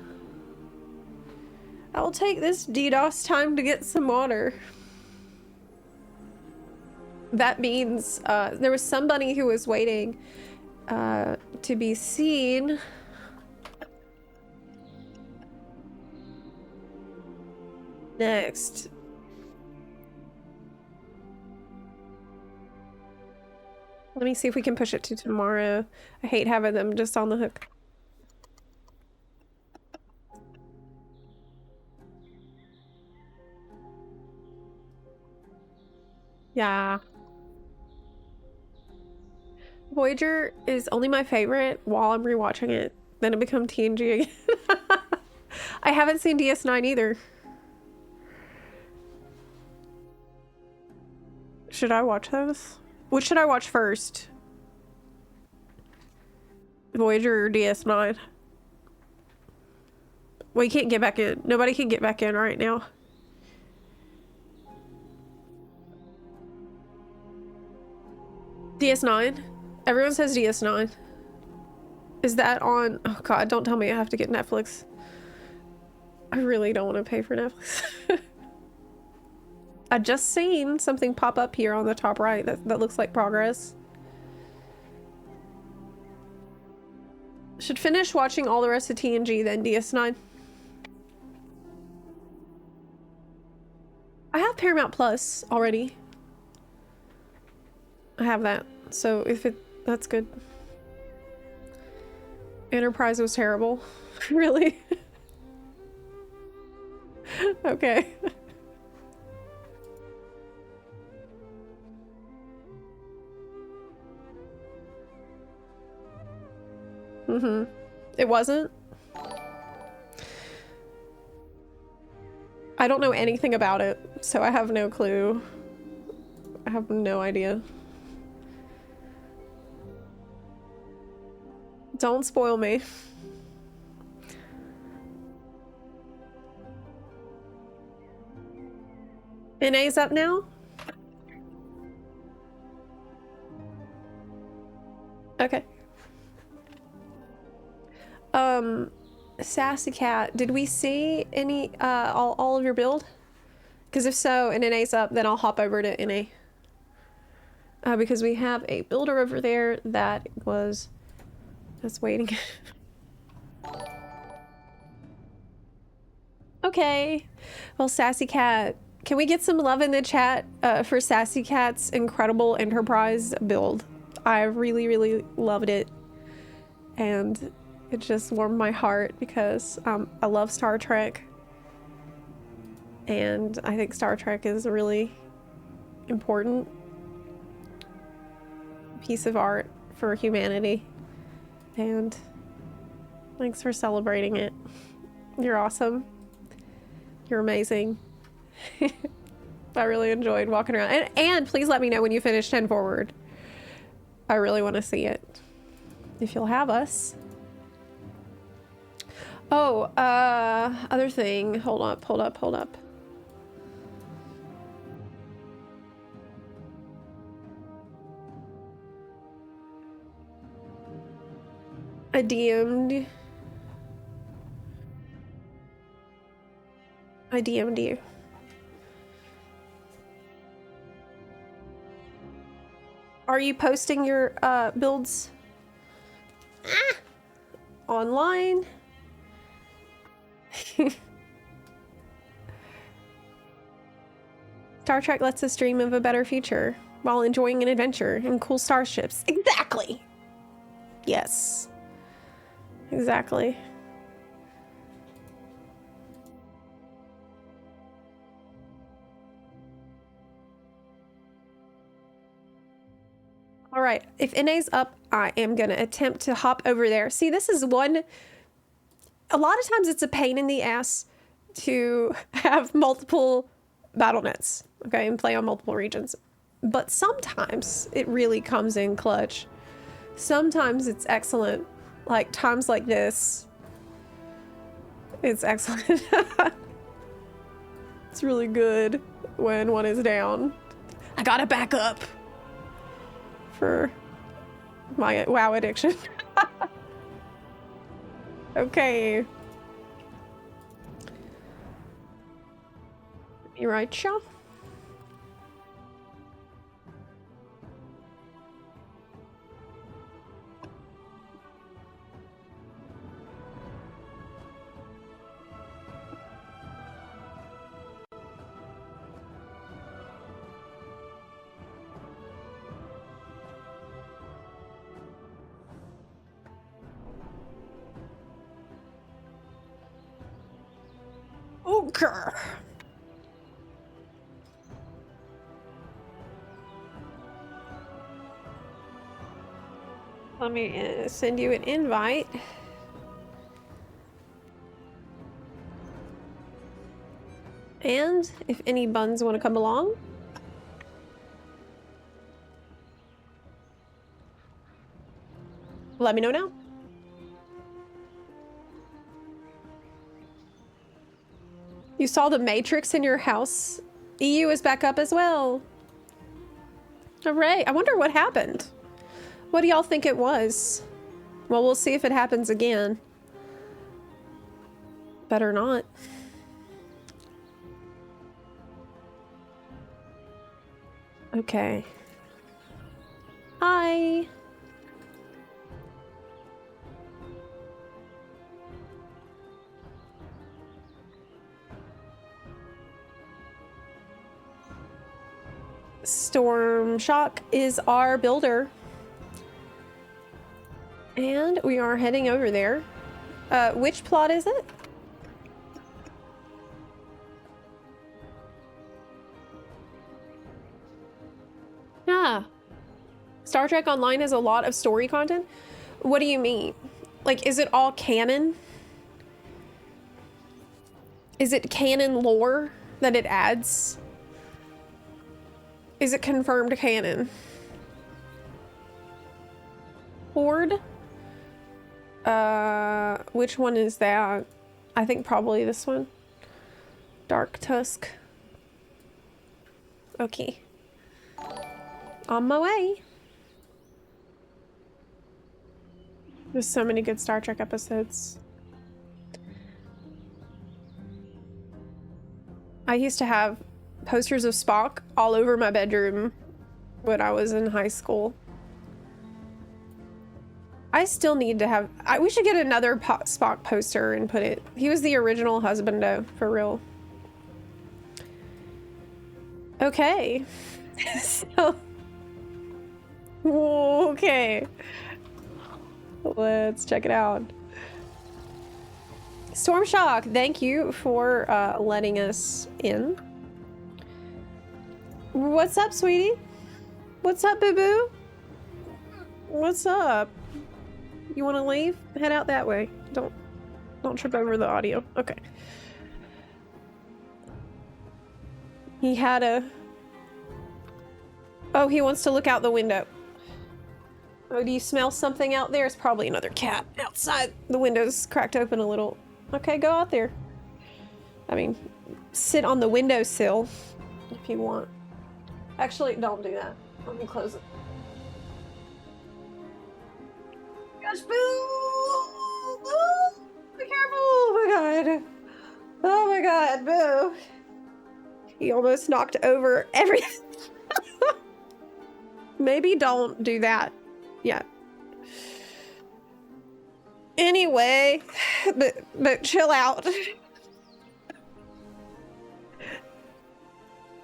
I'll take this DDoS time to get some water. That means there was somebody who was waiting to be seen. Next. Let me see if we can push it to tomorrow. I hate having them just on the hook. Yeah. Voyager is only my favorite while I'm rewatching it. Then it becomes TNG again. I haven't seen DS9 either. Should I watch those? Which should I watch first? Voyager or DS9? Well, you can't get back in. Nobody can get back in right now. DS9? Everyone says DS9. Is that on? Oh god, don't tell me I have to get Netflix. I really don't want to pay for Netflix. I just seen something pop up here on the top right that looks like progress. Should finish watching all the rest of TNG, then DS9. I have Paramount Plus already. I have that, so that's good. Enterprise was terrible. Really? Okay. It wasn't? I don't know anything about it, so I have no clue. I have no idea. Don't spoil me. NA's up now? Okay. Sassy Cat, did we see any, all of your build? Because if so, and NA's up, then I'll hop over to NA. Because we have a builder over there that's waiting. Okay. Well, Sassy Cat, can we get some love in the chat for Sassy Cat's incredible Enterprise build? I really, really loved it. And It just warmed my heart because I love Star Trek. And I think Star Trek is a really important piece of art for humanity. And thanks for celebrating it. You're awesome. You're amazing. I really enjoyed walking around. And please let me know when you finish 10 Forward. I really want to see it. If you'll have us. Oh, other thing. Hold up. I DM'd you. Are you posting your builds online? Star Trek lets us dream of a better future while enjoying an adventure in cool starships. Exactly. Yes. Exactly. All right, if NA's up, I am gonna attempt to hop over there. See, this is one, a lot of times it's a pain in the ass to have multiple battle nets, okay, and play on multiple regions. But sometimes it really comes in clutch. Sometimes it's excellent. Like times like this, it's excellent. It's really good when one is down. I gotta back up for my WoW addiction. Okay. You right, Shaw? Okay. Let me send you an invite. And if any buns want to come along, let me know now. You saw the Matrix in your house? EU is back up as well. Hooray. I wonder what happened. What do y'all think it was? Well, we'll see if it happens again. Better not. Okay. Hi. Storm Shock is our builder. And we are heading over there. Which plot is it? Ah. Star Trek Online has a lot of story content? What do you mean? Like, is it all canon? Is it canon lore that it adds? Is it confirmed canon? Horde? Which one is that? I think probably this one. Dark Tusk. Okay. On my way. There's so many good Star Trek episodes. I used to have posters of Spock all over my bedroom when I was in high school. I still need to have... we should get another Spock poster and put it... He was the original husbando, for real. Okay. So... Okay. Let's check it out. Storm Shock, thank you for letting us in. What's up, sweetie? What's up, boo-boo? What's up? You want to leave? Head out that way. Don't trip over the audio. Okay. He had a... Oh, he wants to look out the window. Oh, do you smell something out there? It's probably another cat outside. The window's cracked open a little. Okay, go out there. I mean, sit on the windowsill if you want. Actually, don't do that. Let me close it. Gosh, boo! Boo! Be careful! Oh my god. Oh my god, boo. He almost knocked over everything. Maybe don't do that yet. Anyway, but chill out.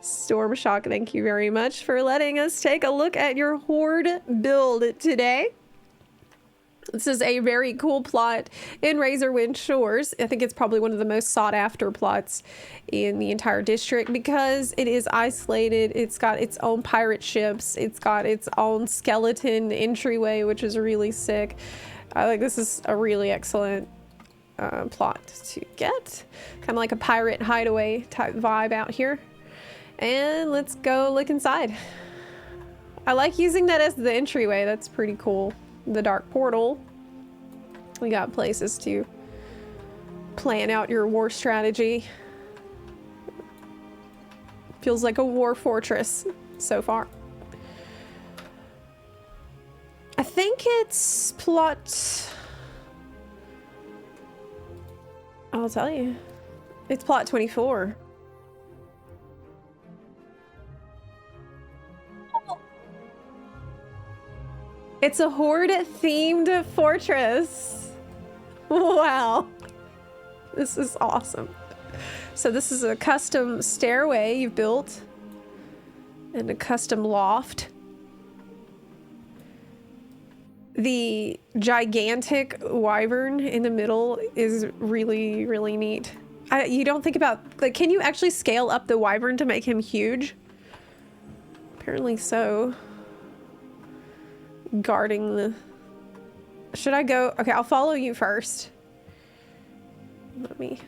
Storm Shock, thank you very much for letting us take a look at your horde build today. This is a very cool plot in Razorwind Shores. I think it's probably one of the most sought after plots in the entire district because it is isolated. It's got its own pirate ships. It's got its own skeleton entryway, which is really sick. I think this is a really excellent plot to get. Kind of like a pirate hideaway type vibe out here. And let's go look inside. I like using that as the entryway. That's pretty cool. The dark portal. We got places to plan out your war strategy. Feels like a war fortress so far. I think it's plot... I'll tell you. It's plot 24. It's a horde-themed fortress. Wow. This is awesome. So this is a custom stairway you've built. And a custom loft. The gigantic wyvern in the middle is really, really neat. You don't think about... Like, can you actually scale up the wyvern to make him huge? Apparently so. Guarding the... Should I go? Okay, I'll follow you first. Let me...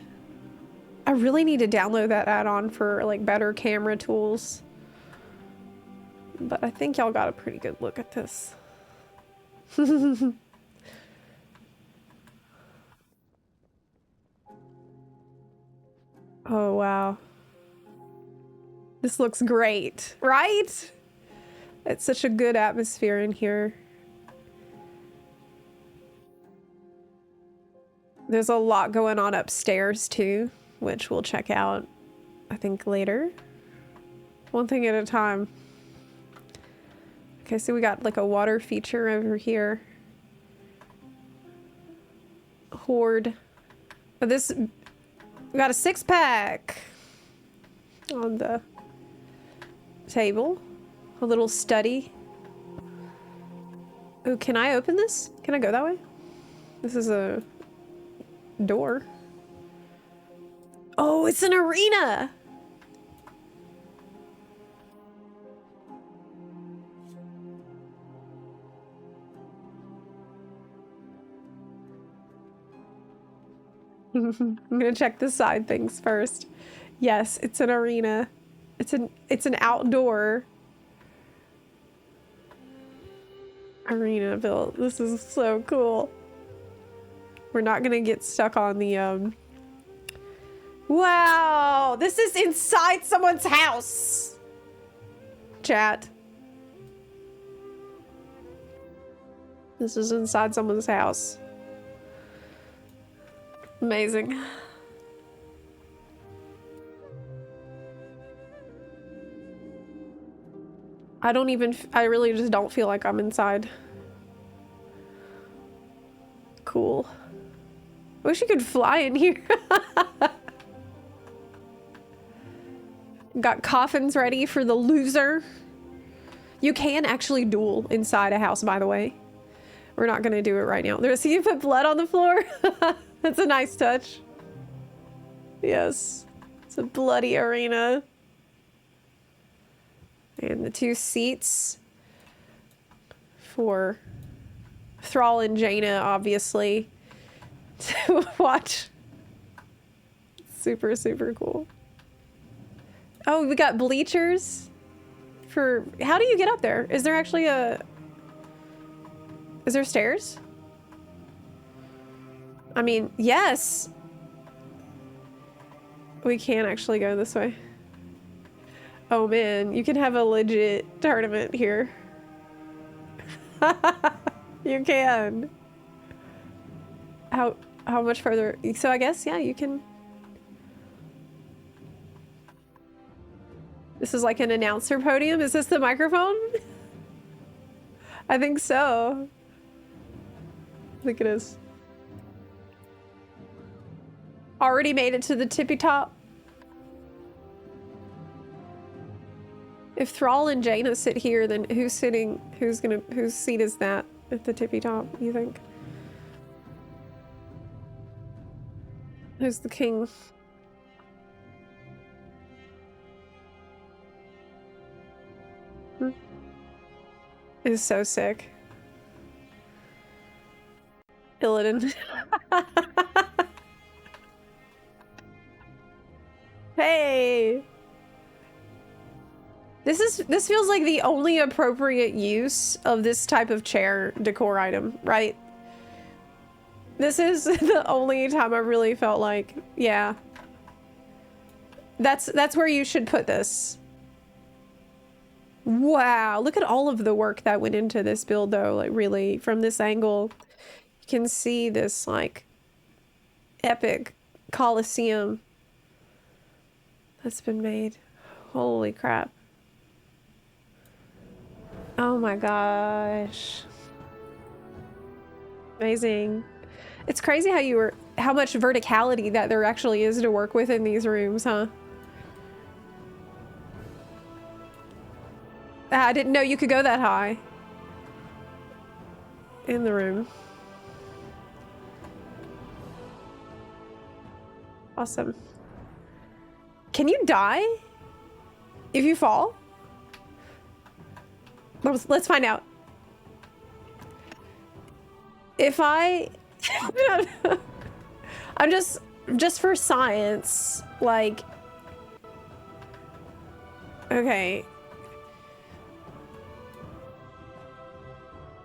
I really need to download that add-on for like better camera tools. But I think y'all got a pretty good look at this. Oh wow. This looks great, right? It's such a good atmosphere in here. There's a lot going on upstairs too, which we'll check out, I think, later. One thing at a time. Okay, so we got like a water feature over here. Horde. Oh, this... We got a 6-pack on the table. A little study. Oh, can I open this? Can I go that way? This is a door. Oh, it's an arena! I'm gonna check the side things first. Yes, it's an arena. It's an outdoor arena built. This is so cool. We're not gonna get stuck on the Wow! This is inside someone's house! Chat. This is inside someone's house. Amazing. I really just don't feel like I'm inside. Cool. I wish you could fly in here. Got coffins ready for the loser. You can actually duel inside a house, by the way. We're not gonna do it right now. There's, see, you put blood on the floor? That's a nice touch. Yes. It's a bloody arena. And the 2 seats for Thrall and Jaina, obviously, to watch. Super, super cool. Oh, we got bleachers for... How do you get up there? Is there actually a... Is there stairs? I mean, yes. We can actually go this way. Oh man, you can have a legit tournament here. You can. How much further? So I guess, yeah, you can. This is like an announcer podium. Is this the microphone? I think so. I think it is. Already made it to the tippy top. If Thrall and Jaina sit here, then whose seat is that at the tippy top, you think? Who's the king? Is so sick. Illidan. Hey! This feels like the only appropriate use of this type of chair decor item, right? This is the only time I really felt like, yeah. That's where you should put this. Wow, look at all of the work that went into this build though, like really, from this angle, you can see this like epic Colosseum that's been made. Holy crap. Oh my gosh. Amazing. It's crazy how much verticality that there actually is to work with in these rooms, huh? I didn't know you could go that high in the room. Awesome. Can you die if you fall? Let's find out. If I... I'm just for science, like... Okay.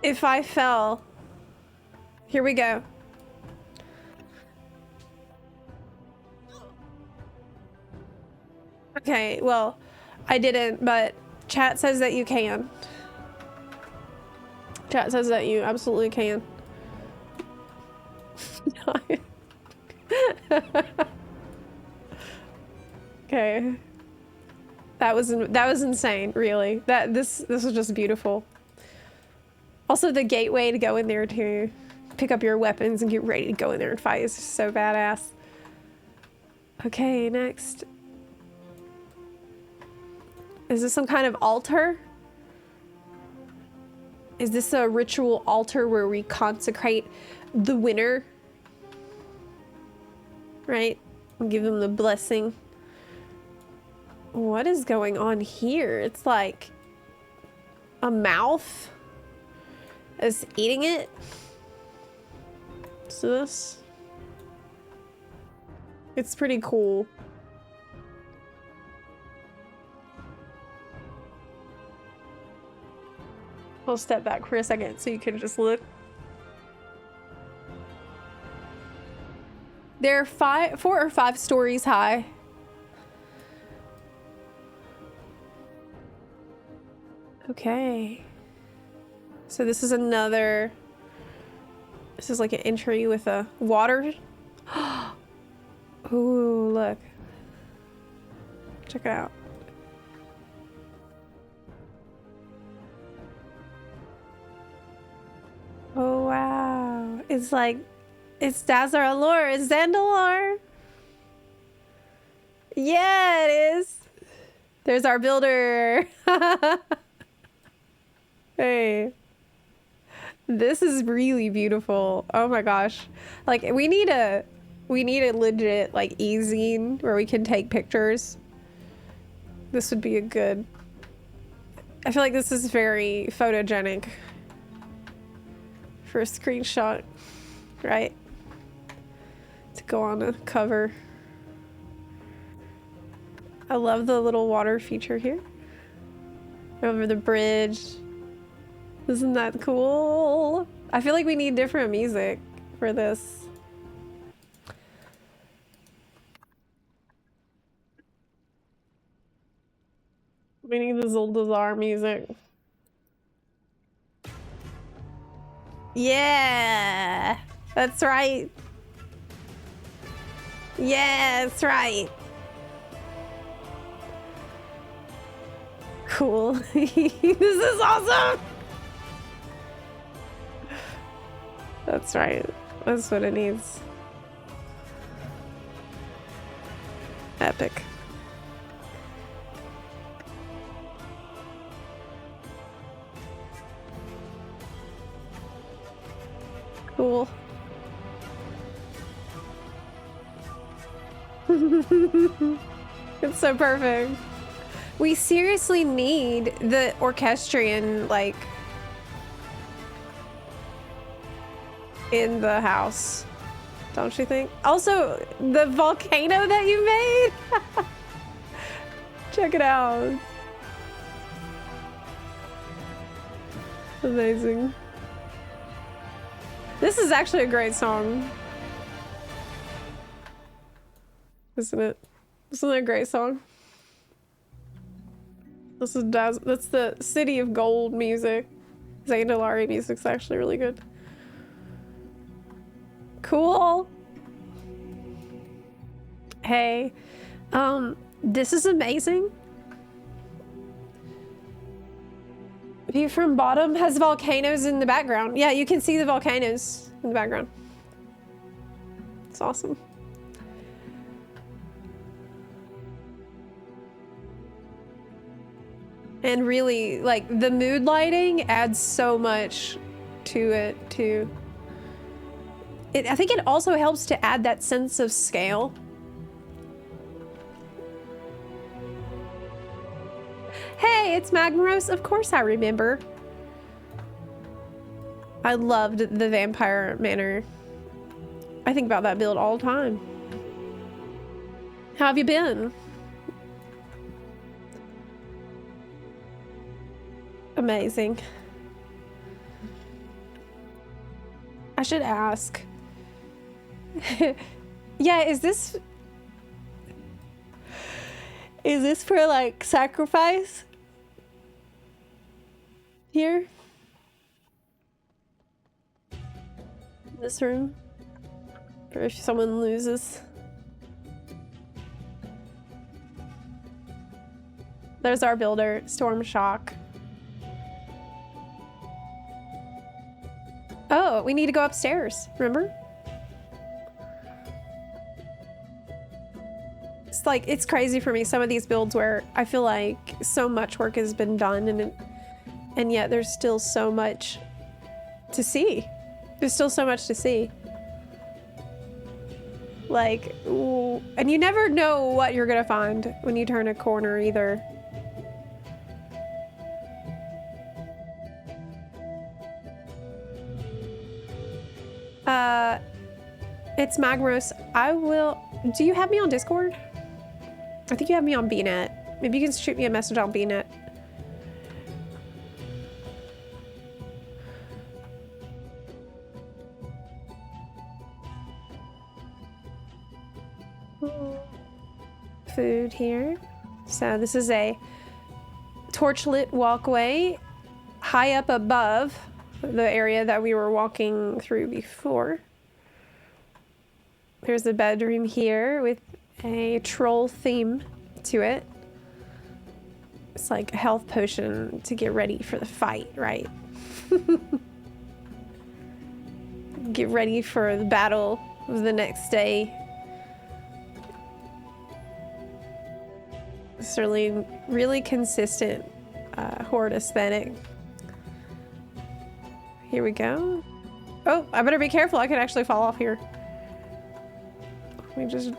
If I fell... Here we go. Okay, well, I didn't, but chat says that you can. Chat says that you absolutely can. Okay. That was insane, really. This was just beautiful. Also, the gateway to go in there to pick up your weapons and get ready to go in there and fight is so badass. Okay, next. Is this some kind of altar? Is this a ritual altar where we consecrate the winner? Right? And give them the blessing. What is going on here? It's like a mouth is eating it. So this, it's pretty cool. I'll step back for a second so you can just look. They're 4 or 5 stories high. Okay. So this is another... This is like an entry with a water. Ooh, look. Check it out. Oh, wow. It's like... It's Dazar Allure. It's Zandalar. Yeah, it is. There's our builder. Hey. This is really beautiful. Oh my gosh. Like, we need we need a legit, like, e-zine where we can take pictures. This would be a good... I feel like this is very photogenic for a screenshot, right? To go on a cover. I love the little water feature here. Over the bridge. Isn't that cool? I feel like we need different music for this. We need the Zuldazar music. Yeah! That's right. Yeah, that's right. Cool. This is awesome! That's right. That's what it needs. Epic. Cool. It's so perfect. We seriously need the orchestrion, like, in the house. Don't you think? Also, the volcano that you made! Check it out. Amazing. This is actually a great song. Isn't it? Isn't it a great song? This is that's the City of Gold music. Zandalari music's actually really good. Cool. Hey, this is amazing. View from bottom has volcanoes in the background. Yeah, you can see the volcanoes in the background. It's awesome. And really, like, the mood lighting adds so much to it, too. I think it also helps to add that sense of scale. Hey, it's Magmaros. Of course I remember. I loved the Vampire Manor. I think about that build all the time. How have you been? Amazing. I should ask. Yeah, is this for, like, sacrifice? Here? This room? Or if someone loses? There's our builder, Storm Shock. Oh, we need to go upstairs, remember? It's like, it's crazy for me, some of these builds where I feel like so much work has been done and yet there's still so much to see. There's still so much to see. Like, ooh, and you never know what you're gonna find when you turn a corner either. It's Magmaros. I will... Do you have me on Discord? I think you have me on BNet. Maybe you can shoot me a message on BNet. Food here. So this is a torchlit walkway high up above the area that we were walking through before. There's a bedroom here with a troll theme to it. It's like a health potion to get ready for the fight, right? Get ready for the battle of the next day. It's really consistent horde aesthetic. Here we go. Oh, I better be careful. I could actually fall off here. We just...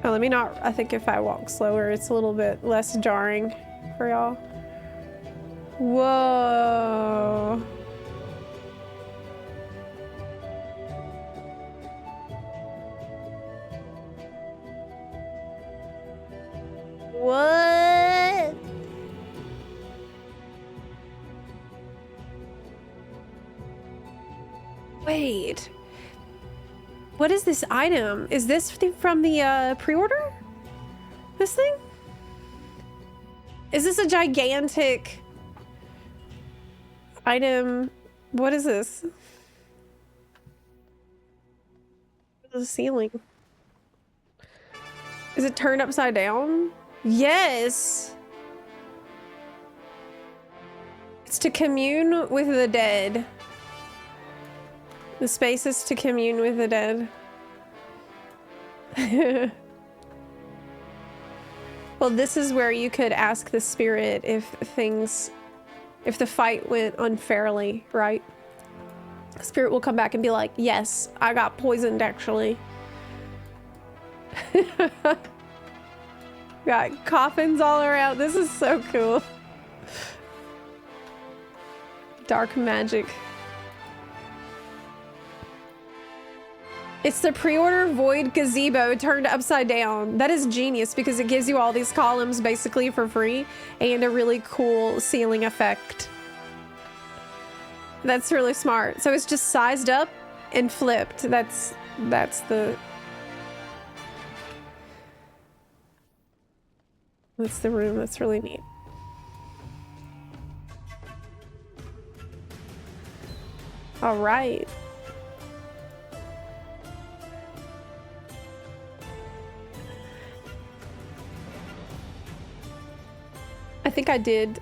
Oh, let me not... I think if I walk slower, it's a little bit less jarring for y'all. Whoa. What? Wait. What is this item? Is this from the pre-order? This thing? Is this a gigantic item? What is this? The ceiling. Is it turned upside down? Yes. It's to commune with the dead. The space is to commune with the dead. Well, this is where you could ask the spirit if the fight went unfairly, right? The spirit will come back and be like, yes, I got poisoned actually. Got coffins all around. This is so cool. Dark magic. It's the pre-order void gazebo turned upside down. That is genius because it gives you all these columns basically for free and a really cool ceiling effect. That's really smart. So it's just sized up and flipped. That's the room. That's really neat. All right. I think I did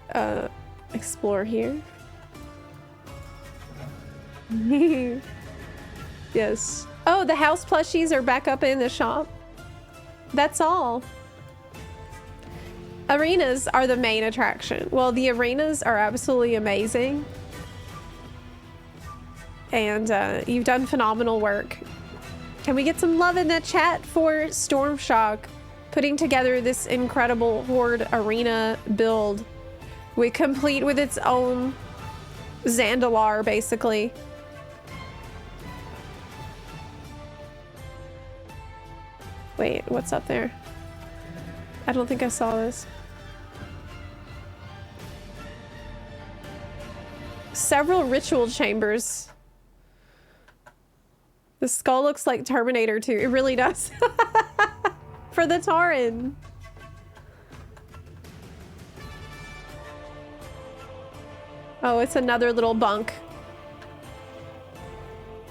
explore here. Yes. Oh, the house plushies are back up in the shop. That's all. Arenas are the main attraction. Well, the arenas are absolutely amazing. And you've done phenomenal work. Can we get some love in the chat for Storm Shock putting together this incredible Horde arena build? We complete with its own Zandalar, basically. Wait, what's up there? I don't think I saw this. Several ritual chambers. The skull looks like Terminator 2. It really does. For the Tauren. Oh, it's another little bunk.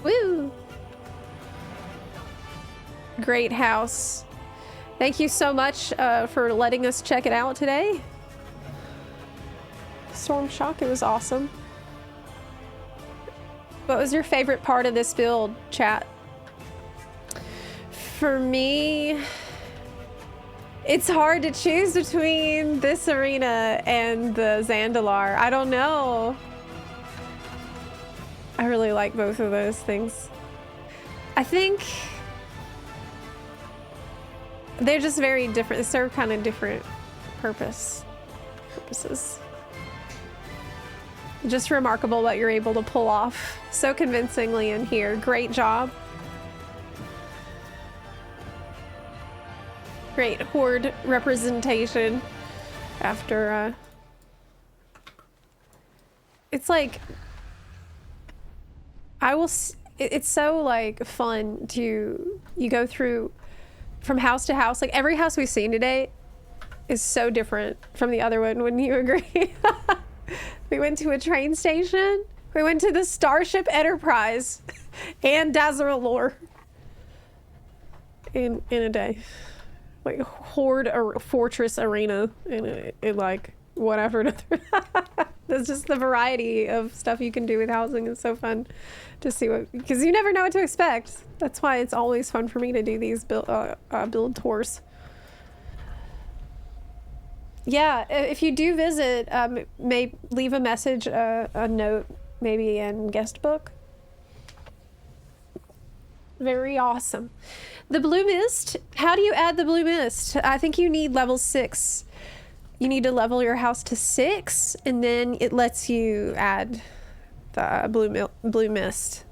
Woo! Great house. Thank you so much for letting us check it out today. Storm Shock, it was awesome. What was your favorite part of this build, chat? For me, it's hard to choose between this arena and the Zandalar. I don't know. I really like both of those things. I think they're just very different. They serve kind of different purposes. Just remarkable what you're able to pull off so convincingly in here. Great job. Great Horde representation after it's like it's so like fun to you go through from house to house. Like every house we've seen today is so different from the other one, wouldn't you agree? We went to a train station. We went to the Starship Enterprise and Dazzalore in a day. Like Horde or Fortress Arena in like one after another. That's just the variety of stuff you can do with housing. It's so fun to see what, because you never know what to expect. That's why it's always fun for me to do these build tours. Yeah, if you do visit, may leave a message, a note, maybe in guest book. Very awesome. The blue mist. How do you add the blue mist? I think you need level 6. You need to level your house to 6, and then it lets you add the blue mist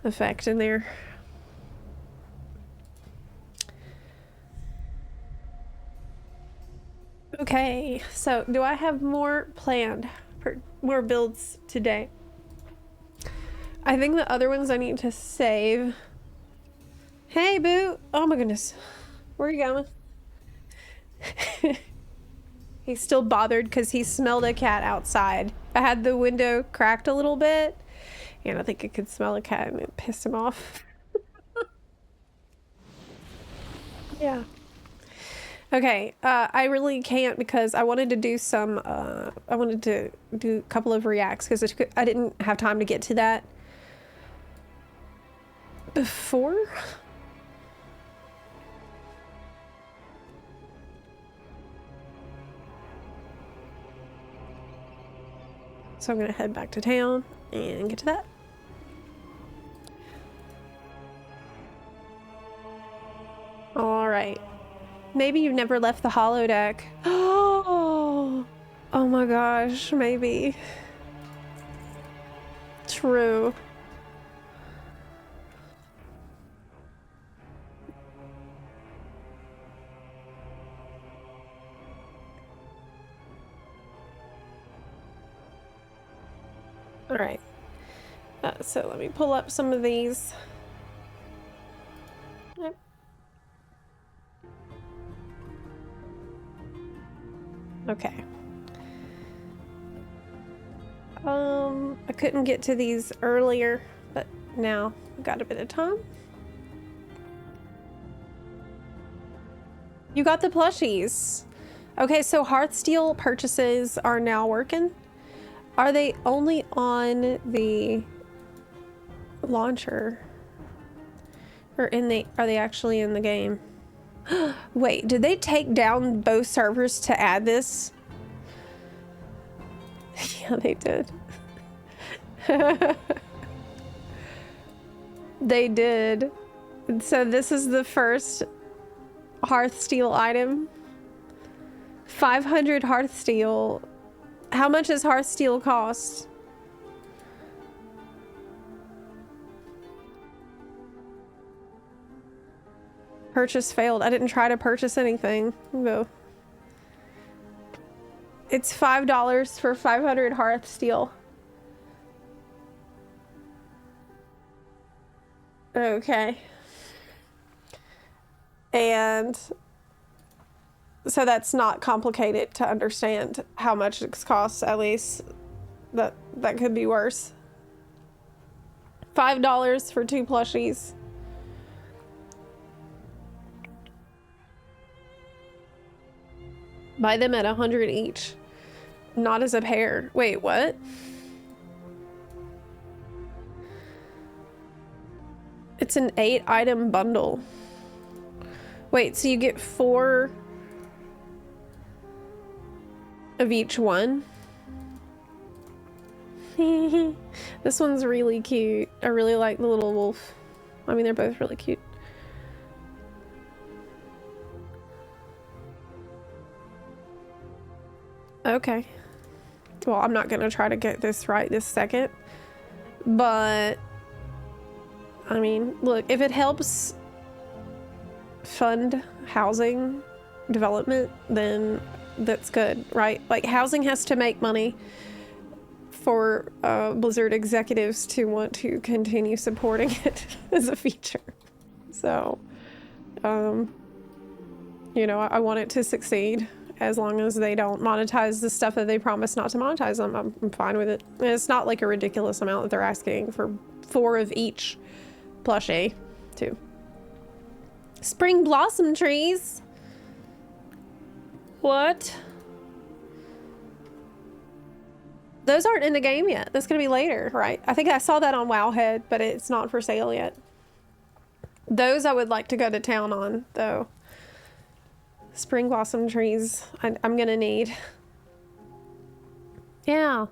effect in there. Okay, so do I have more planned for more builds today? I think the other ones I need to save. Hey, Boo! Oh my goodness. Where are you going? He's still bothered because he smelled a cat outside. I had the window cracked a little bit, and I think I could smell a cat, and it pissed him off. Yeah. Okay, I really can't because I wanted to do some, I wanted to do a couple of reacts because I didn't have time to get to that before. So I'm gonna head back to town and get to that. All right. Maybe you've never left the holodeck. Oh my gosh, maybe. True. All right. So let me pull up some of these. Yep. Okay. I couldn't get to these earlier, but now I've got a bit of time. You got the plushies. Okay, so Hearthsteel purchases are now working. Are they only on the launcher? Or are they actually in the game? Wait, did they take down both servers to add this? Yeah, they did. They did. So this is the first Hearthsteel item. 500 Hearthsteel. How much does Hearthsteel cost? Purchase failed. I didn't try to purchase anything, though. It's $5 for 500 Hearthsteel. Okay. And so that's not complicated to understand how much it costs, at least. That could be worse. $5 for 2 plushies. Buy them at 100 each. Not as a pair. Wait, what? It's an 8-item bundle. Wait, so you get 4 of each one? This one's really cute. I really like the little wolf. I mean, they're both really cute. Okay. Well, I'm not gonna try to get this right this second. But, I mean, look, if it helps fund housing development, then that's good, right? Like, housing has to make money for Blizzard executives to want to continue supporting it as a feature. So, you know, I want it to succeed. As long as they don't monetize the stuff that they promise not to monetize, I'm fine with it. And it's not like a ridiculous amount that they're asking for 4 of each plushie, too. Spring blossom trees? What? Those aren't in the game yet. That's gonna be later, right? I think I saw that on Wowhead, but it's not for sale yet. Those I would like to go to town on, though. Spring blossom trees I'm gonna need. Yeah.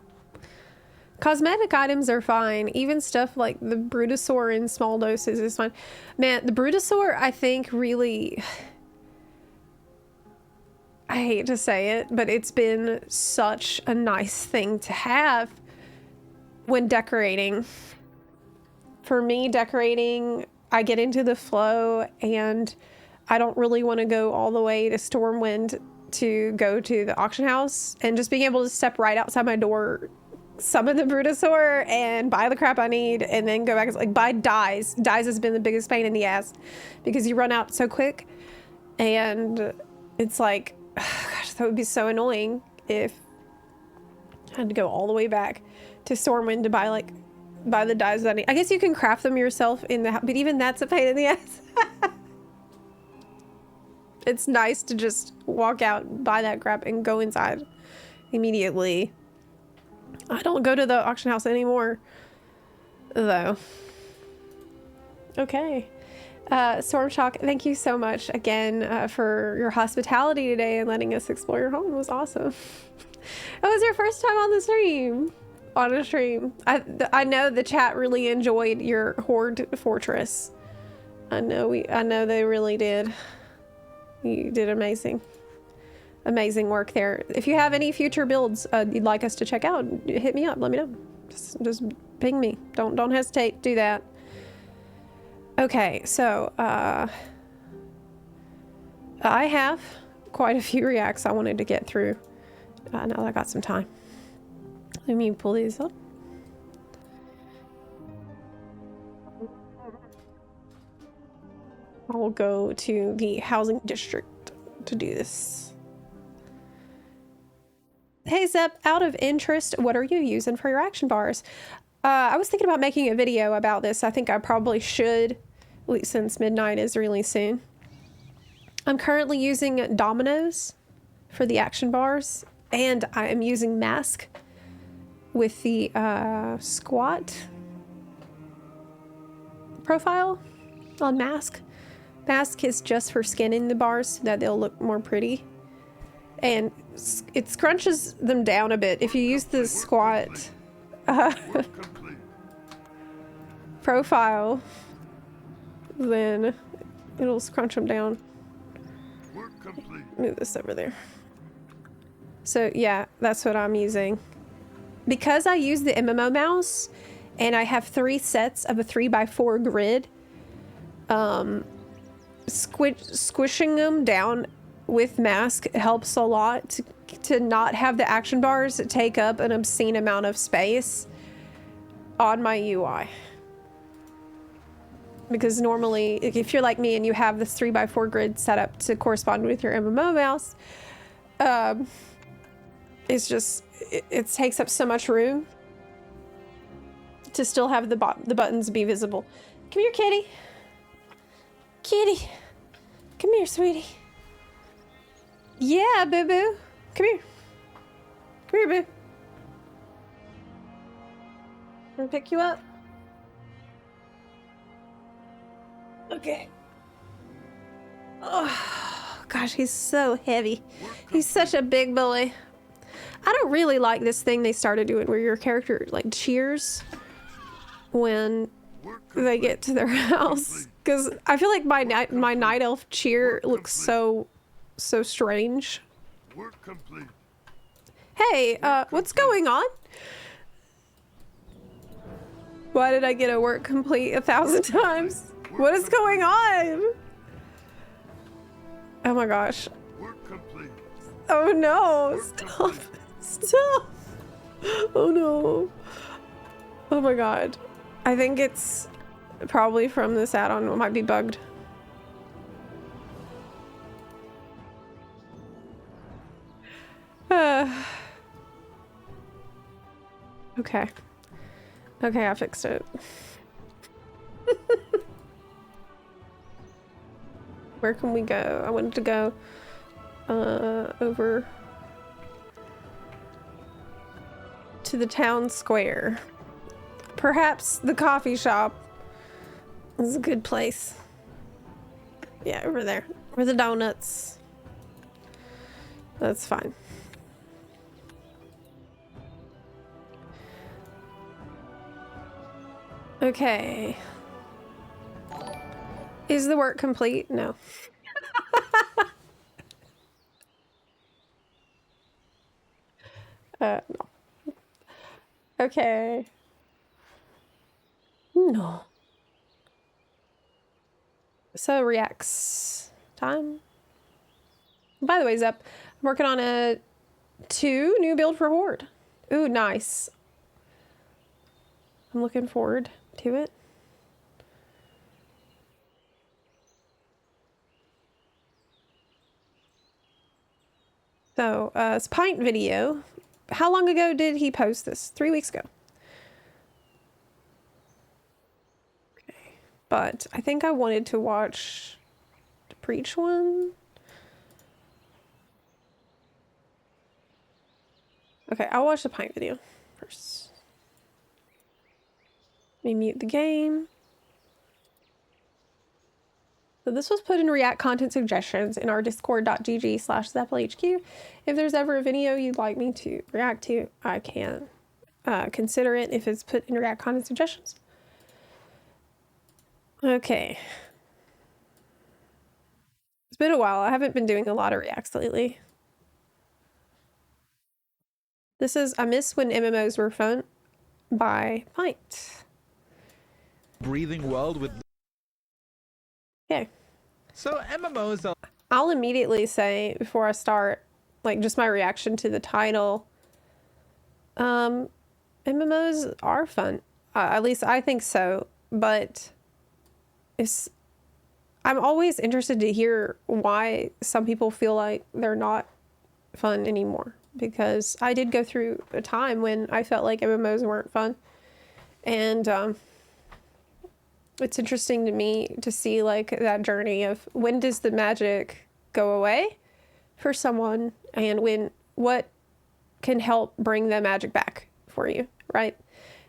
Cosmetic items are fine. Even stuff like the Brutosaur in small doses is fine. Man, the Brutosaur, I think, really... I hate to say it, but it's been such a nice thing to have when decorating. For me, decorating, I get into the flow and I don't really want to go all the way to Stormwind to go to the auction house, and just being able to step right outside my door, summon the Brutosaur and buy the crap I need and then go back. Like, buy dyes. Dyes has been the biggest pain in the ass because you run out so quick, and it's like, gosh, that would be so annoying if I had to go all the way back to Stormwind to buy the dyes that I need. I guess you can craft them yourself in the house, but even that's a pain in the ass. It's nice to just walk out, buy that crap, and go inside immediately. I don't go to the auction house anymore, though. Okay. Stormshock, thank you so much again for your hospitality today and letting us explore your home. It was awesome. It was your first time on the stream. On a stream. I know the chat really enjoyed your Horde Fortress. I know they really did. You did amazing work there. If you have any future builds you'd like us to check out, hit me up. Let me know. Just ping me. Don't hesitate. Do that. Okay, so I have quite a few reacts I wanted to get through. Now that I got some time. Let me pull these up. I'll go to the housing district to do this. Hey Zep, out of interest, what are you using for your action bars? I was thinking about making a video about this. I think I probably should, at least since midnight is really soon. I'm currently using Dominoes for the action bars, and I am using Mask with the squat profile on Mask. Mask is just for skinning the bars so that they'll look more pretty. And it scrunches them down a bit. If you use the squat profile, then it'll scrunch them down. Move this over there. So yeah, that's what I'm using. Because I use the MMO mouse and I have 3 sets of a 3x4 grid, squishing them down with Mask helps a lot to not have the action bars take up an obscene amount of space on my UI. Because normally, if you're like me and you have this 3x4 grid set up to correspond with your MMO mouse, it's just, it takes up so much room to still have the buttons be visible. Come here, kitty. Kitty. Come here, sweetie. Yeah, boo-boo. Come here. Come here, boo. Can I pick you up? Okay. Oh, gosh, he's so heavy. He's such a big boy. I don't really like this thing they started doing where your character, like, cheers when they get to their house. Because I feel like my night elf cheer looks so strange. Work complete. Hey, what's going on? Why did I get a work complete 1,000 times? What is going on? Oh my gosh. Work complete. Oh no, stop. Stop. Oh no. Oh my god. I think it's probably from this add-on. It might be bugged. Okay. Okay, I fixed it. Where can we go? I wanted to go over to the town square. Perhaps the coffee shop is a good place. Yeah, over there. Where the donuts. That's fine. Okay. Is the work complete? No. No. Okay. No. So reacts time. By the way, Zep, I'm working on a 2 new build for Horde. Ooh, nice. I'm looking forward to it. So, it's Pint video. How long ago did he post this? 3 weeks ago. Okay. But I think I wanted to watch the Preach one. Okay, I'll watch the Pint video first. Let me mute the game. So this was put in React content suggestions in our discord.gg/ZeplaHQ. If there's ever a video you'd like me to react to, I can consider it if it's put in React content suggestions. Okay. It's been a while. I haven't been doing a lot of reacts lately. This is I Miss When MMOs Were Fun by Pint. Breathing world with... Okay. So MMOs are... I'll immediately say before I start, like, just my reaction to the title. MMOs are fun. At least I think so. But I'm always interested to hear why some people feel like they're not fun anymore. Because I did go through a time when I felt like MMOs weren't fun. And it's interesting to me to see like that journey of when does the magic go away for someone and what can help bring the magic back for you, right?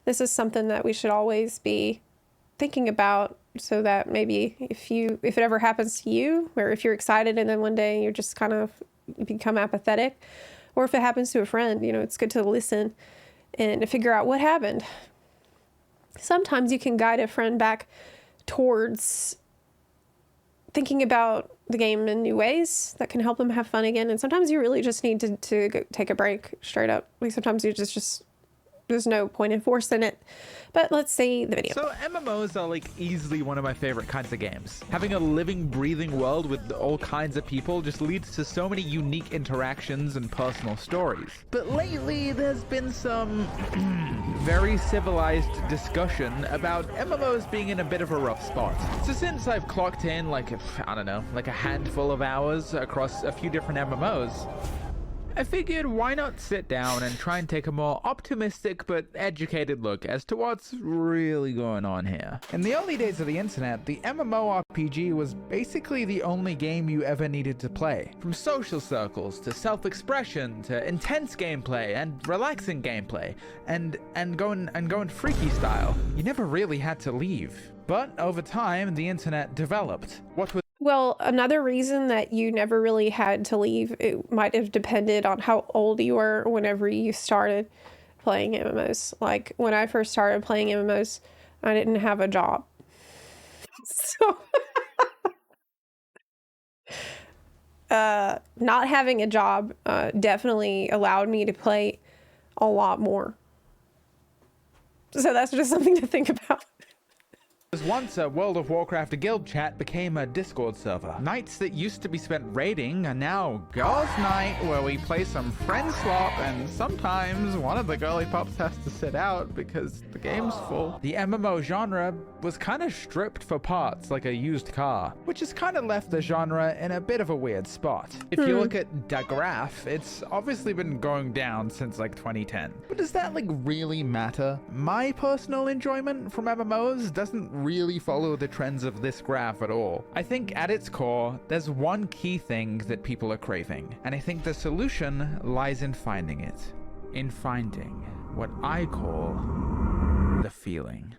This is something that we should always be thinking about so that maybe if it ever happens to you, or if you're excited and then one day you're just kind of become apathetic, or if it happens to a friend, it's good to listen and to figure out what happened. Sometimes you can guide a friend back towards thinking about the game in new ways that can help them have fun again. And sometimes you really just need to go take a break straight up. Like sometimes you just there's no point in forcing it. But let's see the video. So MMOs are like easily one of my favorite kinds of games. Having a living, breathing world with all kinds of people just leads to so many unique interactions and personal stories. But lately there's been some very civilized discussion about MMOs being in a bit of a rough spot. So since I've clocked in like a handful of hours across a few different MMOs, I figured why not sit down and try and take a more optimistic but educated look as to what's really going on here. In the early days of the internet, the MMORPG was basically the only game you ever needed to play. From social circles to self-expression to intense gameplay and relaxing gameplay and going freaky style. You never really had to leave. But over time, the internet developed. Well, another reason that you never really had to leave, it might have depended on how old you were whenever you started playing MMOs. Like, when I first started playing MMOs, I didn't have a job. So, not having a job definitely allowed me to play a lot more. So that's just something to think about. Once a World of Warcraft guild chat became a Discord server. Nights that used to be spent raiding are now girls' night, where we play some friend swap, and sometimes one of the girly pups has to sit out because the game's full. The MMO genre was kind of stripped for parts like a used car, which has kind of left the genre in a bit of a weird spot. If you look at the graph, it's obviously been going down since like 2010. But does that like really matter? My personal enjoyment from MMOs doesn't really follow the trends of this graph at all. I think at its core, there's one key thing that people are craving, and I think the solution lies in finding it. In finding what I call the feeling.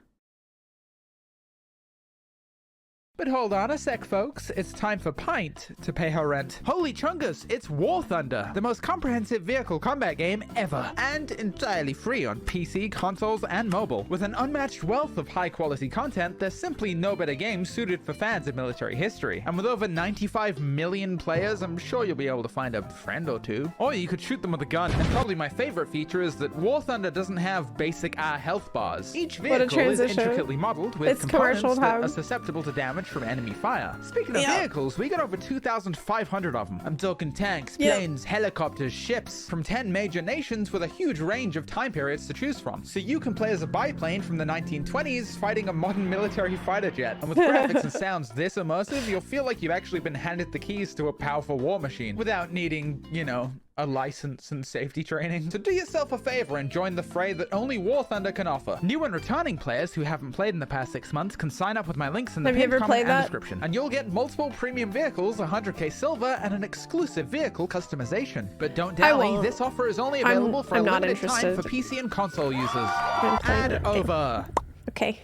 But hold on a sec, folks. It's time for Pint to pay her rent. Holy chungus, it's War Thunder, the most comprehensive vehicle combat game ever, and entirely free on PC, consoles, and mobile. With an unmatched wealth of high-quality content, there's simply no better game suited for fans of military history. And with over 95 million players, I'm sure you'll be able to find a friend or two. Or you could shoot them with a gun. And probably my favorite feature is that War Thunder doesn't have basic health bars. Each vehicle is intricately modeled with components that are susceptible to damage from enemy fire. Speaking of vehicles, we got over 2,500 of them. I'm talking tanks, planes, helicopters, ships from 10 major nations with a huge range of time periods to choose from. So you can play as a biplane from the 1920s fighting a modern military fighter jet. And with graphics and sounds this immersive, you'll feel like you've actually been handed the keys to a powerful war machine without needing, you know, a license and safety training. So do yourself a favor and join the fray that only War Thunder can offer. New and returning players who haven't played in the past 6 months can sign up with my links in the pinned comment and description. And you'll get multiple premium vehicles, 100k silver, and an exclusive vehicle customization. But don't dally, this offer is only available for a limited time for PC and console users. Ad over. Okay.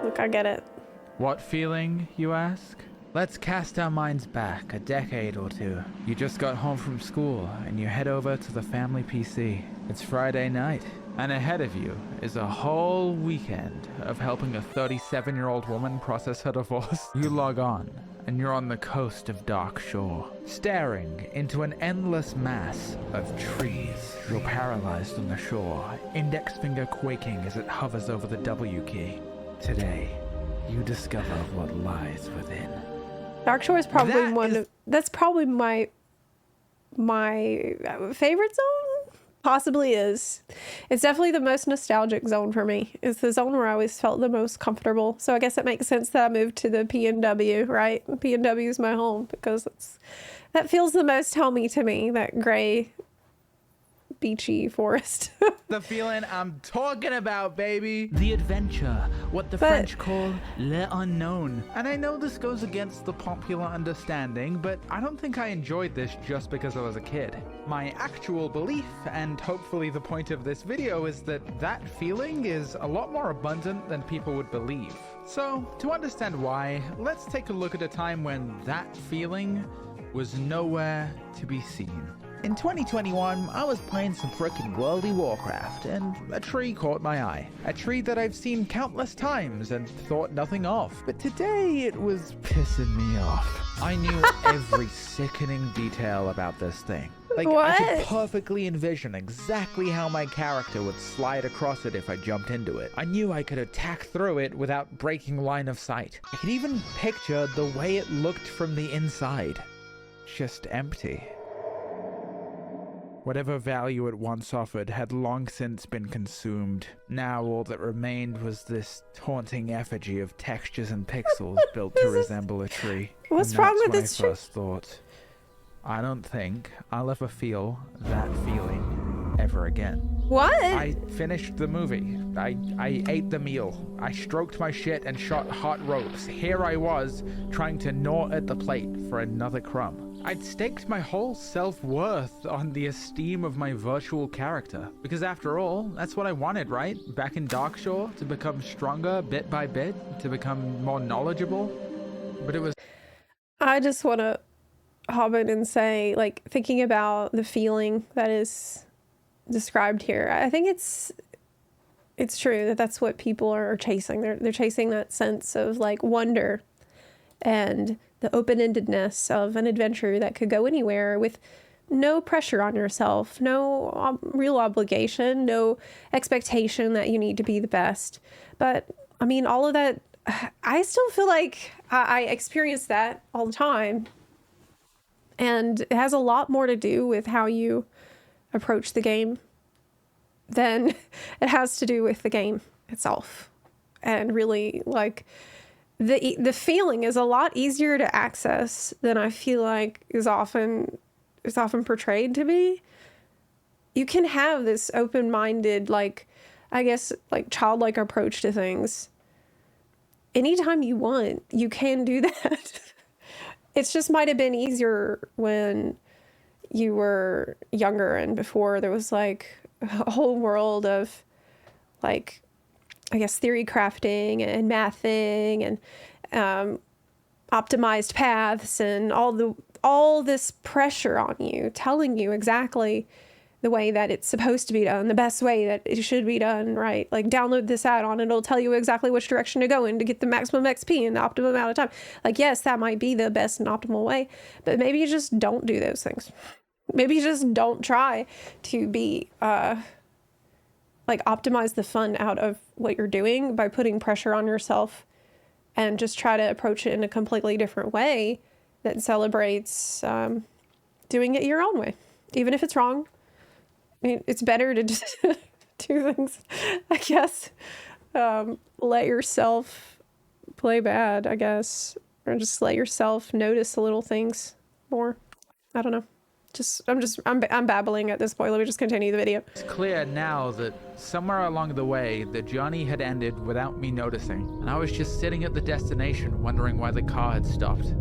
Look, I get it. What feeling, you ask? Let's cast our minds back a decade or two. You just got home from school and you head over to the family PC. It's Friday night, and ahead of you is a whole weekend of helping a 37-year-old woman process her divorce. You log on, and you're on the coast of Dark Shore, staring into an endless mass of trees. You're paralyzed on the shore, index finger quaking as it hovers over the W key. Today, you discover what lies within. Dark Shore is probably that's probably my favorite zone. Possibly is. It's definitely the most nostalgic zone for me. It's the zone where I always felt the most comfortable. So I guess it makes sense that I moved to the PNW, right? PNW is my home because that feels the most homey to me, that gray beachy forest. The feeling I'm talking about, baby. The adventure, what the French call le unknown. And I know this goes against the popular understanding, but I don't think I enjoyed this just because I was a kid. My actual belief, and hopefully the point of this video, is that feeling is a lot more abundant than people would believe. So, to understand why, let's take a look at a time when that feeling was nowhere to be seen. In 2021, I was playing some frickin' worldy Warcraft, and a tree caught my eye. A tree that I've seen countless times and thought nothing of. But today, it was pissing me off. I knew every sickening detail about this thing. Like, I could perfectly envision exactly how my character would slide across it if I jumped into it. I knew I could attack through it without breaking line of sight. I could even picture the way it looked from the inside. Just empty. Whatever value it once offered had long since been consumed. Now all that remained was this taunting effigy of textures and pixels built to resemble a tree. What's wrong with this tree? First thought, I don't think I'll ever feel that feeling ever again. What? I finished the movie. I ate the meal. I stroked my shit and shot hot ropes. Here I was, trying to gnaw at the plate for another crumb. I'd staked my whole self-worth on the esteem of my virtual character. Because after all, that's what I wanted, right? Back in Darkshore, to become stronger bit by bit, to become more knowledgeable. But it was... I just want to hop in and say, like, thinking about the feeling that is described here, I think it's true that that's what people are chasing. They're chasing that sense of, like, wonder and the open-endedness of an adventure that could go anywhere with no pressure on yourself, no real obligation, no expectation that you need to be the best. But I mean, all of that, I still feel like I experience that all the time. And it has a lot more to do with how you approach the game than it has to do with the game itself. And really, like, the feeling is a lot easier to access than I feel like is often portrayed to be. You can have this open-minded, like, I guess, like, childlike approach to things. Anytime you want, you can do that. It's just might have been easier when you were younger and before there was, like, a whole world of, like, I guess, theory crafting and mathing and optimized paths and all this pressure on you, telling you exactly the way that it's supposed to be done, the best way that it should be done, right? Like, download this add-on, it'll tell you exactly which direction to go in to get the maximum XP in the optimum amount of time. Like, yes, that might be the best and optimal way, but maybe you just don't do those things. Maybe you just don't try to be, like, optimize the fun out of what you're doing by putting pressure on yourself, and just try to approach it in a completely different way that celebrates doing it your own way, even if it's wrong. I mean, it's better to just do things, I guess. Let yourself play bad, I guess, or just let yourself notice the little things more. I don't know. I'm babbling at this point. Let me just continue the video. It's clear now that somewhere along the way, the journey had ended without me noticing, and I was just sitting at the destination wondering why the car had stopped.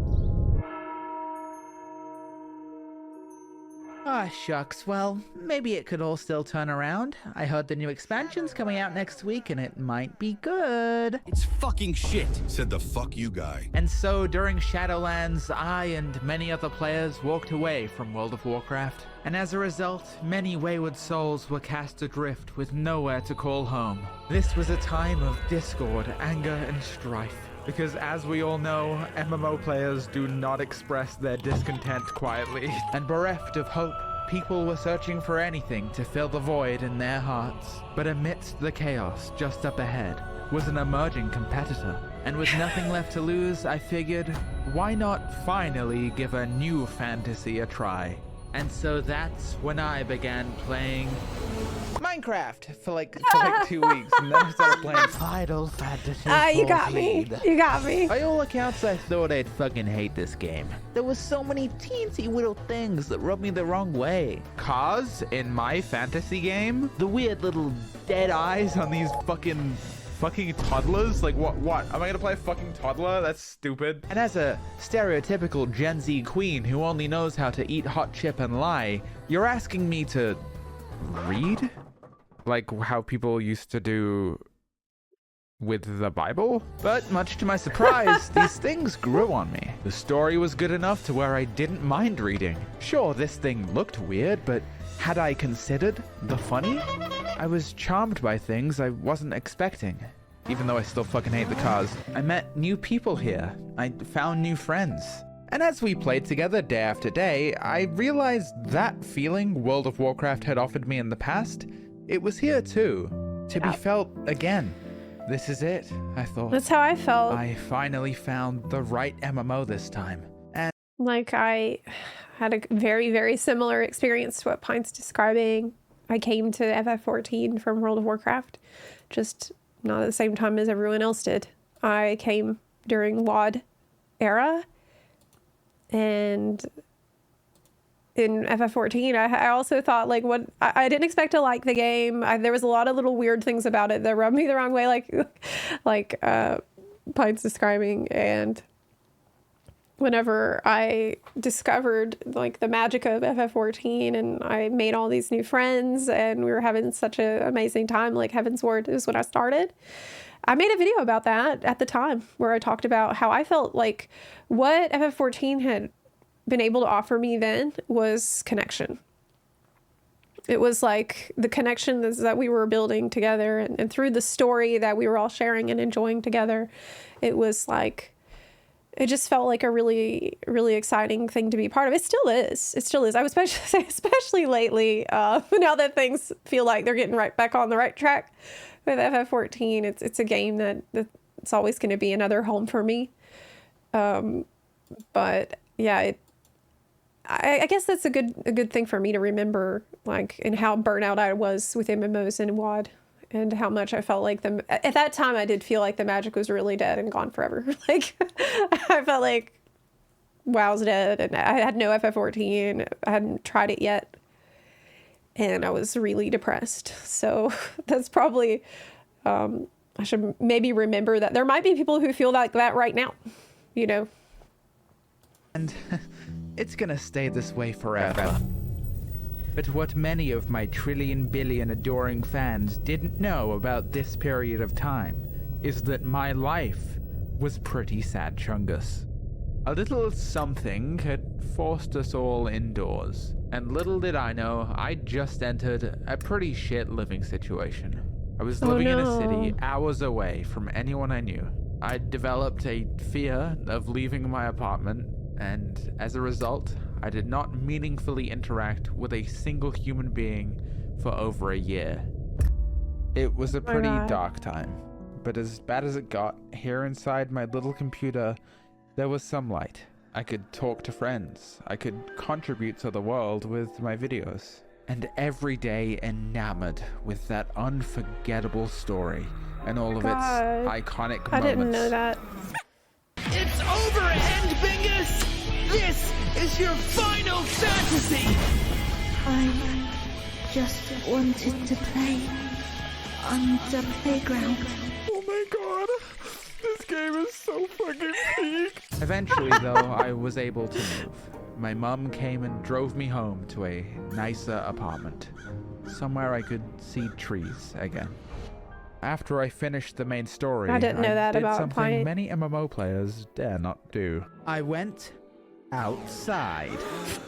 Ah, shucks. Well, maybe it could all still turn around. I heard the new expansion's coming out next week, and it might be good. It's fucking shit. Said the fuck you guy. And so, during Shadowlands, I and many other players walked away from World of Warcraft. And as a result, many wayward souls were cast adrift with nowhere to call home. This was a time of discord, anger, and strife. Because as we all know, MMO players do not express their discontent quietly. And bereft of hope, people were searching for anything to fill the void in their hearts. But amidst the chaos just up ahead was an emerging competitor. And with nothing left to lose, I figured, why not finally give a new fantasy a try? And so that's when I began playing Minecraft for like 2 weeks, and then I started playing Final Fantasy 14. You got me. You got me. By all accounts, I thought I'd fucking hate this game. There was so many teensy little things that rubbed me the wrong way. Cars in my fantasy game, the weird little dead eyes on these fucking toddlers? Like, what? Am I gonna play a fucking toddler? That's stupid. And as a stereotypical Gen Z queen who only knows how to eat hot chip and lie, you're asking me to read? Like how people used to do with the Bible? But much to my surprise, these things grew on me. The story was good enough to where I didn't mind reading. Sure, this thing looked weird, but had I considered the funny? I was charmed by things I wasn't expecting. Even though I still fucking hate the cars. I met new people here. I found new friends. And as we played together day after day, I realized that feeling World of Warcraft had offered me in the past, it was here too. To be felt again. This is it, I thought. That's how I felt. I finally found the right MMO this time. And Like, I had a very, very similar experience to what Pine's describing. I came to FF14 from World of Warcraft, just not at the same time as everyone else did. I came during WoD era, and in FF14, I also thought, like, I didn't expect to like the game. There was a lot of little weird things about it that rubbed me the wrong way, like Pine's describing. And whenever I discovered, like, the magic of FF14 and I made all these new friends and we were having such an amazing time, like, Heavensward is when I started. I made a video about that at the time where I talked about how I felt like what FF14 had been able to offer me then was connection. It was like the connection that we were building together, and through the story that we were all sharing and enjoying together, it was like, it just felt like a really, really exciting thing to be part of. It still is. It still is. I would especially lately, now that things feel like they're getting right back on the right track with FF14. It's a game that it's always going to be another home for me. But yeah, I guess that's a good thing for me to remember, like, and how burnt out I was with MMOs and WoD, and how much I felt like at that time I did feel like the magic was really dead and gone forever. Like, I felt like WoW's dead, and I had no FF14. I hadn't tried it yet, and I was really depressed. So that's probably, I should maybe remember that there might be people who feel like that right now, you know? And it's gonna stay this way forever. But what many of my trillion billion adoring fans didn't know about this period of time is that my life was pretty sad chungus. A little something had forced us all indoors, and little did I know, I'd just entered a pretty shit living situation. I was living in a city hours away from anyone I knew. I'd developed a fear of leaving my apartment, and as a result, I did not meaningfully interact with a single human being for over a year. It was a pretty dark time, but as bad as it got, here inside my little computer, there was some light. I could talk to friends. I could contribute to the world with my videos. And every day enamored with that unforgettable story and all of its iconic moments. I didn't know that. It's over, Endbingers! This is your final fantasy! I just wanted to play on the playground. Oh my god, this game is so fucking peak. Eventually, though, I was able to move. My mum came and drove me home to a nicer apartment, somewhere I could see trees again. After I finished the main story, I didn't know that did about something Pint. many MMO players dare not do. I went outside.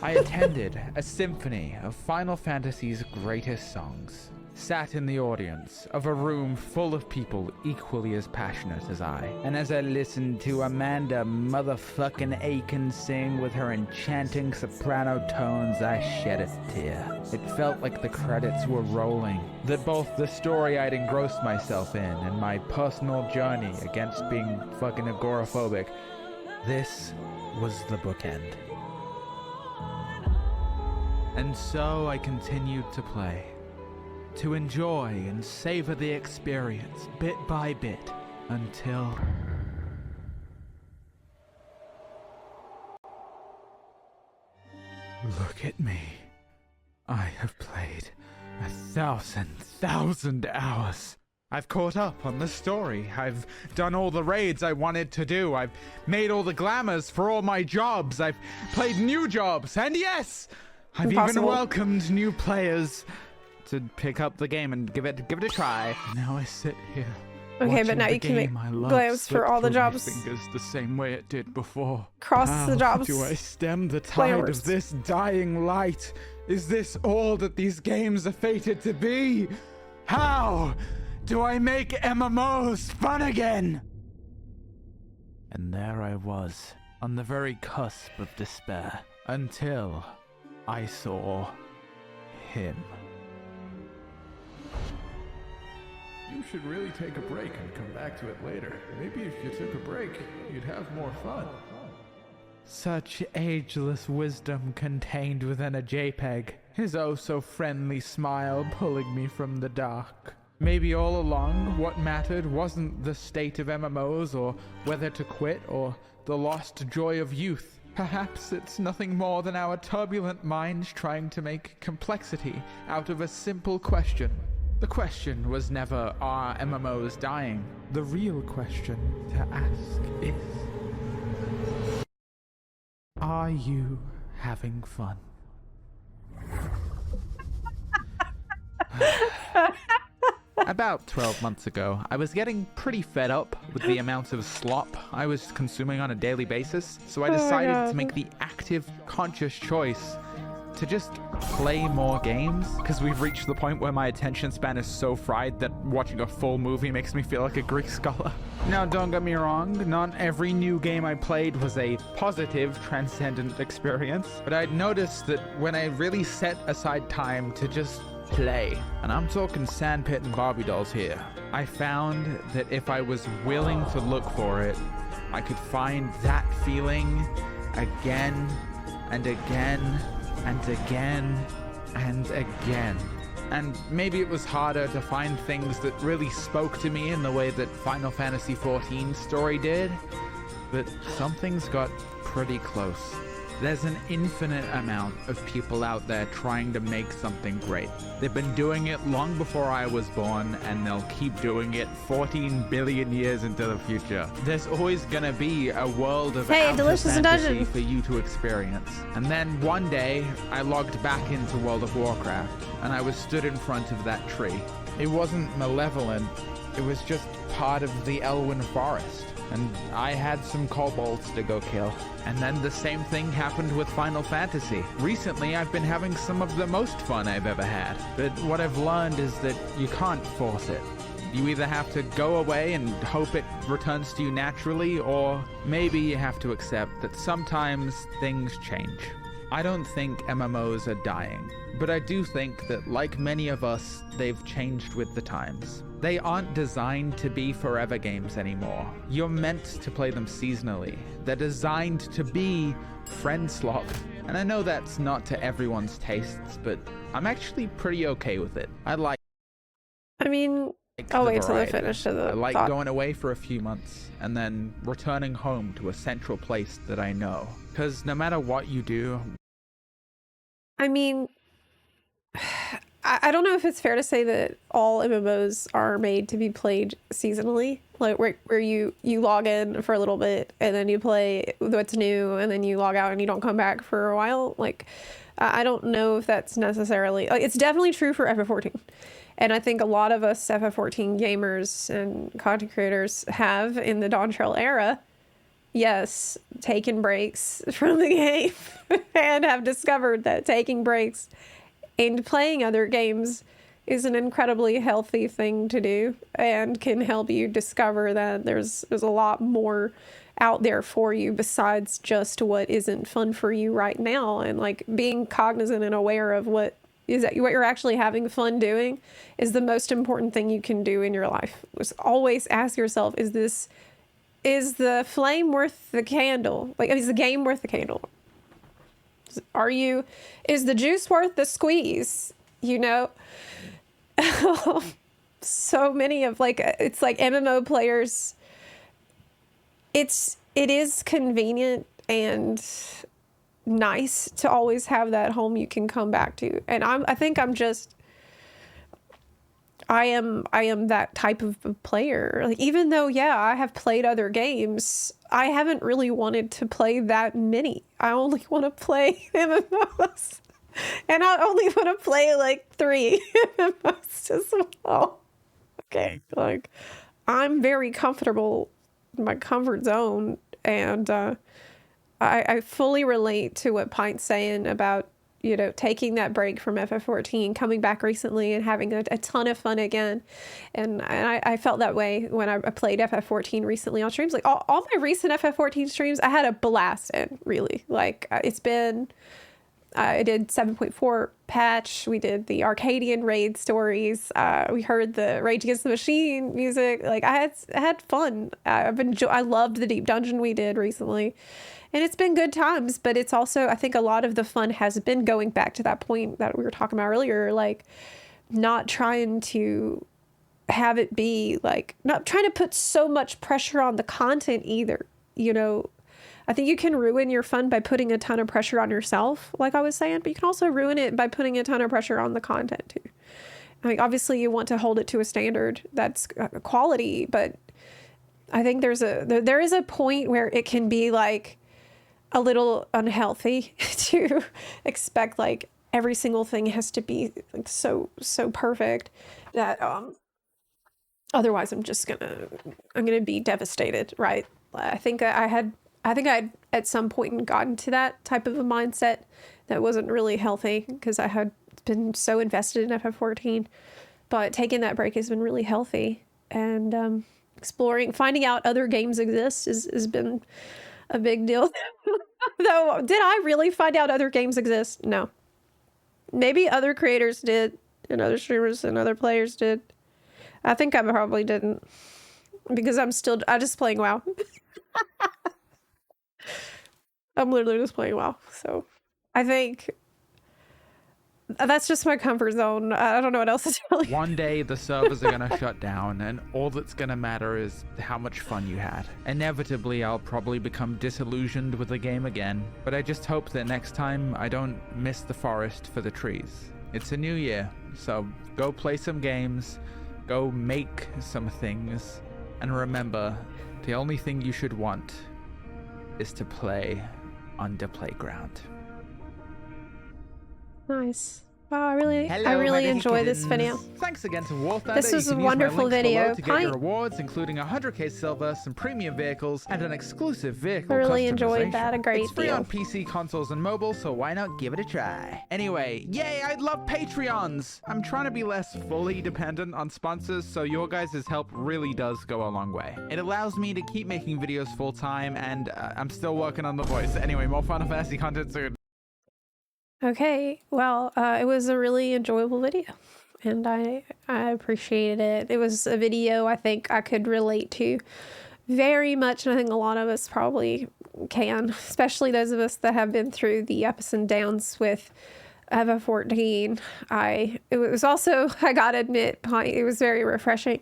I attended a symphony of Final Fantasy's greatest songs. Sat in the audience of a room full of people equally as passionate as I. And as I listened to Amanda motherfucking Aiken sing with her enchanting soprano tones, I shed a tear. It felt like the credits were rolling. That both the story I'd engrossed myself in and my personal journey against being fucking agoraphobic, this was the bookend. And so I continued to play. To enjoy and savor the experience bit by bit until... Look at me. I have played 1,000 hours. I've caught up on the story. I've done all the raids I wanted to do. I've made all the glamours for all my jobs. I've played new jobs. And yes, I've even welcomed new players to pick up the game and give it a try. Now I sit here. Okay, but now you can make glams for all the jobs. Fingers the same way it did before. Cross the jobs. Do I stem the tide of this dying light? Is this all that these games are fated to be? How do I make MMOs fun again? And there I was, on the very cusp of despair, until I saw him. You should really take a break and come back to it later. Maybe if you took a break, you'd have more fun. Such ageless wisdom contained within a JPEG. His oh-so-friendly smile pulling me from the dark. Maybe all along, what mattered wasn't the state of MMOs, or whether to quit, or the lost joy of youth. Perhaps it's nothing more than our turbulent minds trying to make complexity out of a simple question. The question was never, are MMOs dying? The real question to ask is, are you having fun? About 12 months ago, I was getting pretty fed up with the amount of slop I was consuming on a daily basis, so I decided to make the active, conscious choice to just play more games, because we've reached the point where my attention span is so fried that watching a full movie makes me feel like a Greek scholar. Now, don't get me wrong, not every new game I played was a positive, transcendent experience, but I'd noticed that when I really set aside time to just play, and I'm talking Sandpit and Barbie dolls here, I found that if I was willing to look for it, I could find that feeling again and again and again and again. And maybe it was harder to find things that really spoke to me in the way that Final Fantasy XIV's story did, but some things got pretty close. There's an infinite amount of people out there trying to make something great. They've been doing it long before I was born, and they'll keep doing it 14 billion years into the future. There's always gonna be a world of delicious fantasy for you to experience. And then one day, I logged back into World of Warcraft, and I was stood in front of that tree. It wasn't malevolent, It was just part of the Elwyn Forest, and I had some kobolds to go kill. And then the same thing happened with Final Fantasy. Recently, I've been having some of the most fun I've ever had. But what I've learned is that you can't force it. You either have to go away and hope it returns to you naturally, or maybe you have to accept that sometimes things change. I don't think MMOs are dying, but I do think that, like many of us, they've changed with the times. They aren't designed to be forever games anymore. You're meant to play them seasonally. They're designed to be friend slop. And I know that's not to everyone's tastes, but I'm actually pretty okay with it. I like I mean, I'll wait till I variety. finish the I like thought. going away for a few months and then returning home to a central place that I know. Because no matter what you do, I mean, I don't know if it's fair to say that all MMOs are made to be played seasonally, like where you log in for a little bit and then you play what's new and then you log out and you don't come back for a while. Like, I don't know if that's necessarily, like, it's definitely true for FF14. And I think a lot of us FF14 gamers and content creators have in the Dawntrail era, yes, taken breaks from the game and have discovered that taking breaks and playing other games is an incredibly healthy thing to do and can help you discover that there's a lot more out there for you besides just what isn't fun for you right now. And like being cognizant and aware of what you're actually having fun doing is the most important thing you can do in your life. Just always ask yourself, is the flame worth the candle? Like, is the game worth the candle? Is the juice worth the squeeze? You know, so many of it's like MMO players. It is convenient and nice to always have that home you can come back to. And I am that type of player. Like, even though, yeah, I have played other games, I haven't really wanted to play that many. I only want to play MMOs. And I only want to play like 3 MMOs as well. Okay. Like, I'm very comfortable in my comfort zone. And I fully relate to what Pint's saying about, you know, taking that break from FF14, coming back recently and having a ton of fun again. And I felt that way when I played FF14 recently on streams. Like all my recent FF14 streams, I had a blast in, really. Like I did 7.4 patch. We did the Arcadian raid stories. We heard the Rage Against the Machine music. Like I had fun. I loved the deep dungeon we did recently. And it's been good times, but it's also, I think a lot of the fun has been going back to that point that we were talking about earlier, like not trying to have it be like, not trying to put so much pressure on the content either. You know, I think you can ruin your fun by putting a ton of pressure on yourself, like I was saying, but you can also ruin it by putting a ton of pressure on the content too. I mean, obviously you want to hold it to a standard that's quality, but I think there is a point where it can be like a little unhealthy to expect like every single thing has to be like so perfect that otherwise I'm gonna be devastated, right? I think I'd at some point gotten to that type of a mindset that wasn't really healthy because I had been so invested in FF14, but taking that break has been really healthy. And finding out other games exist has been a big deal. Though, did I really find out other games exist? No. Maybe other creators did, and other streamers and other players did. I think I probably didn't, because I'm just playing WoW. I'm literally just playing WoW. So I think that's just my comfort zone. I don't know what else to tell you. one day the servers are gonna shut down and all that's gonna matter is how much fun you had. Inevitably, I'll probably become disillusioned with the game again, but I just hope that next time I don't miss the forest for the trees. It's a new year, so go play some games, go make some things, and remember, the only thing you should want is to play on the playground. Nice. Wow, I really Hello, my enjoy this kittens. video. Thanks again to War Thunder. This was You a can use my wonderful links video. below to get your Pint- rewards, including 100k silver, some premium vehicles, and an exclusive vehicle I really enjoyed customization. that a great It's free deal. on PC, consoles, and mobile, so why not give it a try? Anyway, yay! I love Patreons. I'm trying to be less fully dependent on sponsors, so your guys' help really does go a long way. It allows me to keep making videos full time, and I'm still working on the voice. Anyway, more Final Fantasy content soon. Okay, well, it was a really enjoyable video, and I appreciated it. It was a video I think I could relate to very much, and I think a lot of us probably can, especially those of us that have been through the ups and downs with Eva 14. It was also, I gotta admit, it was very refreshing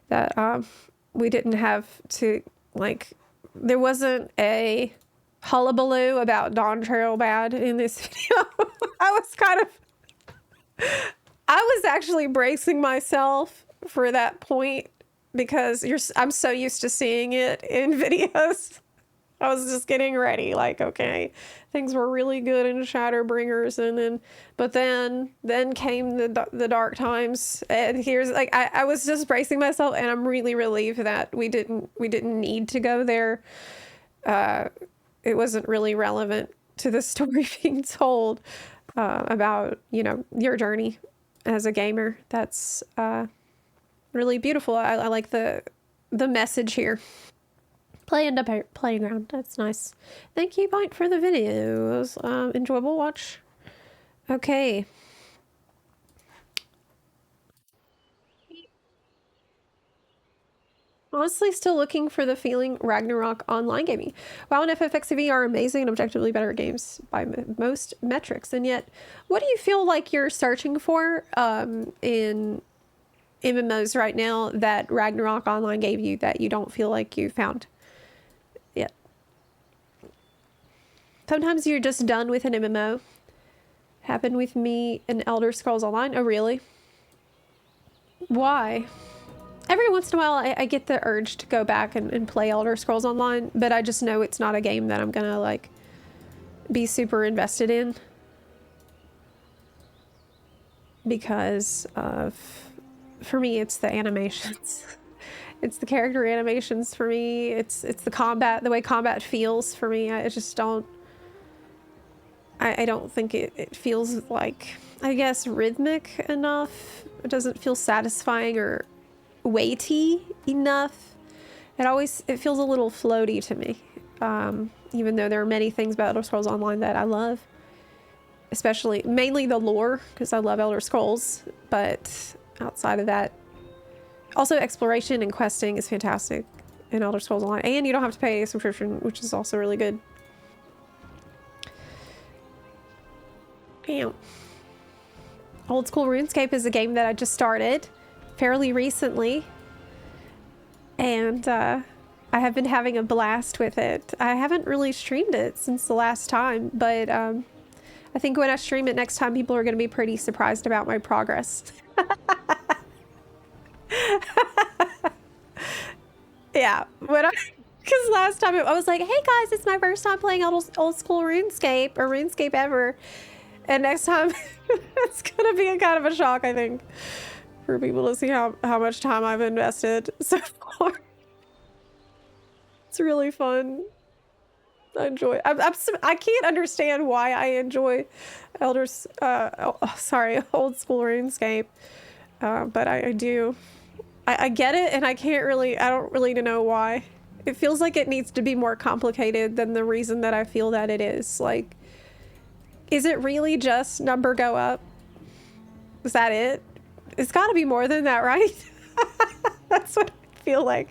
that we didn't have to, like, there wasn't a hullabaloo about Dawn Trail Bad in this video. I was actually bracing myself for that point because I'm so used to seeing it in videos. I was just getting ready, like, okay, things were really good in Shadowbringers, but then came the dark times, and here's, like, I was just bracing myself, and I'm really relieved that we didn't need to go there. It wasn't really relevant to the story being told about, you know, your journey as a gamer. That's really beautiful. I like the message here. Play in the playground. That's nice. Thank you, Pint, for the videos. Enjoyable watch. Okay. Honestly, still looking for the feeling Ragnarok online gaming. WoW and FFXV are amazing and objectively better games by most metrics. And yet, what do you feel like you're searching for in MMOs right now that Ragnarok Online gave you that you don't feel like you found yet? Sometimes you're just done with an MMO. Happened with me in Elder Scrolls Online. Oh, really? Why? Every once in a while, I get the urge to go back and play Elder Scrolls Online, but I just know it's not a game that I'm gonna, like, be super invested in. Because for me, it's the animations. It's the character animations for me. It's the combat, the way combat feels for me. I just don't... I don't think it feels like, I guess, rhythmic enough. It doesn't feel satisfying or weighty enough. It feels a little floaty to me, even though there are many things about Elder Scrolls Online that I love, especially mainly the lore, because I love Elder Scrolls, but outside of that, also exploration and questing is fantastic in Elder Scrolls Online, and you don't have to pay a subscription, which is also really good. Damn. Old School RuneScape is a game that I just started fairly recently, and I have been having a blast with it. I haven't really streamed it since the last time, but I think when I stream it next time, people are going to be pretty surprised about my progress. Yeah, because last time I was like, hey guys, it's my first time playing old school RuneScape, or RuneScape ever, and next time it's gonna be a kind of a shock, I think, for people to see how much time I've invested so far. It's really fun. I enjoy it. I can't understand why I enjoy old school RuneScape, but I do. I get it, and I don't really know why. It feels like it needs to be more complicated than the reason that I feel that it is. Like, is it really just number go up? Is that it? It's got to be more than that, right? That's what I feel like.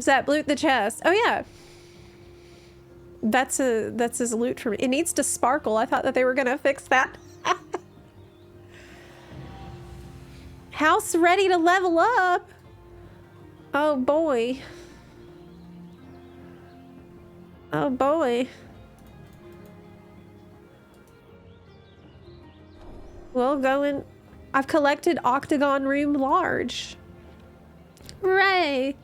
Zep, loot the chest. Oh yeah. That's his loot for me. It needs to sparkle. I thought that they were gonna fix that. House ready to level up. Oh boy. Oh boy. Well, going. I've collected Octagon Room Large. Hooray!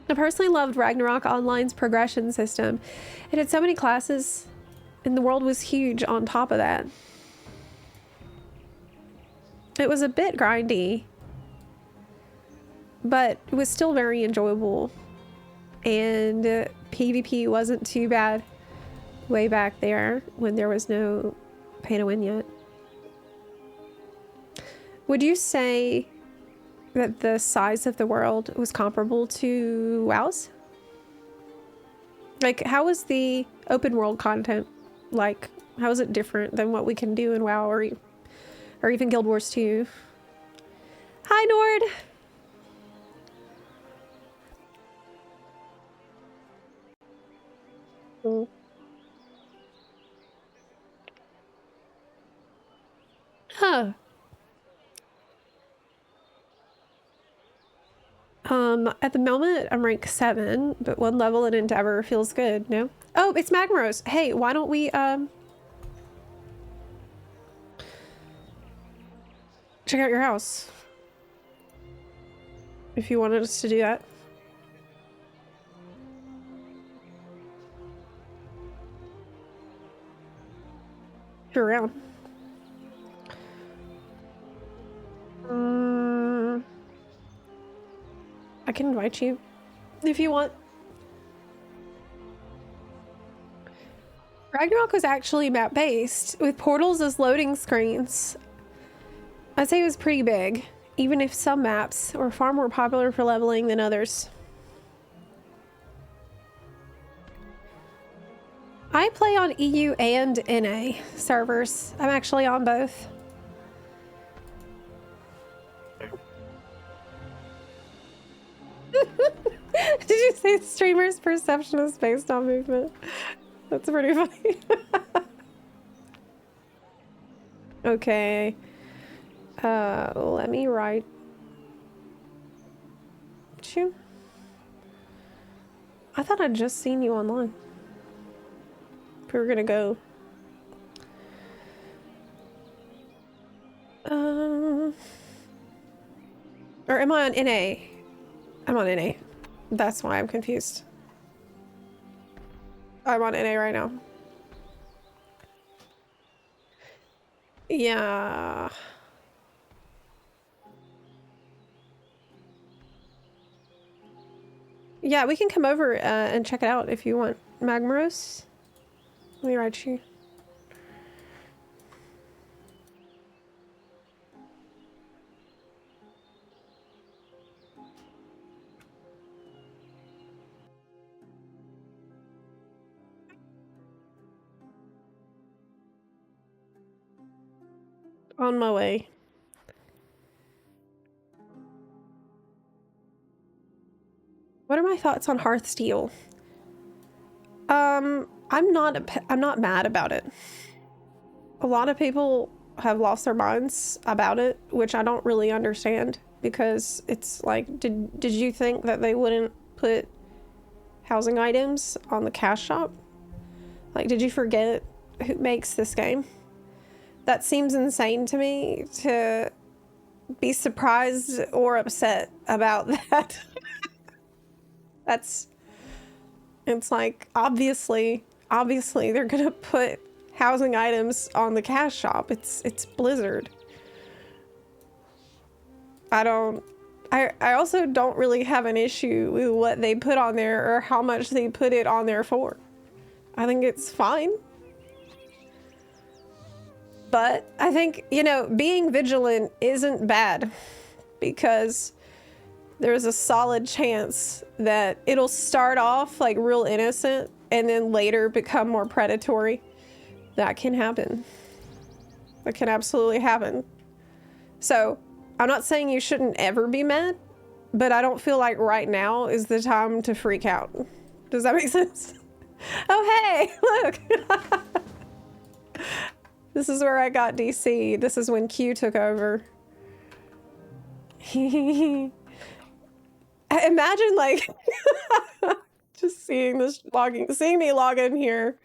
I personally loved Ragnarok Online's progression system. It had so many classes And the world was huge on top of that. It was a bit grindy, but it was still very enjoyable. And PvP wasn't too bad way back there when there was no pay to win yet. Would you say that the size of the world was comparable to WoW's? Like, how was the open world content like? How is it different than what we can do in WoW or even Guild Wars 2? Hi, Nord! Mm. Huh. At the moment, I'm rank 7, but 1 level in Endeavor feels good, no? Oh, it's Magmaros! Hey, why don't we, check out your house? If you wanted us to do that. If you're around. I can invite you if you want. Ragnarok was actually map-based, with portals as loading screens. I'd say it was pretty big, even if some maps were far more popular for leveling than others. I play on EU and NA servers. I'm actually on both. Did you say streamers' perception is based on movement? That's pretty funny. Okay. Let me write you. I thought I'd just seen you online. If we were gonna go. Or am I on NA? I'm on NA. That's why I'm confused. I'm on NA right now. Yeah. Yeah, we can come over and check it out if you want. Magmaros? Let me write you. On my way. What are my thoughts on Hearthsteel? I'm not mad about it. A lot of people have lost their minds about it, which I don't really understand, because it's like, did you think that they wouldn't put housing items on the cash shop? Like, did you forget who makes this game? That seems insane to me, to be surprised or upset about that. It's like, obviously they're gonna put housing items on the cash shop. It's Blizzard. I also don't really have an issue with what they put on there or how much they put it on there for. I think it's fine. But I think, you know, being vigilant isn't bad, because there's a solid chance that it'll start off like real innocent and then later become more predatory. That can happen. That can absolutely happen. So I'm not saying you shouldn't ever be mad, but I don't feel like right now is the time to freak out. Does that make sense? Oh, hey, look. This is where I got DC. This is when Q took over. Imagine like just seeing me log in here.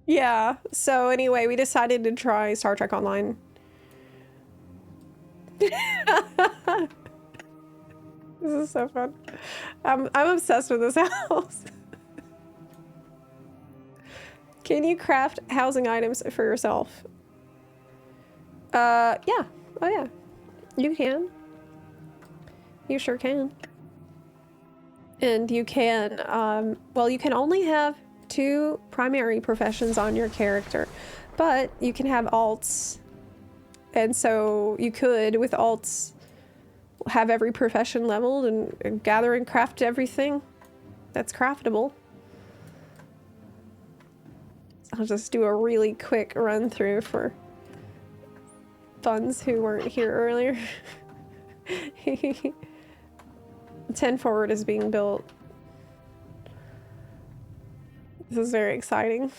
Yeah, so anyway, we decided to try Star Trek Online. This is so fun. I'm obsessed with this house. Can you craft housing items for yourself? Yeah. Oh yeah. You can. You sure can. And you can, well, you can only have 2 primary professions on your character, but you can have alts. And so you could, with alts, have every profession leveled and gather and craft everything that's craftable. I'll just do a really quick run through for funds who weren't here earlier. 10 forward is being built. This is very exciting.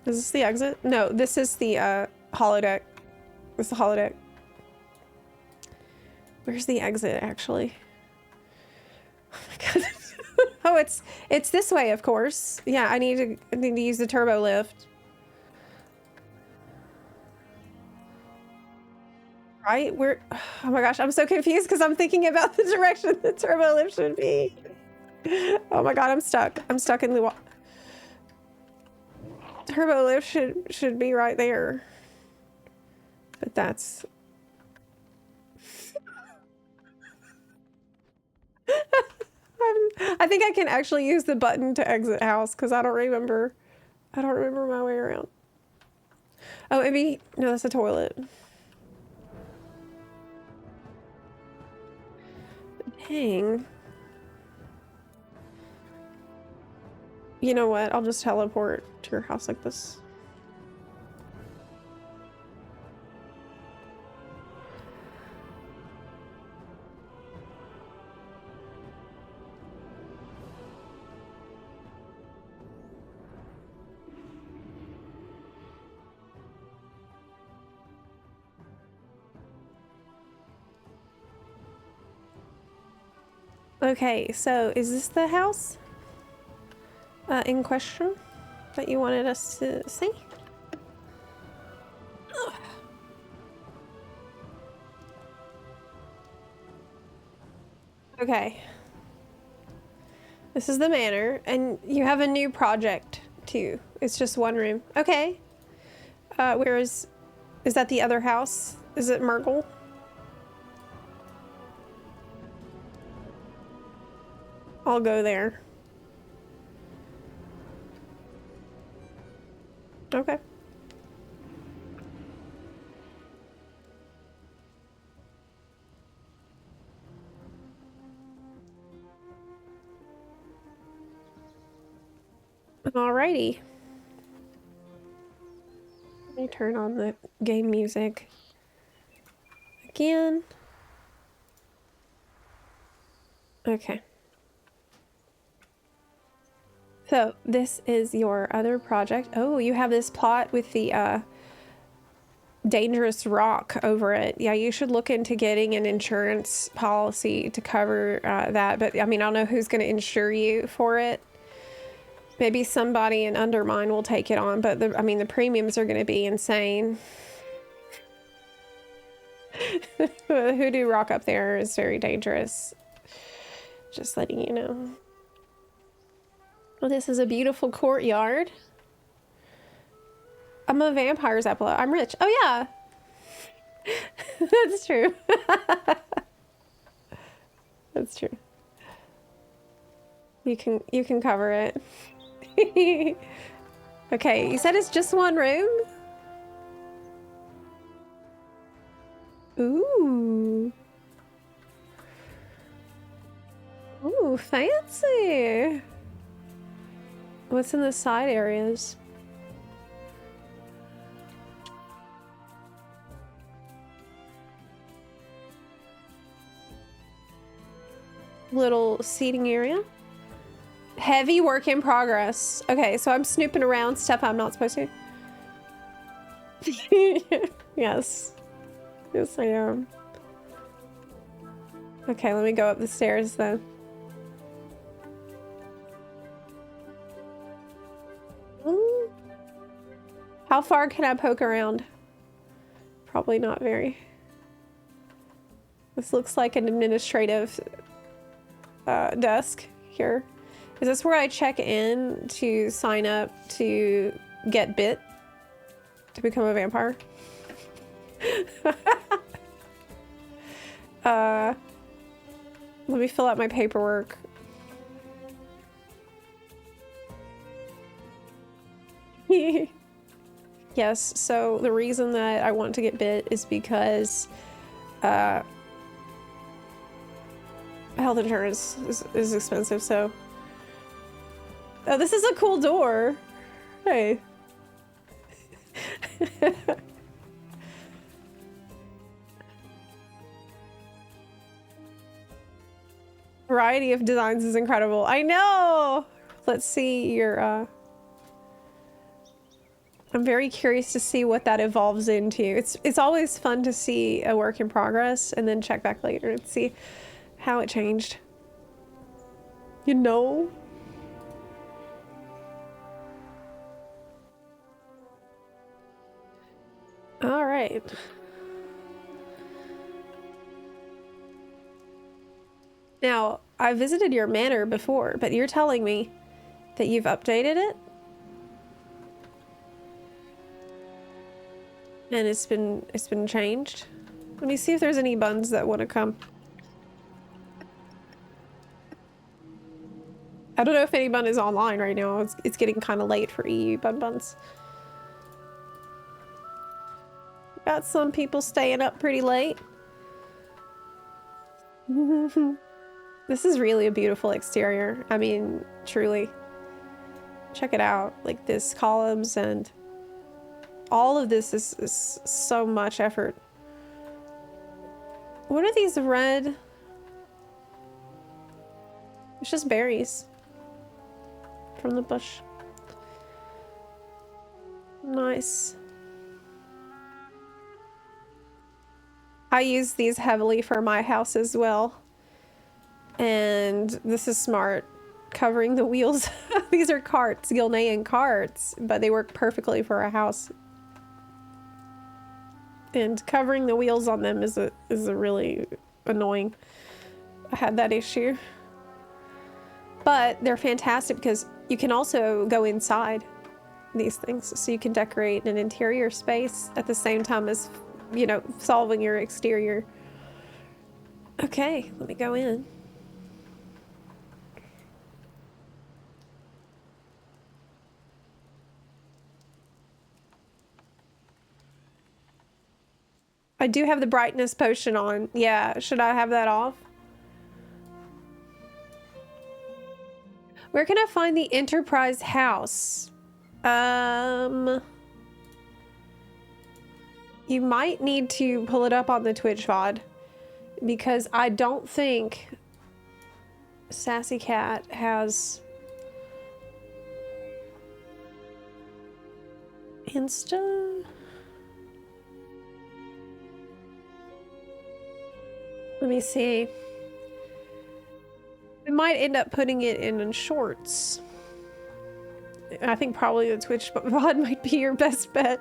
Is this the exit? No, this is the holodeck. This is the holodeck. Where's the exit actually? Oh my god. Oh, it's this way, of course. Yeah, I need to use the turbo lift. Right? Where? Oh my gosh, I'm so confused because I'm thinking about the direction the turbo lift should be. Oh my god, I'm stuck. I'm stuck in the wall. Turbo lift should be right there. But that's I think I can actually use the button to exit house because I don't remember my way around. Oh, maybe no, that's a toilet. Dang. You know what? I'll just teleport to your house like this. Okay, so is this the house in question that you wanted us to see? Ugh. Okay. This is the manor, and you have a new project too. It's just one room. Okay. Where is that the other house? Is it Murgle? I'll go there. Okay. Alrighty. Let me turn on the game music again. Okay. So this is your other project. Oh, you have this plot with the dangerous rock over it. Yeah, you should look into getting an insurance policy to cover that. But I mean, I don't know who's going to insure you for it. Maybe somebody in Undermine will take it on, but I mean, the premiums are going to be insane. Hoodoo rock up there is very dangerous. Just letting you know. Well, this is a beautiful courtyard. I'm a vampire Zepla. I'm rich. Oh yeah. That's true. That's true. You can cover it. Okay, you said it's just one room? Ooh. Ooh, fancy. What's in the side areas? Little seating area. Heavy work in progress. Okay, so I'm snooping around stuff I'm not supposed to. Yes. Yes, I am. Okay, let me go up the stairs then. How far can I poke around? Probably not very. This looks like an administrative desk here. Is this where I check in to sign up to get bit? To become a vampire? Let me fill out my paperwork. Yes, so the reason that I want to get bit is because health insurance is expensive, so... Oh, this is a cool door. Hey. Variety of designs is incredible. I know! Let's see your, I'm very curious to see what that evolves into. It's always fun to see a work in progress and then check back later and see how it changed. You know? All right. Now, I visited your manor before, but you're telling me that you've updated it? And it's been changed? Let me see if there's any buns that want to come. I don't know if any bun is online right now. It's getting kind of late for EU buns. Got some people staying up pretty late. This is really a beautiful exterior. I mean, truly. Check it out. Like this columns and all of this is so much effort. What are these red? It's just berries from the bush. Nice. I use these heavily for my house as well. And this is smart. Covering the wheels. These are carts, Gilnean carts, but they work perfectly for a house. And covering the wheels on them is a really annoying. I had that issue. But they're fantastic because you can also go inside these things. So you can decorate an interior space at the same time as, you know, solving your exterior. Okay, let me go in. I do have the brightness potion on. Yeah, should I have that off? Where can I find the Enterprise house? You might need to pull it up on the Twitch VOD because I don't think Sassy Cat has Insta. Let me see. We might end up putting it in shorts. I think probably the Twitch VOD might be your best bet.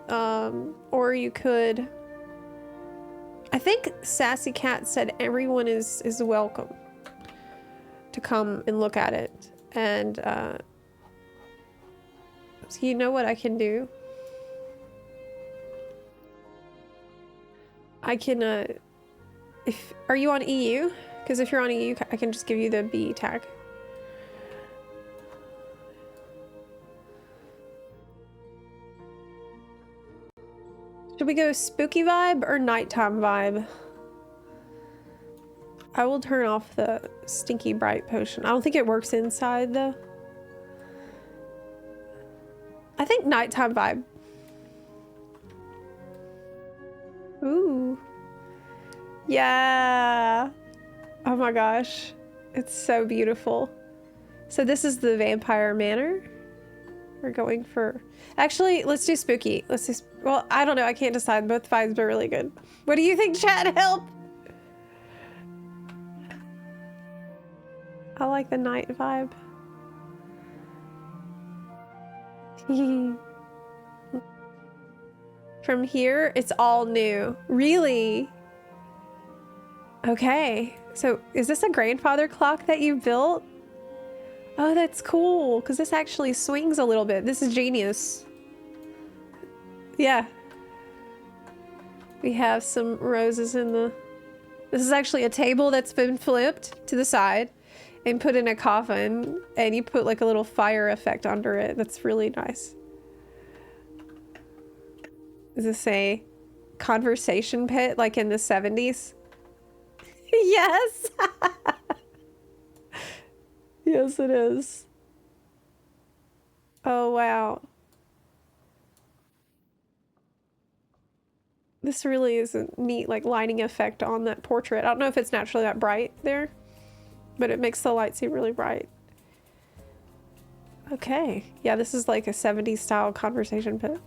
Or you could... I think Sassy Cat said everyone is welcome to come and look at it. And, so you know what I can do? I can, are you on EU? Because if you're on EU, I can just give you the B tag. Should we go spooky vibe or nighttime vibe? I will turn off the stinky bright potion. I don't think it works inside though. I think nighttime vibe. Ooh. Yeah. Oh my gosh. It's so beautiful. So this is the Vampire Manor. We're going for... Actually, let's do spooky. Let's do... Well, I don't know. I can't decide. Both vibes are really good. What do you think, chat? Help! I like the night vibe. From here, it's all new. Really? Okay, so is this a grandfather clock that you built? Oh, that's cool, because this actually swings a little bit. This is genius. Yeah. We have some roses in the... This is actually a table that's been flipped to the side and put in a coffin, and you put like a little fire effect under it. That's really nice. Is this a conversation pit like in the 70s? Yes! Yes, it is. Oh, wow. This really is a neat, like, lighting effect on that portrait. I don't know if it's naturally that bright there, but it makes the light seem really bright. Okay. Yeah, this is like a 70s style conversation pit.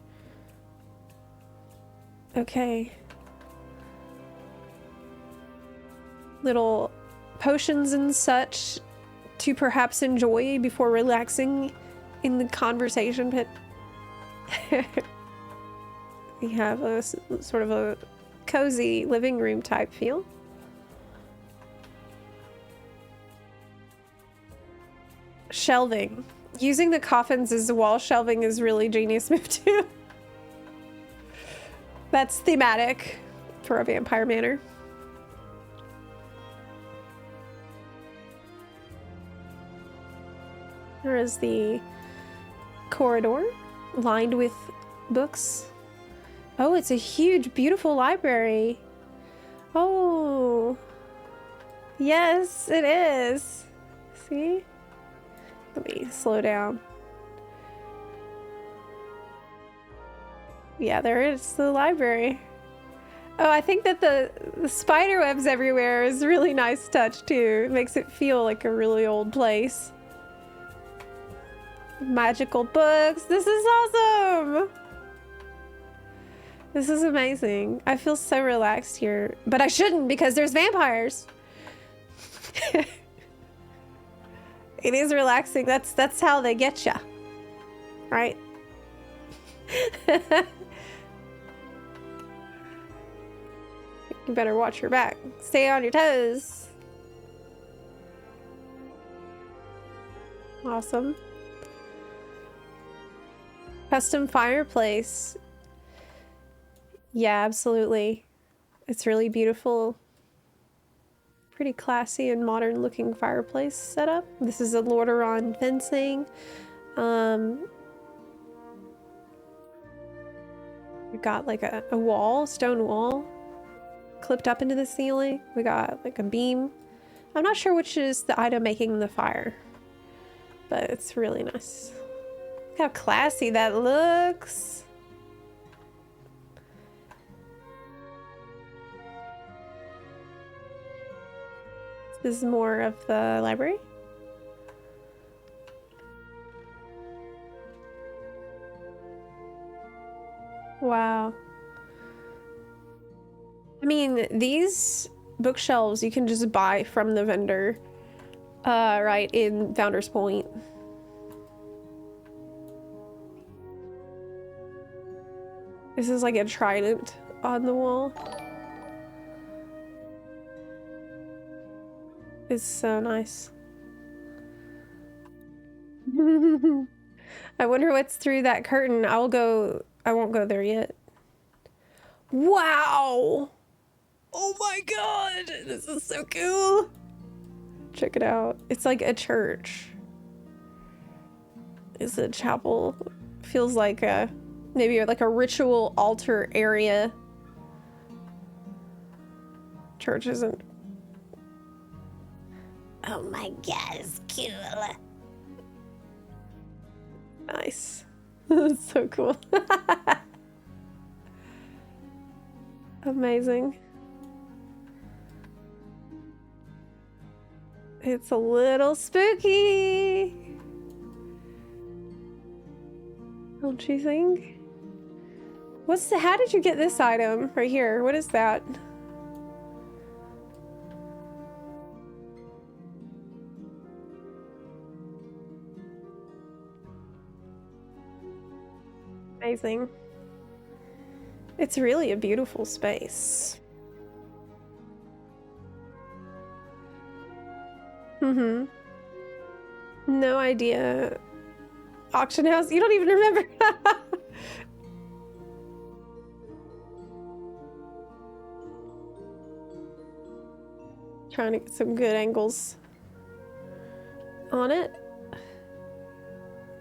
Okay. Little potions and such to perhaps enjoy before relaxing in the conversation pit. We have a sort of a cozy living room type feel. Shelving. Using the coffins as wall shelving is really genius move too. That's thematic for a vampire manor. There is the corridor lined with books. Oh, it's a huge, beautiful library. Oh, yes, it is. See? Let me slow down. Yeah, there is the library. Oh, I think that the spider webs everywhere is a really nice touch too. It makes it feel like a really old place. Magical books. This is awesome. This is amazing. I feel so relaxed here, but I shouldn't because there's vampires. It is relaxing. That's how they get ya, right? You better watch your back. Stay on your toes. Awesome. Custom fireplace. Yeah, absolutely. It's really beautiful. Pretty classy and modern looking fireplace setup. This is a Lordaeron fencing. We got like a wall, stone wall, clipped up into the ceiling. We got like a beam. I'm not sure which is the item making the fire, but it's really nice. Look how classy that looks. This is more of the library. Wow. I mean, these bookshelves you can just buy from the vendor, right in Founder's Point. This is like a trident on the wall. It's so nice. I wonder what's through that curtain. I won't go there yet. Wow! Oh my god! This is so cool! Check it out. It's like a church. It's a chapel. Feels like maybe like a ritual altar area. Church isn't. Oh my god, it's cool. Nice. That's so cool. Amazing. It's a little spooky. Don't you think? How did you get this item right here? What is that? Amazing. It's really a beautiful space. No idea. Auction house? You don't even remember. Trying to get some good angles on it.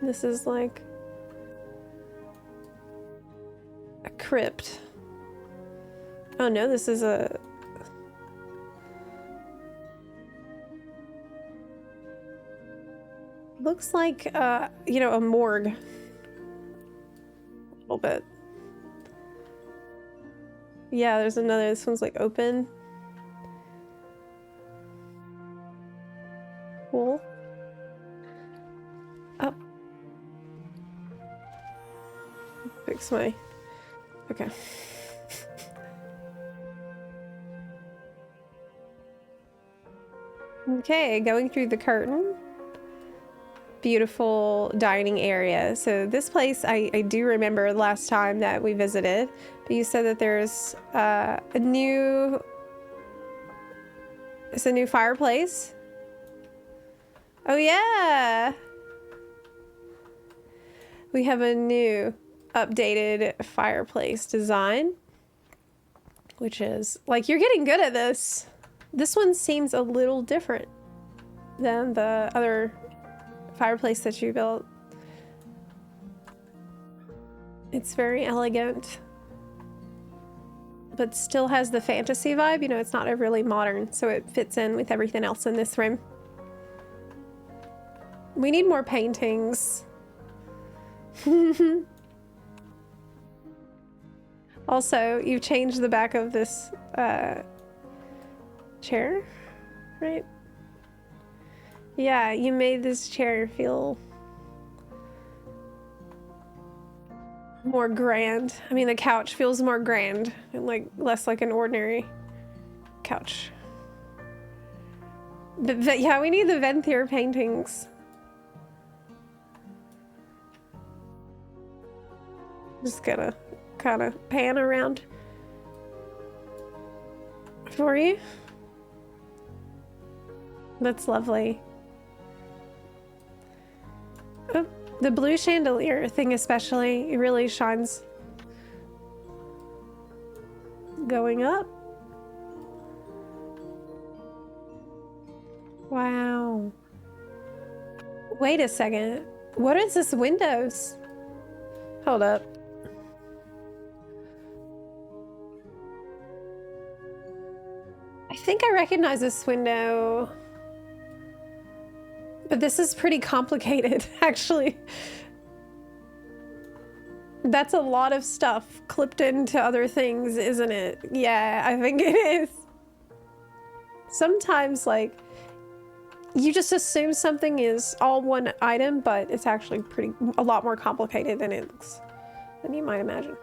This is like a crypt. Oh no, this is a... Looks like, you know, a morgue. A little bit. Yeah, there's another, this one's like open. Cool. Up. Fix my... Okay. Okay, going through the curtain. Beautiful dining area. So this place, I do remember last time that we visited, but you said that there's it's a new fireplace. Oh yeah! We have a new updated fireplace design, which is, like, you're getting good at this. This one seems a little different than the other fireplace that you built. It's very elegant, but still has the fantasy vibe. You know, it's not overly modern, so it fits in with everything else in this room. We need more paintings. Also, you've changed the back of this chair, right? Yeah, you made this chair feel more grand. I mean, the couch feels more grand and like less like an ordinary couch. But yeah, we need the Venthyr paintings. Just gonna kind of pan around for you. That's lovely. Oh, the blue chandelier thing especially, it really shines. Going up. Wow. Wait a second. What is this windows? Hold up. I think I recognize this window. But this is pretty complicated, actually. That's a lot of stuff clipped into other things, isn't it? Yeah, I think it is. Sometimes, like, you just assume something is all one item, but it's actually a lot more complicated than it looks, than you might imagine.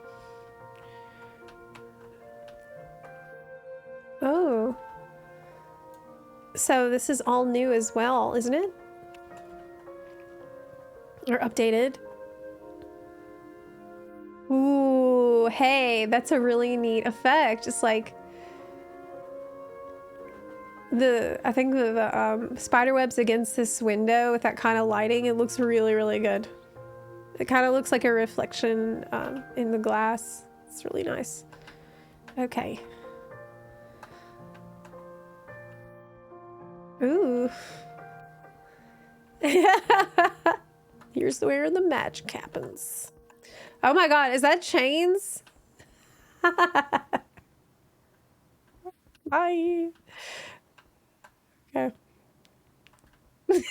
Oh. So this is all new as well, isn't it? Or updated. Ooh, hey, that's a really neat effect. It's like I think the spider webs against this window with that kind of lighting, it looks really, really good. It kind of looks like a reflection in the glass. It's really nice. Okay. Ooh. Here's where the magic happens. Oh my god, is that chains? Bye. Okay. So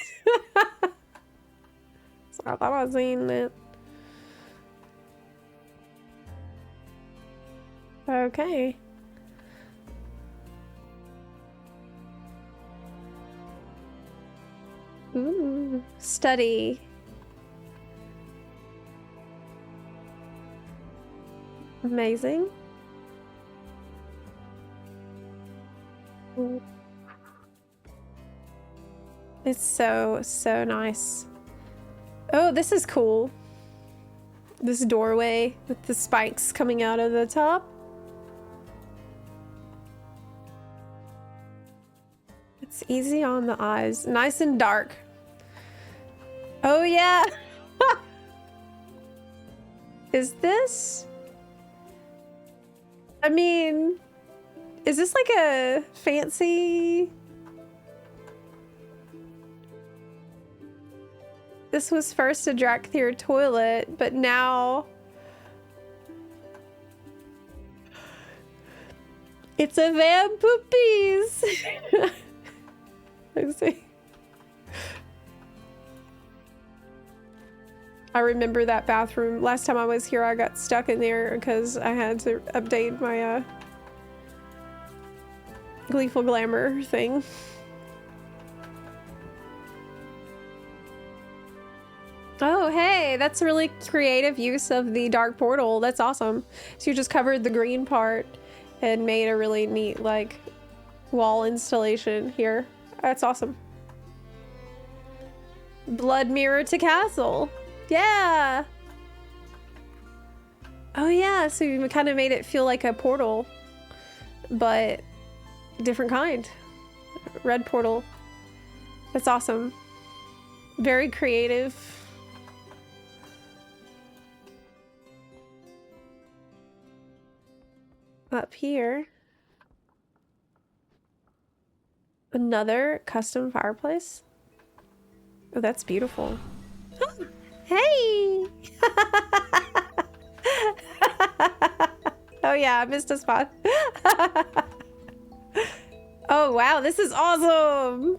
I thought I was seeing it. Okay. Ooh, study. Amazing. Ooh. It's so nice. Oh, this is cool. This doorway with the spikes coming out of the top. It's It's easy on the eyes. Nice and dark. Oh yeah. Is this? I mean, is this like a fancy? This was first a Drakthir toilet, but now it's a van poopies. Let's see. I remember that bathroom. Last time I was here, I got stuck in there because I had to update my Gleeful Glamour thing. Oh, hey, that's a really creative use of the dark portal. That's awesome. So you just covered the green part and made a really neat, like, wall installation here. That's awesome. Blood mirror to castle. Yeah. Oh yeah, so you kind of made it feel like a portal, but different kind. Red portal. That's awesome. Very creative. Up here. Another custom fireplace. Oh, that's beautiful. Hey! Oh yeah, I missed a spot. Oh wow, this is awesome!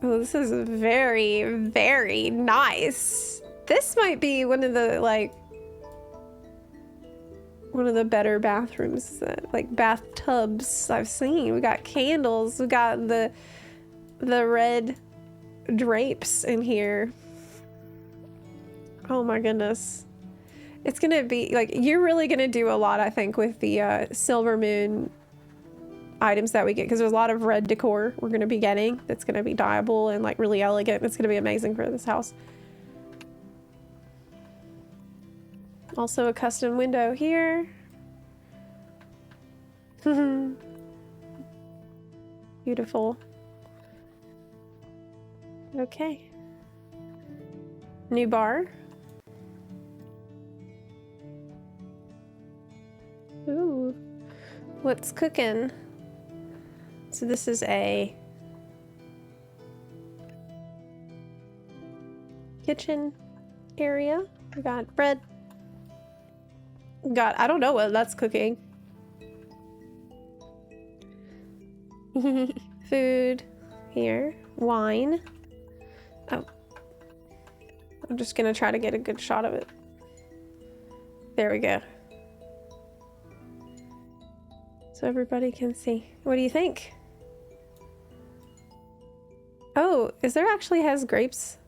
Oh, this is very, very nice. This might be one of the, like, one of the better bathrooms, like bathtubs I've seen. We got candles, we got the red drapes in here. Oh my goodness. It's gonna be like, you're really gonna do a lot, I think, with the Silver Moon items that we get, because there's a lot of red decor we're gonna be getting that's gonna be dyeable and like really elegant. It's gonna be amazing for this house. Also a custom window here. Beautiful. Okay. New bar. Ooh. What's cooking? So this is a kitchen area. We got bread. God, I don't know what that's cooking. Food here. Wine. Oh. I'm just gonna try to get a good shot of it. There we go. So everybody can see. What do you think? Oh, is there actually has grapes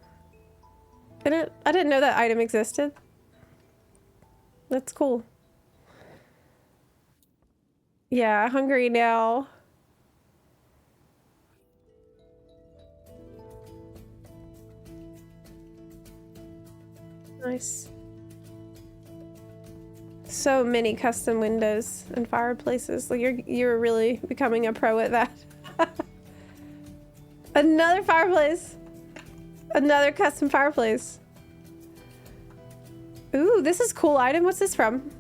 in it? I didn't know that item existed. That's cool. Yeah, hungry now. Nice. So many custom windows and fireplaces. Like you're really becoming a pro at that. Another fireplace. Another custom fireplace. Ooh, this is a cool item. What's this from?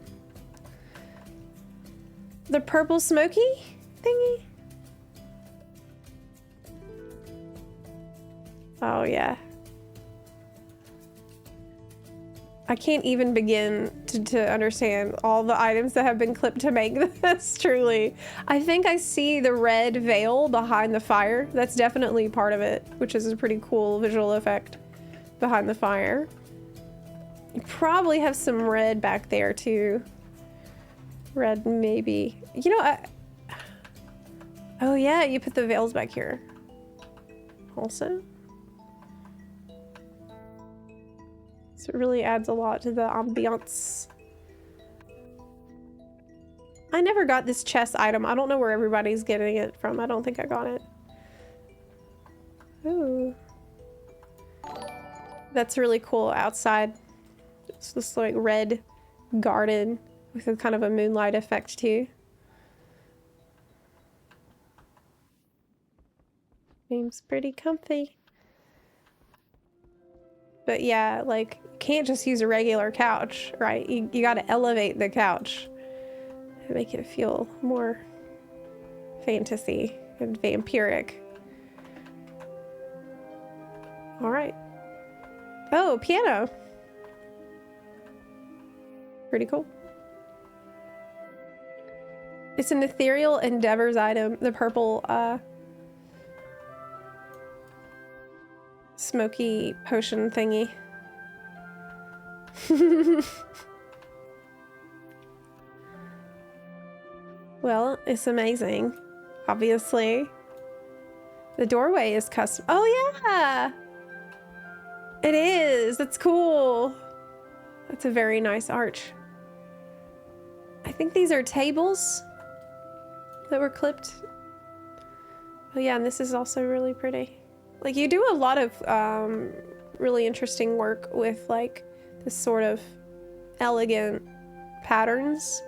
The purple smoky thingy? Oh, yeah. I can't even begin to understand all the items that have been clipped to make this, truly. I think I see the red veil behind the fire. That's definitely part of it, which is a pretty cool visual effect behind the fire. You probably have some red back there too. Red, maybe. You know, oh yeah, you put the veils back here. Also. So it really adds a lot to the ambiance. I never got this chest item. I don't know where everybody's getting it from. I don't think I got it. Ooh. That's really cool outside. It's this like red garden with a kind of a moonlight effect too. Seems pretty comfy. But yeah, like, you can't just use a regular couch, right? You gotta elevate the couch and make it feel more fantasy and vampiric. All right. Oh, piano. Pretty cool. It's an ethereal endeavors item. The purple, smoky potion thingy. Well, it's amazing. Obviously. The doorway is custom. Oh, yeah! It is. That's cool. That's a very nice arch. I think these are tables that were clipped. Oh, yeah, and this is also really pretty. Like, you do a lot of really interesting work with, like, this sort of elegant patterns.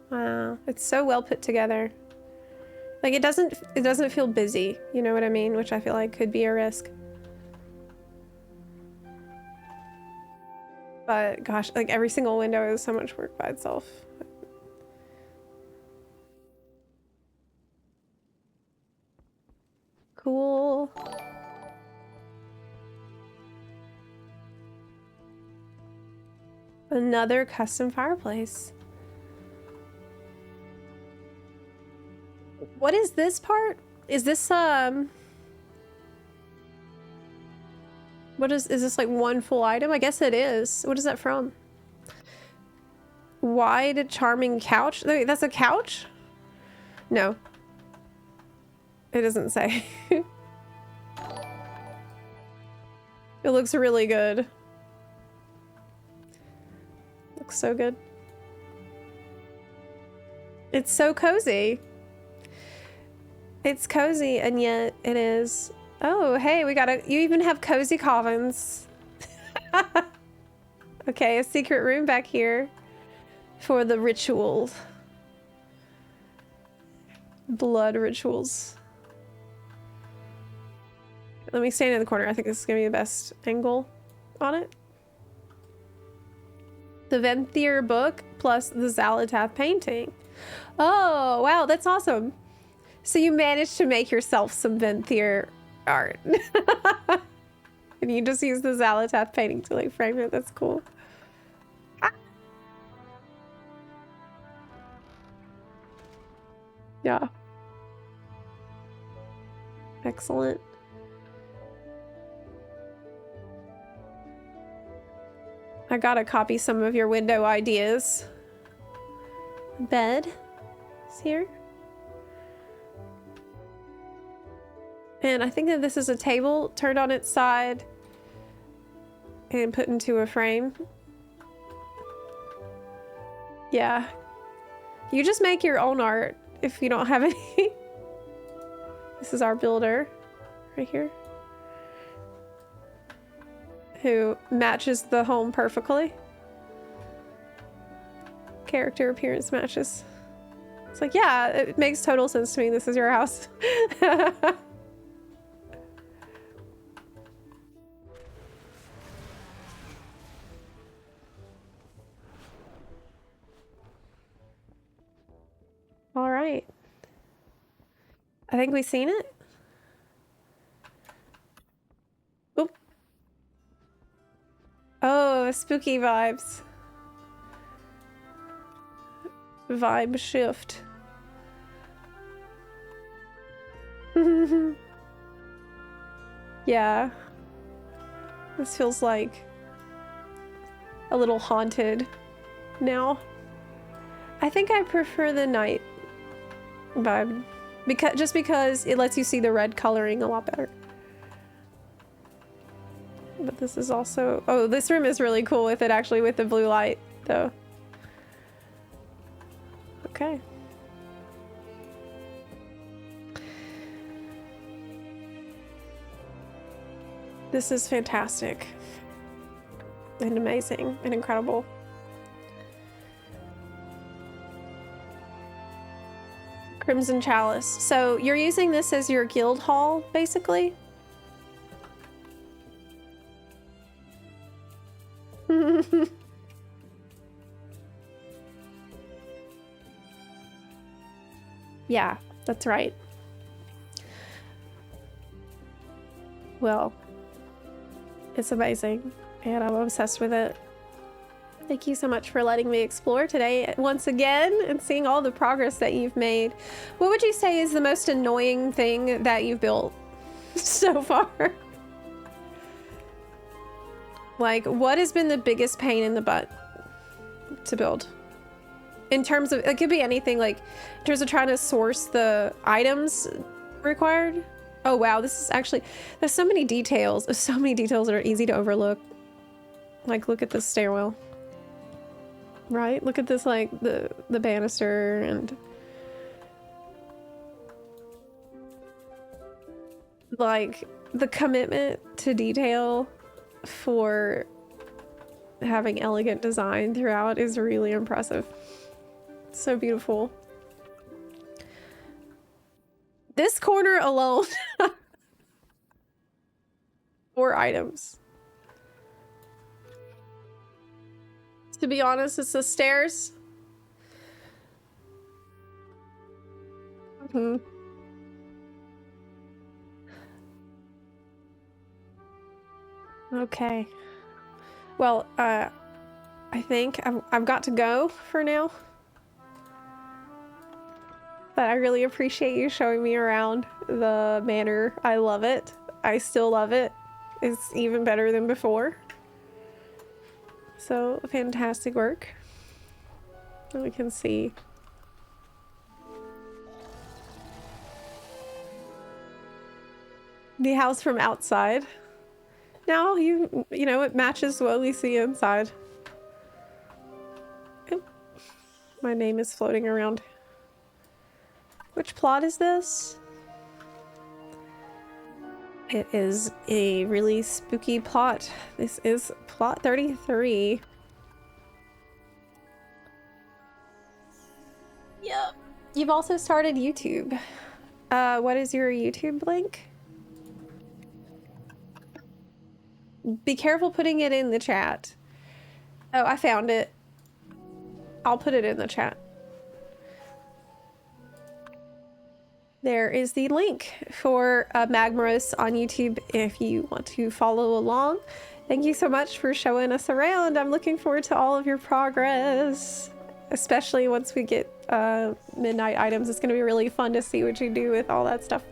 Wow, it's so well put together. Like, it doesn't feel busy, you know what I mean? Which I feel like could be a risk. But gosh, like every single window is so much work by itself. Cool. Another custom fireplace. What is this part? Is this what is this like one full item? I guess it is. What is that from? Wide charming couch? Wait, that's a couch? No. It doesn't say. It looks really good. Looks so good. It's so cozy. It's cozy, and yet it is. Oh, hey, you even have cozy coffins. Okay, a secret room back here for the ritual. Blood rituals. Let me stand in the corner. I think this is gonna be the best angle on it. The Venthyr book plus the Zalatath painting. Oh, wow, that's awesome. So you managed to make yourself some Venthyr art. And you just use the Zalatath painting to like frame it. That's cool. Yeah. Excellent. I gotta copy some of your window ideas. Bed is here. And I think that this is a table turned on its side and put into a frame. Yeah. You just make your own art if you don't have any. This is our builder right here, who matches the home perfectly. Character appearance matches. It's like, yeah, it makes total sense to me. This is your house. All right. I think we've seen it. Oop. Oh, spooky vibes. Vibe shift. Yeah. This feels like a little haunted now. I think I prefer the night vibe because it lets you see the red coloring a lot better. But this is also, oh, this room is really cool with it actually with the blue light though. Okay. This is fantastic and amazing and incredible. Crimson Chalice. So you're using this as your guild hall, basically? Yeah, that's right. Well, it's amazing, and I'm obsessed with it. Thank you so much for letting me explore today once again and seeing all the progress that you've made. What would you say is the most annoying thing that you've built so far? Like, what has been the biggest pain in the butt to build? In terms of, it could be anything, like, in terms of trying to source the items required. Oh wow, this is actually, there's so many details. There's so many details that are easy to overlook. Like, look at this stairwell. Right? Look at this, like, the banister and... like, the commitment to detail for having elegant design throughout is really impressive. So beautiful. This corner alone. 4 items. To be honest, it's the stairs. Okay. Well, I think I've got to go for now. But I really appreciate you showing me around the manor. I love it. I still love it. It's even better than before. So, fantastic work. And we can see. The house from outside. Now you know, it matches what we see inside. Oop. My name is floating around. Which plot is this? It is a really spooky plot. This is plot 33. Yep. You've also started YouTube. What is your YouTube link? Be careful putting it in the chat. Oh, I found it. I'll put it in the chat. There is the link for Magmaros on YouTube if you want to follow along. Thank you so much for showing us around. I'm looking forward to all of your progress, especially once we get midnight items. It's going to be really fun to see what you do with all that stuff.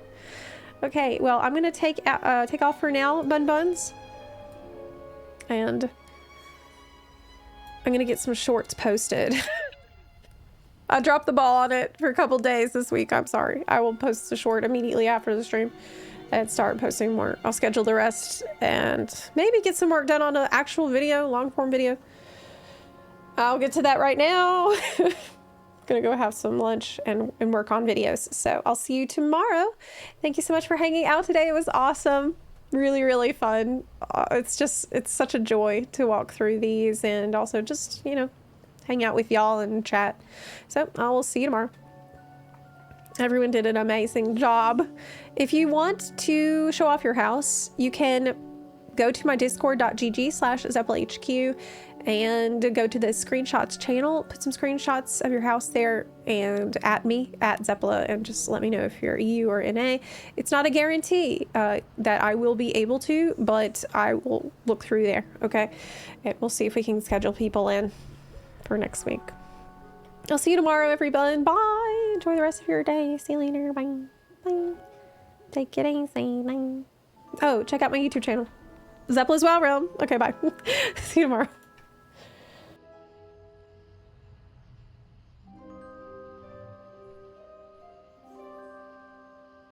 Okay, well, I'm going to take off for now, Bun Buns. And I'm going to get some shorts posted. I dropped the ball on it for a couple days this week. I'm sorry. I will post the short immediately after the stream and start posting more. I'll schedule the rest and maybe get some work done on an actual video, long form video. I'll get to that right now. Gonna go have some lunch and work on videos. So I'll see you tomorrow. Thank you so much for hanging out today. It was awesome. Really, really fun. It's such a joy to walk through these and also just, you know, hang out with y'all and chat. So I will see you tomorrow. Everyone did an amazing job. If you want to show off your house, you can go to my discord.gg/ZeplaHQ and go to the screenshots channel, put some screenshots of your house there and at me, at Zepla, and just let me know if you're EU or NA. It's not a guarantee that I will be able to, but I will look through there, okay? And we'll see if we can schedule people in for next week. I'll see you tomorrow, everyone. Bye. Enjoy the rest of your day. See you later. Bye. Bye. Take it easy. Bye. Oh, check out my YouTube channel. Zepla's Wild Realm. Okay, bye. See you tomorrow.